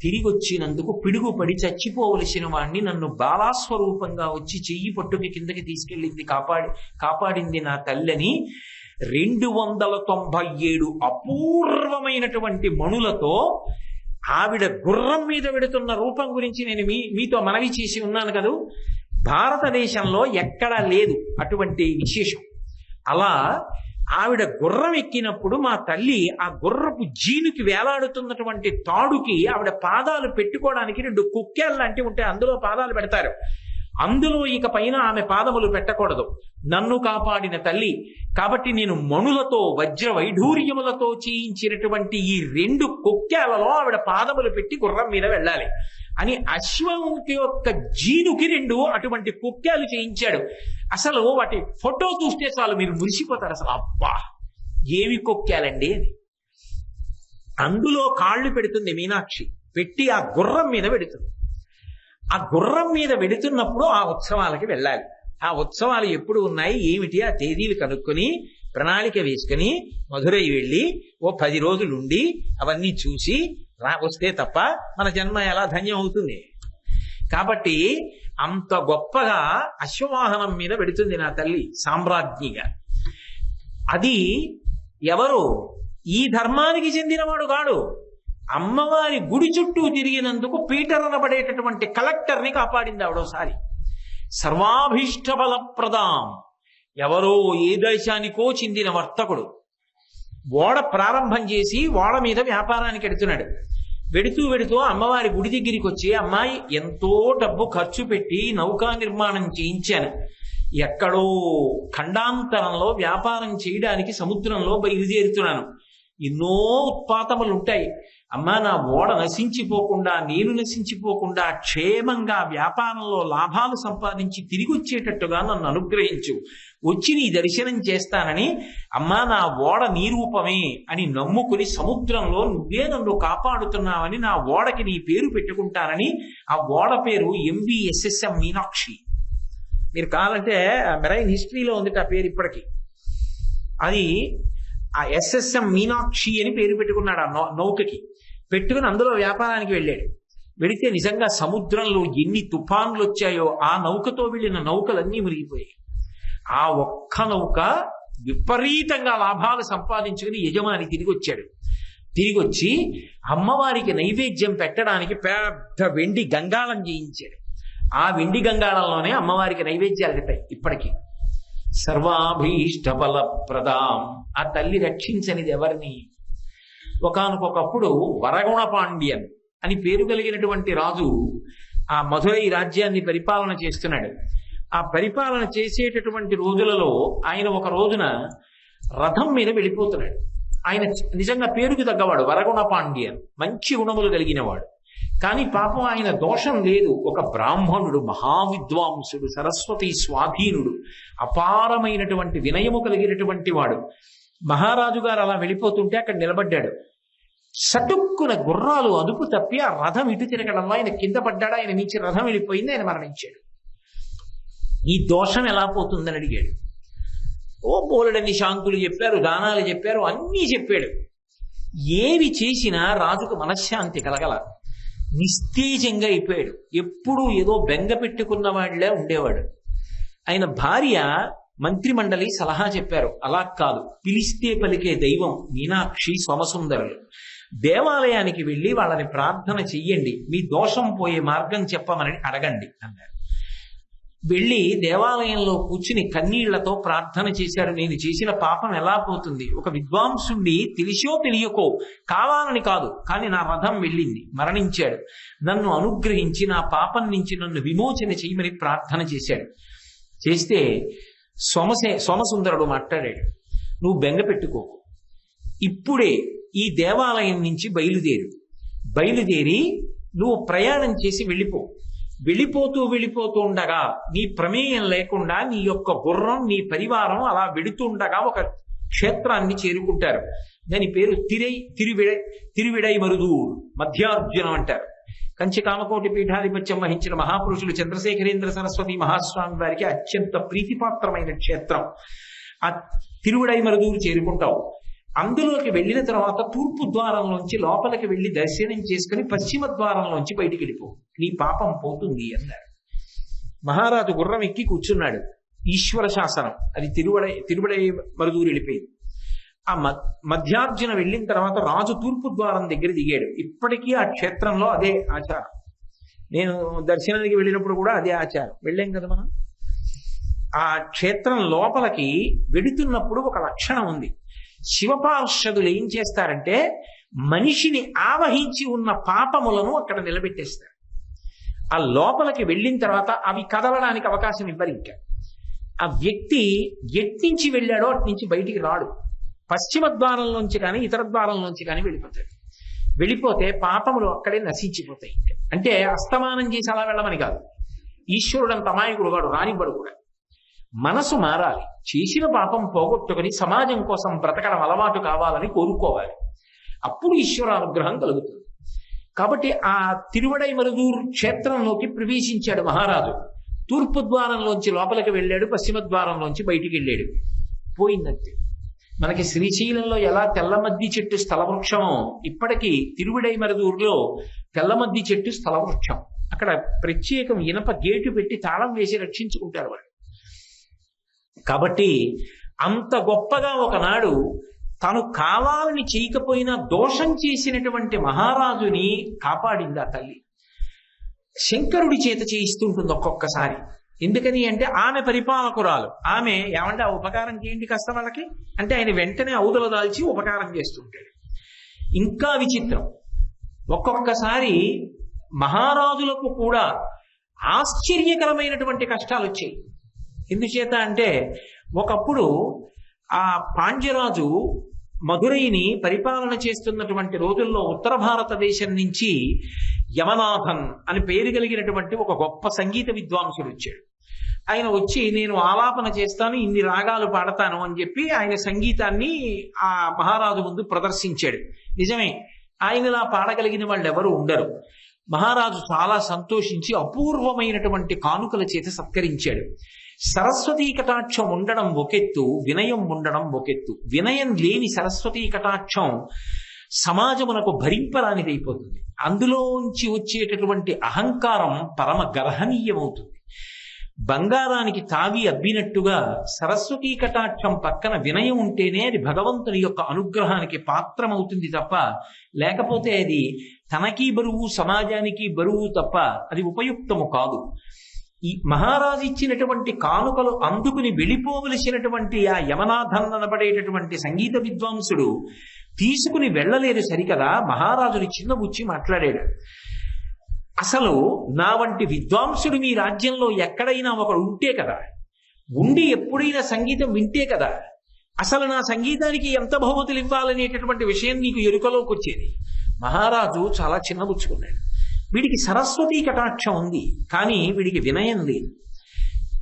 తిరిగి వచ్చినందుకు పిడుగుపడి చచ్చిపోవలసిన వాణ్ణి నన్ను బాలాస్వరూపంగా వచ్చి చెయ్యి పట్టుకి కిందకి తీసుకెళ్ళింది, కాపాడింది నా తల్లిని 297 అపూర్వమైనటువంటి మణులతో ఆవిడ గుర్రం మీద వెడుతున్న రూపం గురించి నేను మీతో మనవి చేసి ఉన్నాను కదా. భారతదేశంలో ఎక్కడా లేదు అటువంటి విశేషం. అలా ఆవిడ గుర్రం ఎక్కినప్పుడు మా తల్లి ఆ గుర్రపు జీనుకి వేలాడుతున్నటువంటి తాడుకి ఆవిడ పాదాలు పెట్టుకోవడానికి 2 కుక్కేలు లాంటివి ఉంటాయి, అందులో పాదాలు పెడతారు. అందులో ఇక పైన ఆమె పాదములు పెట్టకూడదు. నన్ను కాపాడిన తల్లి కాబట్టి నేను మణులతో వజ్ర వైఢూర్యములతో చేయించినటువంటి ఈ 2 కుక్కేలలో ఆవిడ పాదములు పెట్టి గుర్రం మీద వెళ్ళాలి అని అశ్వంకి యొక్క జీనుకి 2 అటువంటి కుక్కేలు చేయించాడు. అసలు వాటి ఫోటో చూస్తే చాలు మీరు మురిసిపోతారు. అసలు అబ్బా ఏమి కుక్కేలండి అని. అందులో కాళ్ళు పెడుతుంది మీనాక్షి, పెట్టి ఆ గుర్రం మీద పెడుతుంది. ఆ గుర్రం మీద వెడుతున్నప్పుడు ఆ ఉత్సవాలకి వెళ్ళాలి. ఆ ఉత్సవాలు ఎప్పుడు ఉన్నాయి ఏమిటి ఆ తేదీలు కనుక్కొని ప్రణాళిక వేసుకుని మధురై వెళ్ళి ఓ 10 రోజులు ఉండి అవన్నీ చూసి వస్తే తప్ప మన జన్మ ఎలా ధన్యం అవుతుంది. కాబట్టి అంత గొప్పగా అశ్వవాహనం మీద వెడుతుంది నా తల్లి సామ్రాజ్ఞిగా. అది ఎవరు ఈ ధర్మానికి చెందినవాడు కాడు. అమ్మవారి గుడి చుట్టూ తిరిగినందుకు పీటర్ అనబడేటటువంటి కలెక్టర్ని కాపాడింది ఆవిడోసారి. సర్వాభీష్ట బలప్రదాం, ఎవరో ఏ దేశానికో చెందిన వర్తకుడు ఓడ ప్రారంభం చేసి ఓడ మీద వ్యాపారానికి వెడుతున్నాడు. వెడుతూ అమ్మవారి గుడి దగ్గరికి వచ్చి, అమ్మాయి ఎంతో డబ్బు ఖర్చు పెట్టి నౌకా నిర్మాణం చేయించాను, ఎక్కడో ఖండాంతరంలో వ్యాపారం చేయడానికి సముద్రంలో బయలుదేరుతున్నాను, ఎన్నో ఉత్పాతములు ఉంటాయి, అమ్మా నా ఓడ నశించిపోకుండా నేను నశించిపోకుండా క్షేమంగా వ్యాపారంలో లాభాలు సంపాదించి తిరిగి వచ్చేటట్టుగా నన్ను అనుగ్రహించు, వచ్చి నీ దర్శనం చేస్తానని, అమ్మా నా ఓడ నీ రూపమే అని నమ్ముకుని సముద్రంలో నువ్వే నన్ను కాపాడుతున్నావని నా ఓడకి నీ పేరు పెట్టుకుంటానని ఆ ఓడ పేరు MVSSM మీనాక్షి. మీరు కావాలంటే మెరైన్ హిస్టరీలో ఉంది ఆ పేరు ఇప్పటికీ. అది ఆ SSM మీనాక్షి అని పేరు పెట్టుకున్నాడు ఆ నౌకకి. పెట్టుకుని అందులో వ్యాపారానికి వెళ్ళాడు. వెళితే నిజంగా సముద్రంలో ఎన్ని తుఫాన్లు వచ్చాయో ఆ నౌకతో వెళ్ళిన నౌకలన్నీ మునిగిపోయాయి. ఆ ఒక్క నౌక విపరీతంగా లాభాలు సంపాదించుకుని యజమాని తిరిగి వచ్చాడు. తిరిగి వచ్చి అమ్మవారికి నైవేద్యం పెట్టడానికి పెద్ద వెండి గంగాళం చేయించాడు. ఆ వెండి గంగాళంలోనే అమ్మవారికి నైవేద్యాలు పెట్టాయి ఇప్పటికీ. సర్వాభీష్ట ఫలప్రదాం, ఆ తల్లి రక్షించనిది ఎవరిని? ఒకానొకప్పుడు వరగుణ పాండ్యన్ అని పేరు కలిగినటువంటి రాజు ఆ మధురై రాజ్యాన్ని పరిపాలన చేస్తున్నాడు. ఆ పరిపాలన చేసేటటువంటి రోజులలో ఆయన ఒక రోజున రథం మీద వెళ్ళిపోతున్నాడు. ఆయన నిజంగా పేరుకి తగ్గవాడు, వరగుణ పాండ్యన్, మంచి గుణములు కలిగినవాడు. కానీ పాపం ఆయన దోషం లేదు. ఒక బ్రాహ్మణుడు, మహావిద్వాంసుడు, సరస్వతి స్వాధీనుడు, అపారమైనటువంటి వినయము కలిగినటువంటి వాడు. మహారాజు గారు అలా వెళ్ళిపోతుంటే అక్కడ నిలబడ్డాడు. సటుక్కున గుర్రాలు అదుపు తప్పి ఆ రథం ఇటు తిరగడంలో ఆయన కింద పడ్డాడు. ఆయన నుంచి రథం వెళ్ళిపోయింది, ఆయన మరణించాడు. ఈ దోషం ఎలా పోతుందని అడిగాడు. ఓ బోలెడన్ని శాంతులు చెప్పారు, దానాలు చెప్పారు, అన్నీ చెప్పాడు. ఏవి చేసినా రాజుకు మనశ్శాంతి కలగల. నిస్తేజంగా అయిపోయాడు. ఎప్పుడూ ఏదో బెంగ పెట్టుకున్న వాడిలా ఉండేవాడు. ఆయన భార్య మంత్రిమండలి సలహా చెప్పారు, అలా కాదు, పిలిస్తే పలికే దైవం మీనాక్షి సోమసుందరులు, దేవాలయానికి వెళ్ళి వాళ్ళని ప్రార్థన చెయ్యండి, మీ దోషం పోయే మార్గం చెప్పమని అడగండి అన్నారు. వెళ్ళి దేవాలయంలో కూర్చుని కన్నీళ్లతో ప్రార్థన చేశాడు. నేను చేసిన పాపం ఎలా పోతుంది? ఒక విద్వాంసుణ్ణి తెలిసో తెలియకో, కావాలని కాదు, కానీ నా రథం వెళ్ళింది, మరణించాడు, నన్ను అనుగ్రహించి నా పాపం నుంచి నన్ను విమోచన చేయమని ప్రార్థన చేశాడు. చేస్తే సోమసుందరుడు మాట్లాడాడు, నువ్వు బెంగ పెట్టుకోకు, ఇప్పుడే ఈ దేవాలయం నుంచి బయలుదేరి నువ్వు ప్రయాణం చేసి వెళ్ళిపోతూ ఉండగా నీ ప్రమేయం లేకుండా నీ యొక్క గుర్రం, నీ పరివారం అలా వెడుతుండగా ఒక క్షేత్రాన్ని చేరుకుంటారు. దాని పేరు తిరువిడై మరుదూరు, మధ్యార్జునం అంటారు. కంచి కామకోటి పీఠాధిపత్యం వహించిన మహాపురుషులు చంద్రశేఖరేంద్ర సరస్వతి మహాస్వామి వారికి అత్యంత ప్రీతిపాత్రమైన క్షేత్రం. ఆ తిరువిడై మరుదూరు చేరుకుంటావు. అందులోకి వెళ్ళిన తర్వాత తూర్పు ద్వారంలోంచి లోపలికి వెళ్ళి దర్శనం చేసుకుని పశ్చిమ ద్వారంలోంచి బయటికి వెళ్ళిపో, నీ పాపం పోతుంది అన్నారు. మహారాజు గుర్రం ఎక్కి కూర్చున్నాడు. ఈశ్వర శాసనం అది తిరువిడై మరుదూరు వెళ్ళిపోయింది. ఆ మధ్యార్జున వెళ్ళిన తర్వాత రాజు తూర్పు ద్వారం దగ్గర దిగాడు. ఇప్పటికీ ఆ క్షేత్రంలో అదే ఆచారం. నేను దర్శనానికి వెళ్ళినప్పుడు కూడా అదే ఆచారం. వెళ్ళాం కదా మనం. ఆ క్షేత్రం లోపలికి వెడుతున్నప్పుడు ఒక లక్షణం ఉంది. శివపార్షదులు ఏం చేస్తారంటే మనిషిని ఆవహించి ఉన్న పాపములను అక్కడ నిలబెట్టేస్తారు. ఆ లోపలికి వెళ్ళిన తర్వాత అవి కదలడానికి అవకాశం ఇవ్వరు. ఇంకా ఆ వ్యక్తి ఎట్నుంచి వెళ్ళాడో అట్నుంచి బయటికి రాడు. పశ్చిమ ద్వారంలోంచి కానీ ఇతర ద్వారంలోంచి కానీ వెళ్ళిపోతాడు. వెళ్ళిపోతే పాపములు అక్కడే నశించిపోతాయి. అంటే అస్తమానం చేసి అలా వెళ్ళమని కాదు. ఈశ్వరుడు అంత అమాయకుడు వాడు, రానివ్వడు కూడా. మనసు మారాలి. చేసిన పాపం పోగొట్టుకుని సమాజం కోసం బ్రతకడం అలవాటు కావాలని కోరుకోవాలి. అప్పుడు ఈశ్వర అనుగ్రహం కలుగుతుంది. కాబట్టి ఆ తిరువడైమరుదూరు క్షేత్రంలోకి ప్రవేశించాడు మహారాజు. తూర్పు ద్వారంలోంచి లోపలికి వెళ్ళాడు, పశ్చిమ ద్వారంలోంచి బయటికి వెళ్ళాడు. పోయిందంతే. మనకి శ్రీశైలంలో ఎలా తెల్లమద్ది చెట్టు స్థలవృక్షమో ఇప్పటికీ తిరువిడైమరుదూరులో తెల్లమద్ది చెట్టు స్థలవృక్షం. అక్కడ ప్రత్యేకం ఇనప గేటు పెట్టి తాళం వేసి రక్షించుకుంటారు వాళ్ళు. కాబట్టి అంత గొప్పగా ఒకనాడు తను కావాలని చేయకపోయినా దోషం చేసినటువంటి మహారాజుని కాపాడింది ఆ తల్లి. శంకరుడి చేత చేయిస్తుంటుంది ఒక్కొక్కసారి. ఎందుకని అంటే ఆమె పరిపాలకురాలు. ఆమె ఏమంటే ఆ ఉపకారం చేయండి కాస్త వాళ్ళకి అంటే ఆయన వెంటనే ఔదల దాల్చి ఉపకారం చేస్తుంటాడు. ఇంకా విచిత్రం, ఒక్కొక్కసారి మహారాజులకు కూడా ఆశ్చర్యకరమైనటువంటి కష్టాలు వచ్చాయి. ఎందుచేత అంటే ఒకప్పుడు ఆ పాండ్యరాజు మధురైని పరిపాలన చేస్తున్నటువంటి రోజుల్లో ఉత్తర భారతదేశం నుంచి యమనాథన్ అని పేరు కలిగినటువంటి ఒక గొప్ప సంగీత విద్వాంసుడు వచ్చాడు. ఆయన వచ్చి నేను ఆలాపన చేస్తాను, ఇన్ని రాగాలు పాడతాను అని చెప్పి ఆయన సంగీతాన్ని ఆ మహారాజు ముందు ప్రదర్శించాడు. నిజమే, ఆయనలా పాడగలిగిన వాళ్ళు ఎవరు ఉండరు. మహారాజు చాలా సంతోషించి అపూర్వమైనటువంటి కానుకల చేత సత్కరించాడు. సరస్వతీ కటాక్షం ఉండడం ఒకెత్తు, వినయం ఉండడం ఒకెత్తు. వినయం లేని సరస్వతీ కటాక్షం సమాజమునకు భరింపరానిదైపోతుంది. అందులోంచి వచ్చేటటువంటి అహంకారం పరమ గర్హనీయమవుతుంది. బంగారానికి తావి అబ్బినట్టుగా సరస్వతీ కటాక్షం పక్కన వినయం ఉంటేనే అది భగవంతుని యొక్క అనుగ్రహానికి పాత్రమవుతుంది తప్ప, లేకపోతే అది తనకి బరువు సమాజానికి బరువు తప్ప అది ఉపయుక్తము కాదు. ఈ మహారాజు ఇచ్చినటువంటి కానుకలు అందుకుని వెళ్ళిపోవలసినటువంటి ఆ యమనాథన్ అనబడేటటువంటి సంగీత విద్వాంసుడు తీసుకుని వెళ్ళలేరు సరికదా. మహారాజుని చిన్నబుచ్చి మాట్లాడాడు. అసలు నా వంటి విద్వాంసుడు మీ రాజ్యంలో ఎక్కడైనా ఒకడు ఉంటే కదా, ఉండి ఎప్పుడైనా సంగీతం వింటే కదా అసలు నా సంగీతానికి ఎంత బహుమతులు ఇవ్వాలనేటటువంటి విషయం నీకు ఎరుకలోకి వచ్చేది. మహారాజు చాలా చిన్నబుచ్చుకున్నాడు. వీడికి సరస్వతీ కటాక్షం ఉంది, కానీ వీడికి వినయం లేదు.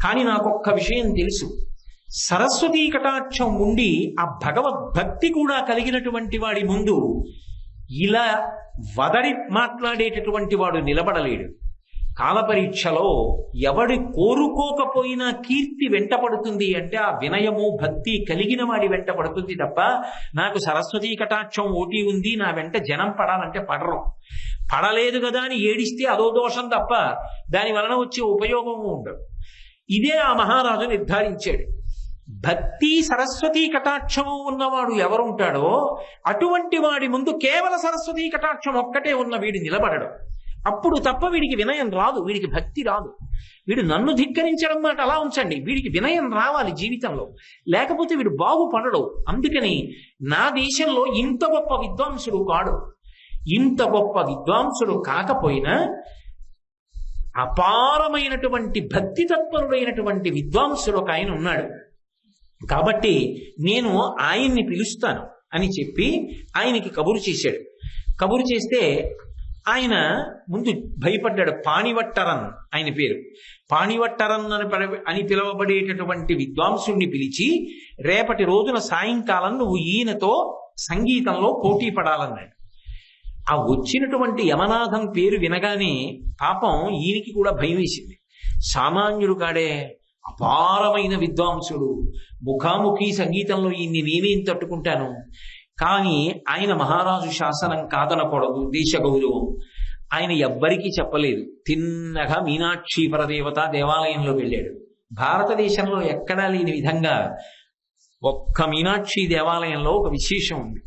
కానీ నాకొక్క విషయం తెలుసు, సరస్వతీ కటాక్షం ఉండి ఆ భగవద్భక్తి కూడా కలిగినటువంటి వాడి ముందు ఇలా వదడి మాట్లాడేటటువంటి వాడు నిలబడలేడు. కాలపరీక్షలో ఎవడి కోరుకోకపోయినా కీర్తి వెంటపడుతుంది అంటే ఆ వినయము భక్తి కలిగిన వాడి వెంట పడుతుంది తప్ప, నాకు సరస్వతీ కటాక్షం ఓటి ఉంది నా వెంట జనం పడాలంటే పడరు. పడలేదు కదా అని ఏడిస్తే అదో దోషం తప్ప దాని వలన వచ్చే ఉపయోగము ఉండదు. ఇదే ఆ మహారాజు నిర్ధారించాడు. భక్తి సరస్వతీ కటాక్షము ఉన్నవాడు ఎవరుంటాడో అటువంటి వాడి ముందు కేవల సరస్వతీ కటాక్షం ఒక్కటే ఉన్న వీడు నిలబడడు. అప్పుడు తప్ప వీడికి వినయం రాదు, వీడికి భక్తి రాదు. వీడు నన్ను ధిక్కరించడం మాట అలా ఉంచండి, వీడికి వినయం రావాలి జీవితంలో, లేకపోతే వీడు బాగుపడడు. అందుకని నా దేశంలో ఇంత గొప్ప విద్వాంసుడు కాడు. ఇంత గొప్ప విద్వాంసుడు కాకపోయినా అపారమైనటువంటి భక్తి తత్పరుడైనటువంటి విద్వాంసుడు ఒక ఆయన ఉన్నాడు. కాబట్టి నేను ఆయన్ని పిలుస్తాను అని చెప్పి ఆయనకి కబురు చేశాడు. కబురు చేస్తే ఆయన ముందు భయపడ్డాడు. పాణివట్టరన్ ఆయన పేరు. పాణివట్టరన్ అని పిలువబడేటటువంటి విద్వాంసుణ్ణి పిలిచి రేపటి రోజున సాయంకాలం నువ్వు ఈయనతో సంగీతంలో పోటీ పడాలన్నాడు. ఆ వచ్చినటువంటి యమనాథం పేరు వినగానే పాపం ఈయనకి కూడా భయం వేసింది. సామాన్యుడు కాడే, అపారమైన విద్వాంసుడు, ముఖాముఖి సంగీతంలో ఈయన్ని నేనేం తట్టుకుంటాను. కానీ ఆయన మహారాజు శాసనం కాదనకూడదు, దేశ గౌరవం. ఆయన ఎవ్వరికీ చెప్పలేదు. తిన్నగా మీనాక్షి పరదేవత దేవాలయంలో వెళ్ళాడు. భారతదేశంలో ఎక్కడా లేని విధంగా ఒక్క మీనాక్షి దేవాలయంలో ఒక విశేషం ఉంది.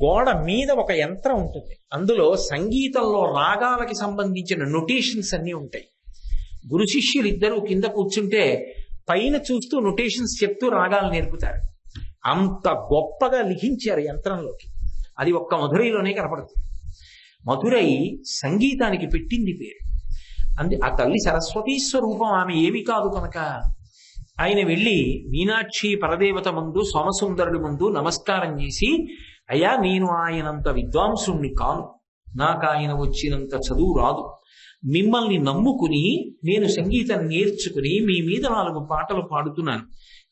గోడ మీద ఒక యంత్రం ఉంటుంది, అందులో సంగీతంలో రాగాలకి సంబంధించిన నొటేషన్స్ అన్నీ ఉంటాయి. గురు శిష్యులు ఇద్దరు కింద కూర్చుంటే పైన చూస్తూ నొటేషన్స్ చెప్తూ రాగాలు నేర్పుతారు. అంత గొప్పగా లిఖించారు యంత్రంలోకి. అది ఒక్క మధురైలోనే కనపడుతుంది. మధురై సంగీతానికి పెట్టింది పేరు. ఆ తల్లి సరస్వతీ స్వరూపం, ఆమె ఏమి కాదు కనుక ఆయన వెళ్ళి మీనాక్షి పరదేవత ముందు, సోమసుందరుడి ముందు నమస్కారం చేసి, అయ్యా నేను ఆయనంత విద్వాంసుణ్ణి కాను, నాకు ఆయన వచ్చినంత చదువు రాదు, మిమ్మల్ని నమ్ముకుని నేను సంగీతం నేర్చుకుని మీ మీద 4 పాటలు పాడుతున్నాను.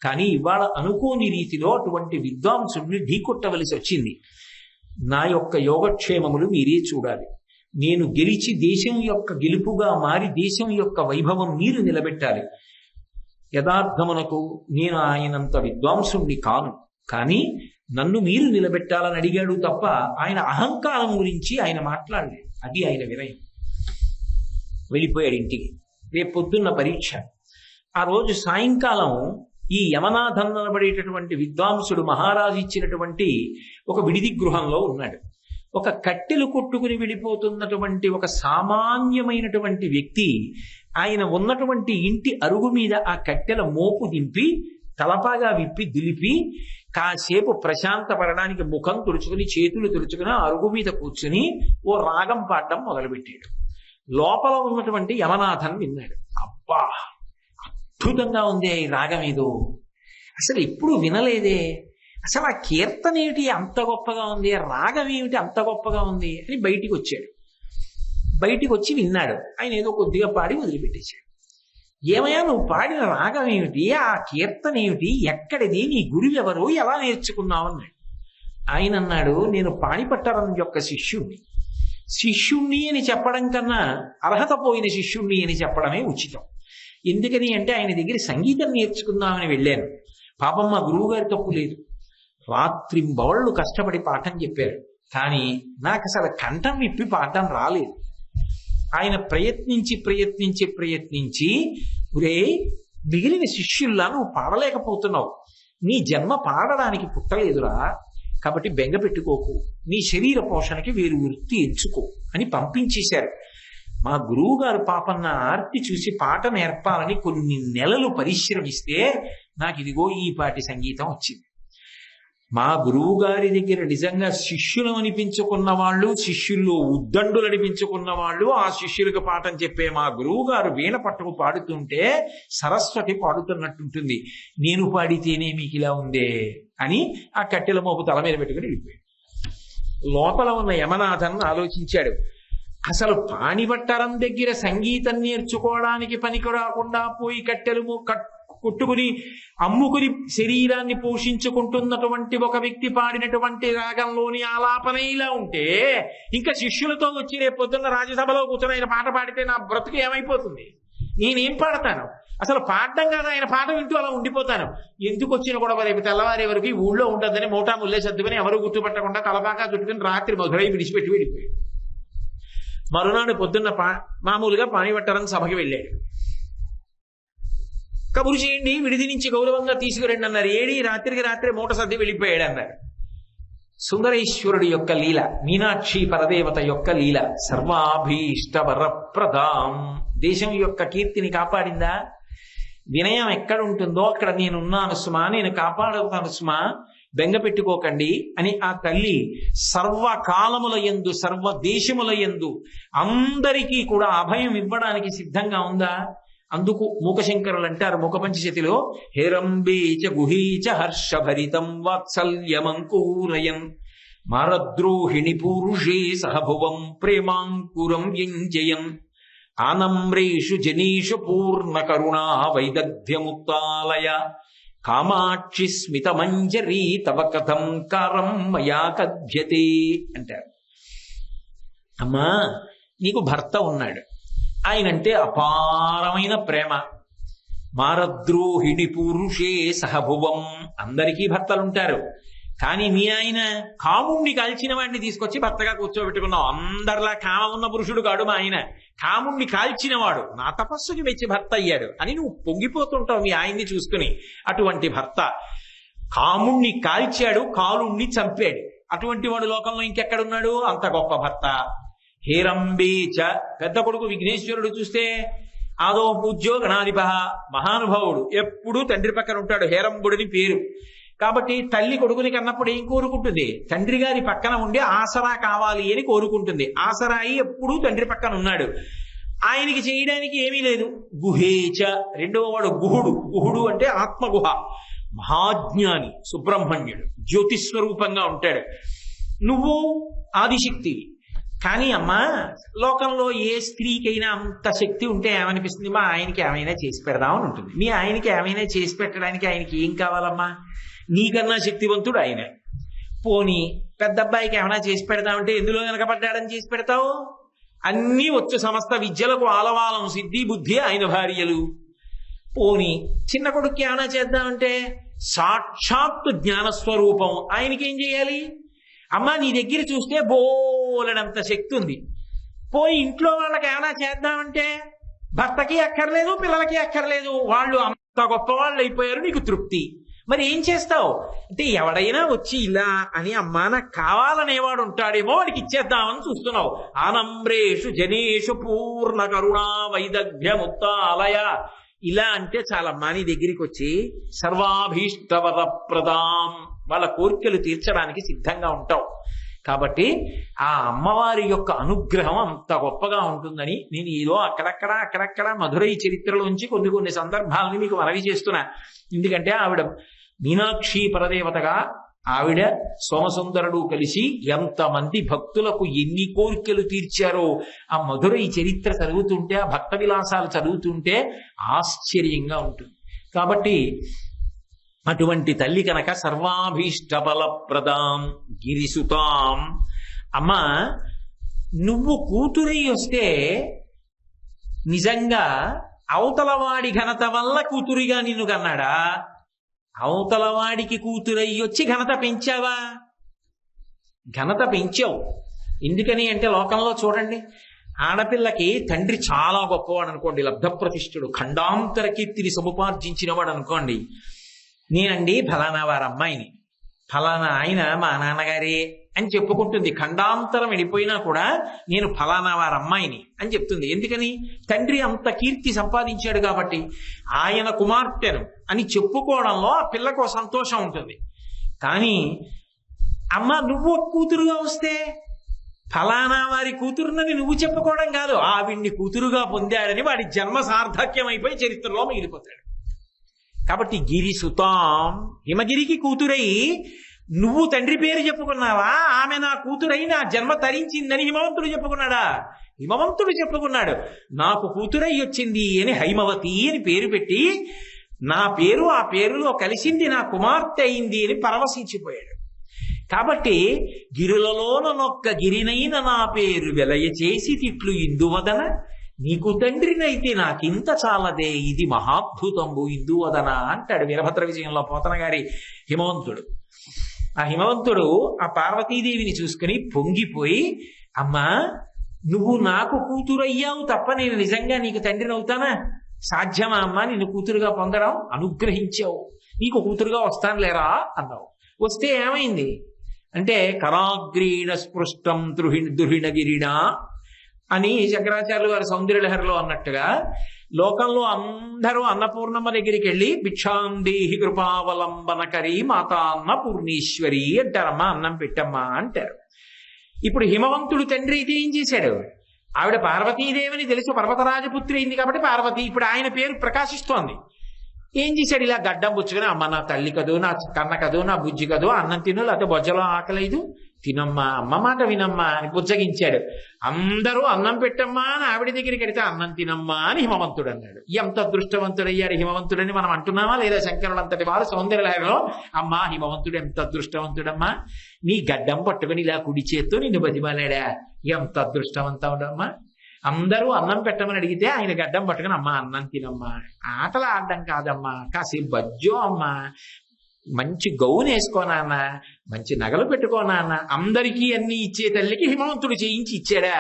కానీ ఇవాళ అనుకోని రీతిలో అటువంటి విద్వాంసుడిని ఢీకొట్టవలసి వచ్చింది. నా యొక్క యోగక్షేమములు మీరే చూడాలి. నేను గెలిచి దేశం యొక్క గెలుపుగా మారి దేశం యొక్క వైభవం మీరు నిలబెట్టాలి. యథార్థమునకు నేను ఆయనంత విద్వాంసుణ్ణి కాను, కానీ నన్ను మీరు నిలబెట్టాలని అడిగాడు తప్ప ఆయన అహంకారం గురించి ఆయన మాట్లాడలేదు. అది ఆయన వినయం. వెళ్ళిపోయాడు ఇంటికి. రేపు పొద్దున్న పరీక్ష. ఆ రోజు సాయంకాలం ఈ యమనాథన్ అనబడేటటువంటి విద్వాంసుడు మహారాజు ఇచ్చినటువంటి ఒక విడిది గృహంలో ఉన్నాడు. ఒక కట్టెలు కొట్టుకుని వెళ్ళిపోతున్నటువంటి ఒక సామాన్యమైనటువంటి వ్యక్తి ఆయన ఉన్నటువంటి ఇంటి అరుగు మీద ఆ కట్టెల మోపు దింపి తలపాగా విప్పి దులిపి కాసేపు ప్రశాంత పడడానికి ముఖం తుడుచుకుని చేతులు తుడుచుకుని అరుగు మీద కూర్చుని ఓ రాగం పాడడం మొదలుపెట్టాడు. లోపల ఉన్నటువంటి యమనాథన్ విన్నాడు. అబ్బా, అద్భుతంగా ఉంది ఈ రాగం, ఏదో అసలు ఎప్పుడు వినలేదే, అసలు ఆ కీర్తన ఏమిటి అంత గొప్పగా ఉంది, రాగం ఏమిటి అంత గొప్పగా ఉంది అని బయటికి వచ్చాడు. బయటికి వచ్చి విన్నాడు. ఆయన ఏదో కొద్దిగా పాడి వదిలిపెట్టేశాడు. ఏమయ్యా నువ్వు పాడిన రాగం ఏమిటి, ఆ కీర్తన ఏమిటి, ఎక్కడిది, నీ గురువు ఎవరు, ఎలా నేర్చుకున్నావు అన్నాడు. ఆయన అన్నాడు, నేను పాణిపట్టరం యొక్క శిష్యుణ్ణి. శిష్యుణ్ణి అని చెప్పడం కన్నా అర్హత పోయిన శిష్యుణ్ణి అని చెప్పడమే ఉచితం. ఎందుకని అంటే ఆయన దగ్గర సంగీతం నేర్చుకుందామని వెళ్ళాను. పాపం మా గురువు గారి తప్పు లేదు, రాత్రింబవళ్ళు కష్టపడి పాఠం చెప్పారు. కానీ నాకు అసలు కంఠం విప్పి పాఠం రాలేదు. ఆయన ప్రయత్నించి ప్రయత్నించి ప్రయత్నించి, ఒరే మిగిలిన శిష్యుల్లా నువ్వు పాడలేకపోతున్నావు, నీ జన్మ పాడడానికి పుట్టలేదురా, కాబట్టి బెంగ పెట్టుకోకు, నీ శరీర పోషణకి వేరు వృత్తి ఎంచుకో అని పంపించేశారు. మా గురువు గారు పాపం నా ఆర్తి చూసి పాట నేర్పాలని కొన్ని నెలలు పరిశ్రమిస్తే నాకు ఇదిగో ఈ పాటి సంగీతం వచ్చింది. మా గురువు గారి దగ్గర నిజంగా శిష్యులు అనిపించుకున్న వాళ్ళు, శిష్యుల్లో ఉద్దండులు అనిపించుకున్న వాళ్ళు, ఆ శిష్యులకు పాఠం చెప్పే మా గురువు గారు వీణ పట్టుకు పాడుతుంటే సరస్వతి పాడుతున్నట్టుంటుంది. నేను పాడితేనే మీకు ఇలా ఉందే అని ఆ కట్టెల మోపు తల మీద పెట్టుకుని వెళ్ళిపోయాడు. లోపల ఉన్న యమనాథన్ ఆలోచించాడు, అసలు పాణిపట్టరం దగ్గర సంగీతం నేర్చుకోవడానికి పనికి రాకుండా పోయి కట్టెలు కొట్టుకుని అమ్ముకుని శరీరాన్ని పోషించుకుంటున్నటువంటి ఒక వ్యక్తి పాడినటువంటి రాగంలోని ఆలాపన ఇలా ఉంటే, ఇంకా శిష్యులతో వచ్చి రేపు పొద్దున్న రాజ్యసభలో కూర్చొని ఆయన పాట పాడితే నా బ్రతుకు ఏమైపోతుంది? నేనేం పాడతాను? అసలు పాడడం కాదు, ఆయన పాట వింటూ అలా ఉండిపోతాను. ఎందుకు వచ్చిన గొడవ రేపు తెల్లవారే వరకు ఊళ్ళో ఉండదని మోటా ముల్లే సర్దుకుని ఎవరు గుర్తుపట్టకుండా తలపాకా చుట్టుకుని రాత్రి మధురై విడిచిపెట్టి వెళ్ళిపోయాడు. మరునాడు పొద్దున్న మామూలుగా పాణిపట్టరం సభకి వెళ్ళాడు. కబురు చేయండి, విడిది నుంచి గౌరవంగా తీసుకురండి అన్నారు. ఏడి రాత్రికి రాత్రి మూట సర్ది వెళ్ళిపోయాడు అన్నారు. సుందరేశ్వరుడి యొక్క లీల, మీనాక్షి పరదేవత యొక్క లీల సర్వాభీష్ట వరప్రదాం. దేశం యొక్క కీర్తిని కాపాడిందా? వినయం ఎక్కడ ఉంటుందో అక్కడ నేనున్నాను సుమా, నేను కాపాడుతాను సుమా, బెంగ పెట్టుకోకండి అని ఆ తల్లి సర్వకాలముల యందు సర్వ దేశముల యందు అందరికీ కూడా అభయం ఇవ్వడానికి సిద్ధంగా ఉందా? అందుకు మూకశంకరులు అంటారు మూకపంచశతిలో, హేరంబీచ గుహీచ హర్షభరితం వాత్సల్యమంకూరయన్ మారద్రోహిణి పూరుషే సహభువం ప్రేమాంకురం వ్యంజయన్ ఆనమ్రేషు జనీషు పూర్ణ కరుణా వైదగ్ధ్యముత్తాలయ కామాక్షి స్మిత మంజరీ తవ కథం కారం మయా కథ్యతే అంటారు. అమ్మా, నీకు భర్త ఉన్నాడు, ఆయనంటే అపారమైన ప్రేమ. మారద్రోహిణి పురుషే సహభువం, అందరికీ భర్తలుంటారు. కానీ మీ ఆయన కాముణ్ణి కాల్చిన వాడిని తీసుకొచ్చి భర్తగా కూర్చోబెట్టుకున్నావు. అందరిలా కామం ఉన్న పురుషుడు కాడు మా ఆయన, కాముణ్ణి కాల్చినవాడు, నా తపస్సుకి మెచ్చి భర్త అయ్యాడు అని నువ్వు పొంగిపోతుంటావు మీ ఆయన్ని చూసుకుని. అటువంటి భర్త కాముణ్ణి కాల్చాడు, కాలుణ్ణి చంపాడు. అటువంటి వాడు లోకంలో ఇంకెక్కడున్నాడు? అంత గొప్ప భర్త. హేరంబేచ, పెద్ద కొడుకు విఘ్నేశ్వరుడు చూస్తే ఆదో పూజ్యో గణాధిప, మహానుభావుడు, ఎప్పుడూ తండ్రి పక్కన ఉంటాడు. హేరంబుడిని పేరు. కాబట్టి తల్లి కొడుకుని కన్నప్పుడు ఏం కోరుకుంటుంది? తండ్రి గారి పక్కన ఉండి ఆసరా కావాలి అని కోరుకుంటుంది. ఆసరాయి ఎప్పుడూ తండ్రి పక్కన ఉన్నాడు. ఆయనకి చేయడానికి ఏమీ లేదు. గుహేచ, రెండవ వాడు గుహుడు. గుహుడు అంటే ఆత్మగుహ, మహాజ్ఞాని, సుబ్రహ్మణ్యుడు, జ్యోతిస్వరూపంగా ఉంటాడు. నువ్వు ఆదిశక్తివి. కానీ అమ్మా, లోకంలో ఏ స్త్రీకైనా అంత శక్తి ఉంటే ఏమనిపిస్తుంది? మా ఆయనకి ఏమైనా చేసి పెడదామని ఉంటుంది. మీ ఆయనకి ఏమైనా చేసి పెట్టడానికి ఆయనకి ఏం కావాలమ్మా? నీకన్నా శక్తివంతుడు ఆయన. పోనీ పెద్ద అబ్బాయికి ఏమైనా చేసి పెడతామంటే ఎందులో వెనకబడ్డాడని చేసి పెడతావు? అన్నీ వచ్చు, సమస్త విద్యలకు ఆలవాలం, సిద్ధి బుద్ధి ఆయన భార్యలు. పోనీ చిన్న కొడుక్కి ఏమైనా చేద్దామంటే సాక్షాత్తు జ్ఞానస్వరూపం, ఆయనకి ఏం చేయాలి? అమ్మా, నీ దగ్గర చూస్తే బోలెడంత శక్తి ఉంది. పోయి ఇంట్లో వాళ్ళకి ఏమైనా చేద్దామంటే భర్తకి అక్కర్లేదు, పిల్లలకి అక్కర్లేదు, వాళ్ళు అంత గొప్ప వాళ్ళు అయిపోయారు, నీకు తృప్తి. మరి ఏం చేస్తావు అంటే, ఎవడైనా వచ్చి ఇలా అని అమ్మా నాకు కావాలనేవాడు ఉంటాడేమో, వాడికి ఇచ్చేద్దామని చూస్తున్నావు. ఆనమ్రేషు జనేషు పూర్ణ కరుణా వైదగ్ధ్యముత్తాలయ, ఇలా అంటే చాలమ్మా నీ దగ్గరికి వచ్చి సర్వాభీష్టవరప్రదాం, వాళ్ళ కోరికలు తీర్చడానికి సిద్ధంగా ఉంటావు. కాబట్టి ఆ అమ్మవారి యొక్క అనుగ్రహం అంత గొప్పగా ఉంటుందని నేను ఏదో అక్కడక్కడ మధురై చరిత్రలోంచి కొన్ని సందర్భాలని మీకు మనవి చేస్తున్నా. ఎందుకంటే ఆవిడ మీనాక్షి పరదేవతగా, ఆవిడ సోమసుందరుడు కలిసి ఎంతమంది భక్తులకు ఎన్ని కోరికలు తీర్చారో ఆ మధురై చరిత్ర చదువుతుంటే, ఆ భక్త విలాసాలు చదువుతుంటే ఆశ్చర్యంగా ఉంటుంది. కాబట్టి అటువంటి తల్లి కనుక సర్వాభీష్ట బలప్రదాం గిరిసుతాం. అమ్మా, నువ్వు కూతురై వస్తే నిజంగా అవతలవాడి ఘనత వల్ల కూతురిగా నిన్ను కన్నాడా? అవతలవాడికి కూతురై వచ్చి ఘనత పెంచావా? ఘనత పెంచావు. ఎందుకని అంటే, లోకంలో చూడండి, ఆడపిల్లకి తండ్రి చాలా గొప్పవాడు అనుకోండి, లబ్ధప్రతిష్ఠుడు, ఖండాంతర కీర్తిని సముపార్జించిన వాడు అనుకోండి. నేనండి ఫలానా వారి అమ్మాయిని, ఫలానా ఆయన మా నాన్నగారే అని చెప్పుకుంటుంది. ఖండాంతరం వెళ్ళిపోయినా కూడా నేను ఫలానా వారి అమ్మాయిని అని చెప్తుంది. ఎందుకని? తండ్రి అంత కీర్తి సంపాదించాడు కాబట్టి. ఆయన కుమార్తెను అని చెప్పుకోవడంలో ఆ పిల్లకు సంతోషం ఉంటుంది. కానీ అమ్మ, నువ్వు కూతురుగా వస్తే ఫలానా వారి కూతురునని నువ్వు చెప్పుకోవడం కాదు, ఆవిడ్ని కూతురుగా పొందాడని వాడి జన్మ సార్థక్యం అయిపోయి చరిత్రలో మిగిలిపోతాడు. కాబట్టి గిరిసుతాం, హిమగిరికి కూతురై నువ్వు తండ్రి పేరు చెప్పుకున్నావా? ఆమె నా కూతురై నా జన్మ తరించిందని హిమవంతుడు చెప్పుకున్నాడా? హిమవంతుడు చెప్పుకున్నాడు. నాకు కూతురై వచ్చింది అని హైమవతి అని పేరు పెట్టి, నా పేరు ఆ పేరులో కలిసింది, నా కుమార్తె అయింది అని పరవశించిపోయాడు. కాబట్టి గిరులలోనొక్క గిరినైన నా పేరు వెలయ చేసి తిట్లు ఇందువదన, నీకు తండ్రినైతే నాకింత చాలదే, ఇది మహాద్భుతంబు ఇందువదన అంటాడు వీరభద్ర విజయంలో పోతన గారి హిమవంతుడు. ఆ హిమవంతుడు ఆ పార్వతీదేవిని చూసుకుని పొంగిపోయి, అమ్మా, నువ్వు నాకు కూతురు అయ్యావు తప్ప నేను నిజంగా నీకు తండ్రిని అవుతానా? సాధ్యమా అమ్మా నిన్ను కూతురుగా పొందడం? అనుగ్రహించావు, నీకు కూతురుగా వస్తాను లేరా అన్నావు. వస్తే ఏమైంది అంటే, కరాగ్రీణ స్పృష్టం దుహిణగిరినా అని శంకరాచార్యులు వారి సౌందర్యలహరిలో అన్నట్టుగా, లోకంలో అందరూ అన్నపూర్ణమ్మ దగ్గరికి వెళ్ళి భిక్షాం దేహి కృపావలంబనకరి మాతా అన్నపూర్ణేశ్వరి అంటారమ్మా, అన్నం పెట్టమ్మా అంటారు. ఇప్పుడు హిమవంతుడు తండ్రి అయితే ఏం చేశాడు? ఆవిడ పార్వతీదేవిని తెలుసు, పర్వతరాజపుత్రి అయింది కాబట్టి పార్వతి. ఇప్పుడు ఆయన పేరు ప్రకాశిస్తోంది. ఏం చేశాడు? ఇలా గడ్డం పుచ్చుకొని, అమ్మ నా తల్లి కదూ, నా కన్న కదూ, నా బుజ్జి కదూ, అన్నం తిను, లేకపోతే బొజ్జలో ఆకలేదు, తినమ్మా, అమ్మ మాట వినమ్మా అని బుజ్జగించాడు. అందరూ అన్నం పెట్టమ్మా అని ఆవిడ దగ్గరికి వెడితే అన్నం తినమ్మా అని హిమవంతుడు అన్నాడు. ఎంత అదృష్టవంతుడయ్యాడు హిమవంతుడని మనం అంటున్నామా లేదా? శంకరుడు అంతటి వారు సౌందర్యలహరిలో, అమ్మా హిమవంతుడు ఎంత అదృష్టవంతుడమ్మా, నీ గడ్డం పట్టుకుని ఇలా కుడి చేత్తో నిన్ను బతిమాలాడా, ఎంత అదృష్టవంతుడమ్మా. అందరూ అన్నం పెట్టమని అడిగితే ఆయన గడ్డం పట్టుకుని, అమ్మా అన్నం తినమ్మా, ఆటలు ఆడడం కాదమ్మా, కాసేపు బజ్జో అమ్మా, మంచి గౌన్ వేసుకోనాన్న, మంచి నగలు పెట్టుకోనాన్న, అందరికీ అన్ని ఇచ్చే తల్లికి హిమవంతుడు చేయించి ఇచ్చాడా?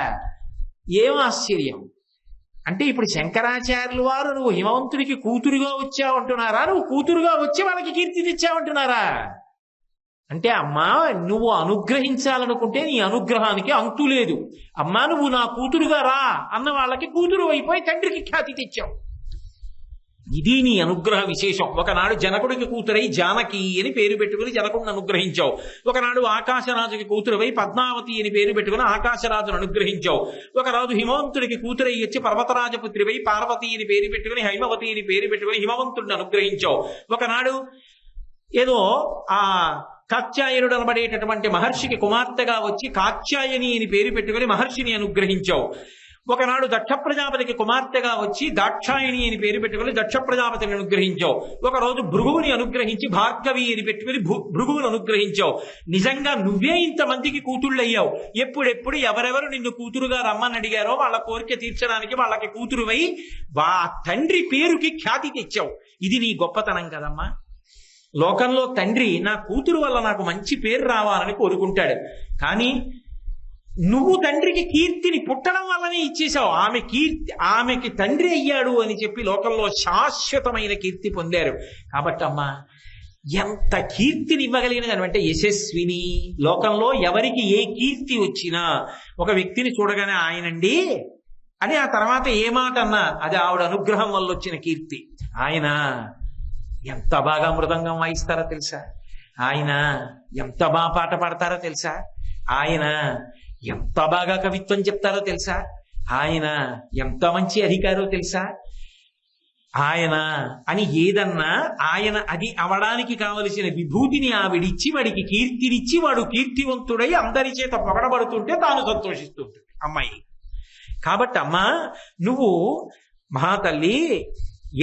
ఏం ఆశ్చర్యం. అంటే ఇప్పుడు శంకరాచార్యులు వారు నువ్వు హిమవంతుడికి కూతురుగా వచ్చావంటున్నారా? నువ్వు కూతురుగా వచ్చి వాళ్ళకి కీర్తి తెచ్చావంటున్నారా? అంటే అమ్మా నువ్వు అనుగ్రహించాలనుకుంటే నీ అనుగ్రహానికి అంతు లేదు. అమ్మా నువ్వు నా కూతురుగా రా అన్న వాళ్ళకి కూతురు అయిపోయి తండ్రికి ఖ్యాతి తెచ్చావు. ఇది నీ అనుగ్రహ విశేషం. ఒకనాడు జనకుడికి కూతురై జానకి అని పేరు పెట్టుకుని జనకుడిని అనుగ్రహించావు. ఒకనాడు ఆకాశరాజుకి కూతురువై పద్మావతి అని పేరు పెట్టుకుని ఆకాశరాజును అనుగ్రహించావు. ఒకరాజు హిమవంతుడికి కూతురై వచ్చి పర్వతరాజపుత్రివై పార్వతి అని పేరు పెట్టుకుని హైమవతి అని పేరు పెట్టుకుని హిమవంతుడిని అనుగ్రహించావు. ఒకనాడు ఏదో ఆ కాత్యాయనుడు అనబడేటటువంటి మహర్షికి కుమార్తెగా వచ్చి కాత్యాయని అని పేరు పెట్టుకుని మహర్షిని అనుగ్రహించావు. ఒకనాడు దక్ష ప్రజాపతికి కుమార్తెగా వచ్చి దాక్షాయణి అని పేరు పెట్టుకుని దక్ష ప్రజాపతిని అనుగ్రహించావు. ఒకరోజు భృగువుని అనుగ్రహించి భార్గవి అని పెట్టుకుని భృగువుని అనుగ్రహించావు. నిజంగా నువ్వే ఇంతమందికి కూతుళ్ళు అయ్యావు. ఎప్పుడెప్పుడు ఎవరెవరు నిన్ను కూతురుగా రమ్మని అడిగారో వాళ్ళ కోరిక తీర్చడానికి వాళ్ళకి కూతురువై తండ్రి పేరుకి ఖ్యాతి తెచ్చావు. ఇది నీ గొప్పతనం కదమ్మా. లోకంలో తండ్రి నా కూతురు వల్ల నాకు మంచి పేరు రావాలని కోరుకుంటాడు. కానీ నువ్వు తండ్రికి కీర్తిని పుట్టడం వల్లనే ఇచ్చేశావు. ఆమెకి తండ్రి అయ్యాడు అని చెప్పి లోకంలో శాశ్వతమైన కీర్తి పొందారు. కాబట్టి అమ్మా ఎంత కీర్తిని ఇవ్వగలిగినది అంటే యశస్విని. లోకంలో ఎవరికి ఏ కీర్తి వచ్చినా ఒక వ్యక్తిని చూడగానే ఆయనండి అని ఆ తర్వాత ఏ మాట అన్నా అది ఆవిడ అనుగ్రహం వల్ల వచ్చిన కీర్తి. ఆయన ఎంత బాగా మృదంగం వాయిస్తారో తెలుసా, ఆయన ఎంత బాగా పాట పాడతారో తెలుసా, ఆయన ఎంత బాగా కవిత్వం చెప్తారో తెలుసా, ఆయన ఎంత మంచి అధికారో తెలుసా, ఆయన అని ఏదన్నా ఆయన అది అవడానికి కావలసిన విభూతిని ఆవిడిచ్చి వాడికి కీర్తినిచ్చి వాడు కీర్తివంతుడై అందరి చేత పొగడబడుతుంటే తాను సంతోషిస్తుంటుంది అమ్మాయి. కాబట్టి అమ్మా నువ్వు మహాతల్లి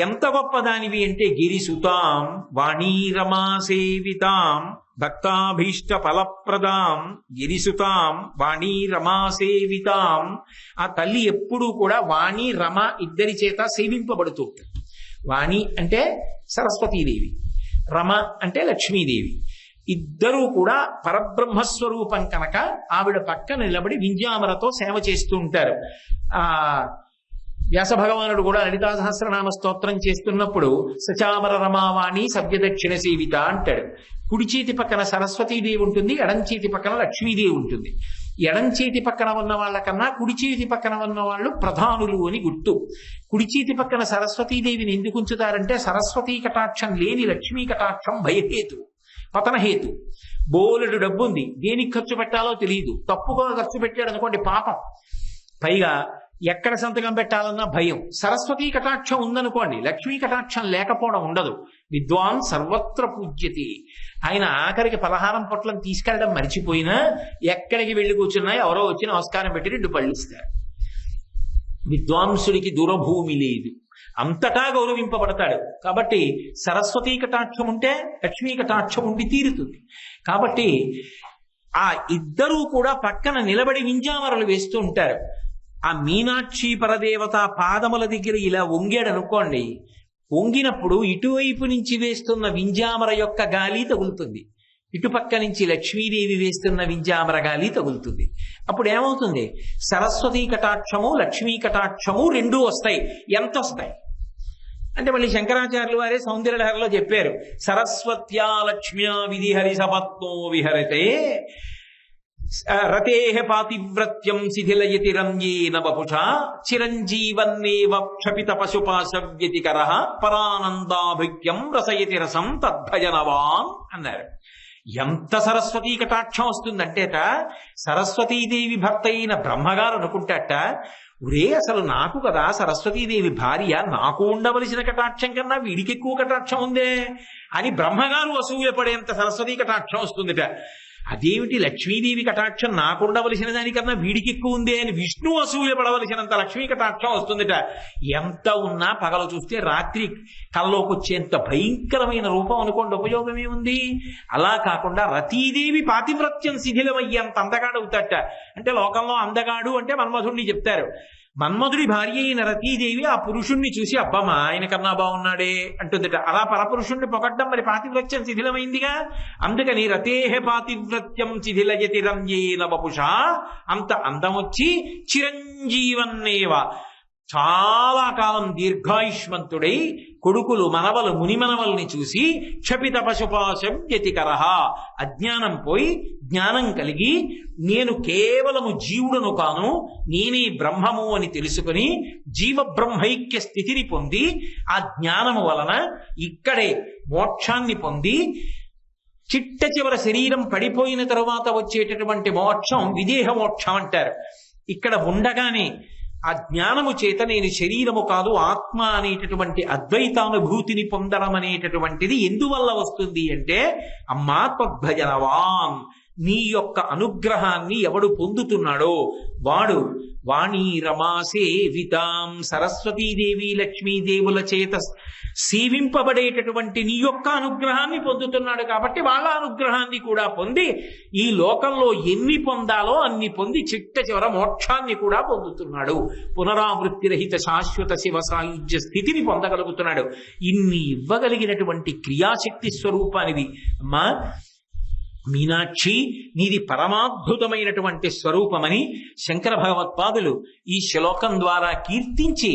ఎంత గొప్పదానివి అంటే గిరిసుతాం వాణీరమా సేవితాం భక్తాభీష్ట ఫలప్రదాం గిరిసుతాం వాణీ రమా సేవితాం. ఆ తల్లి ఎప్పుడూ కూడా వాణి రమ ఇద్దరి చేత సేవింపబడుతూ ఉంటుంది. వాణి అంటే సరస్వతీదేవి, రమ అంటే లక్ష్మీదేవి. ఇద్దరూ కూడా పరబ్రహ్మస్వరూపం కనుక ఆవిడ పక్కన నిలబడి వింజామరతో సేవ చేస్తూ ఉంటారు. వ్యాస భగవానుడు కూడా లలితా సహస్రనామ స్తోత్రం చేస్తున్నప్పుడు సచామర రమావాణి సవ్యదక్షిణ సేవిత అంటాడు. కుడి చేతి పక్కన సరస్వతీదేవి ఉంటుంది, ఎడం చేతి పక్కన లక్ష్మీదేవి ఉంటుంది. ఎడం చేతి పక్కన ఉన్న వాళ్ళకన్నా కుడి చేతి పక్కన ఉన్న వాళ్ళు ప్రధానులు అని గుర్తు. కుడి చేతి పక్కన సరస్వతీదేవిని ఎందుకు ఉంచుతారంటే సరస్వతీ కటాక్షం లేని లక్ష్మీ కటాక్షం భయహేతు, పతనహేతు. బోలెడు డబ్బుంది, దేనికి ఖర్చు పెట్టాలో తెలియదు, తప్పుగా ఖర్చు పెట్టాడు అనుకోండి పాపం, పైగా ఎక్కడ సంతకం పెట్టాలన్నా భయం. సరస్వతీ కటాక్షం ఉందనుకోండి, లక్ష్మీ కటాక్షం లేకపోవడం ఉండదు. విద్వాన్ సర్వత్ర పూజ్యతి. ఆయన ఆఖరికి పలహారం పొట్లను తీసుకెళ్ళడం మర్చిపోయినా ఎక్కడికి వెళ్ళి కూర్చున్నా ఎవరో వచ్చి నమస్కారం పెట్టి 2 పళ్ళు ఇస్తారు. విద్వాంసుడికి దూరభూమి లేదు, అంతటా గౌరవింపబడతాడు. కాబట్టి సరస్వతీ కటాక్షం ఉంటే లక్ష్మీ కటాక్షం ఉండి తీరుతుంది. కాబట్టి ఆ ఇద్దరూ కూడా పక్కన నిలబడి వింజామరలు వేస్తూ ఉంటారు. ఆ మీనాక్షి పరదేవత పాదముల దగ్గర ఇలా వంగాడు అనుకోండి, వంగినప్పుడు ఇటువైపు నుంచి వేస్తున్న వింజామర యొక్క గాలి తగులుతుంది, ఇటుపక్క నుంచి లక్ష్మీదేవి వేస్తున్న వింజామర గాలి తగులుతుంది. అప్పుడు ఏమవుతుంది? సరస్వతీ కటాక్షము లక్ష్మీ కటాక్షము 2 వస్తాయి. ఎంత వస్తాయి అంటే మళ్ళీ శంకరాచార్యులు వారే సౌందర్యలహరిలో చెప్పారు, సరస్వత్యా లక్ష్మ్యా విధిహరి సపత్నో విహరతే రతేహ పాతివ్రత్యం శిథిలయతి రంజేన వపుషా చిరంజీవన్నేవ క్షపిత పశుపాశ వ్యతికర పరానందాభిక్యం రసయతి రసం తద్భజనవాన్ అన్నారు. ఎంత సరస్వతీ కటాక్షం వస్తుందంటేట సరస్వతీదేవి భర్త అయిన బ్రహ్మగారు అనుకుంటాట, ఒరే అసలు నాకు కదా సరస్వతీదేవి భార్య, నాకు ఉండవలసిన కటాక్షం కన్నా వీడికి ఎక్కువ కటాక్షం ఉందే అని బ్రహ్మగారు అసూయపడేంత సరస్వతీ కటాక్షం వస్తుందిట. అదేమిటి లక్ష్మీదేవి కటాక్షం నాకుండవలసిన దానికన్నా వీడికి ఎక్కువ ఉంది అని విష్ణు అసూయపడవలసినంత లక్ష్మీ కటాక్షం వస్తుందిట. ఎంత ఉన్నా పగలు చూస్తే రాత్రి కల్లోకి వచ్చేంత భయంకరమైన రూపం అనుకోండి, ఉపయోగం ఏముంది? అలా కాకుండా రతీదేవి పాతివ్రత్యం శిథిలమయ్యేంత అందగాడవుతాట. అంటే లోకంలో అందగాడు అంటే మన్మధుడిని చెప్తారు. మన్మధుడి భార్య అయిన రతీదేవి ఆ పురుషుణ్ణి చూసి అబ్బమ్మా ఆయన కన్నా బాగున్నాడే అంటుందిట. అలా పరపురుషుణ్ణి పొగడ్డం మరి పాతివ్రత్యం శిథిలమైందిగా. అందుకని రతేహ పాతివ్రత్యం శిథిలయతి రంజేన వపుషా, అంత అందం వచ్చి చిరంజీవన్నేవ చాలా కాలం దీర్ఘాయుష్మంతుడై కొడుకులు మనవలు మునిమనవల్ని చూసి క్షపిత పశుపాశం వ్యతికరహ, అజ్ఞానం పోయి జ్ఞానం కలిగి నేను కేవలము జీవుడను కాను, నేనే బ్రహ్మము అని తెలుసుకుని జీవ బ్రహ్మైక్య స్థితిని పొంది ఆ జ్ఞానము వలన ఇక్కడే మోక్షాన్ని పొంది చిట్ట చివర శరీరం పడిపోయిన తరువాత వచ్చేటటువంటి మోక్షం విదేహ మోక్షం అంటారు. ఇక్కడ ఉండగానే ఆ జ్ఞానము చేత నేను శరీరము కాదు ఆత్మ అనేటటువంటి అద్వైతానుభూతిని పొందడం అనేటటువంటిది ఎందువల్ల వస్తుంది అంటే, అమ్మా త్వద్భజనవాన్, నీ యొక్క అనుగ్రహాన్ని ఎవడు పొందుతున్నాడో వాడు వాణీ రమాసేవితాం, సరస్వతీదేవి లక్ష్మీదేవుల చేత సేవింపబడేటటువంటి నీ యొక్క అనుగ్రహాన్ని పొందుతున్నాడు. కాబట్టి వాళ్ళ అనుగ్రహాన్ని కూడా పొంది ఈ లోకంలో ఎన్ని పొందాలో అన్ని పొంది చిట్ట చివర మోక్షాన్ని కూడా పొందుతున్నాడు. పునరావృత్తి రహిత శాశ్వత శివ సాయుధ్య స్థితిని పొందగలుగుతున్నాడు. ఇన్ని ఇవ్వగలిగినటువంటి క్రియాశక్తి స్వరూపానివి అమ్మా మీనాక్షి, నీది పరమాద్భుతమైనటువంటి స్వరూపమని శంకర భగవత్పాదులు ఈ శ్లోకం ద్వారా కీర్తించి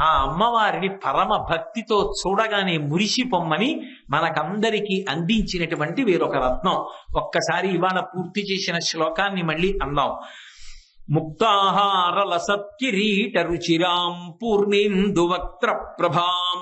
ఆ అమ్మవారిని పరమ భక్తితో చూడగానే మురిసిపొమ్మని మనకందరికీ అందించినటువంటి వేరొక రత్నం. ఒక్కసారి ఇవాళ పూర్తి చేసిన శ్లోకాన్ని మళ్ళీ అందాం. ముక్తాహార లసత్కిరీట రుచిరాం పూర్ణేందు వక్త్ర ప్రభాం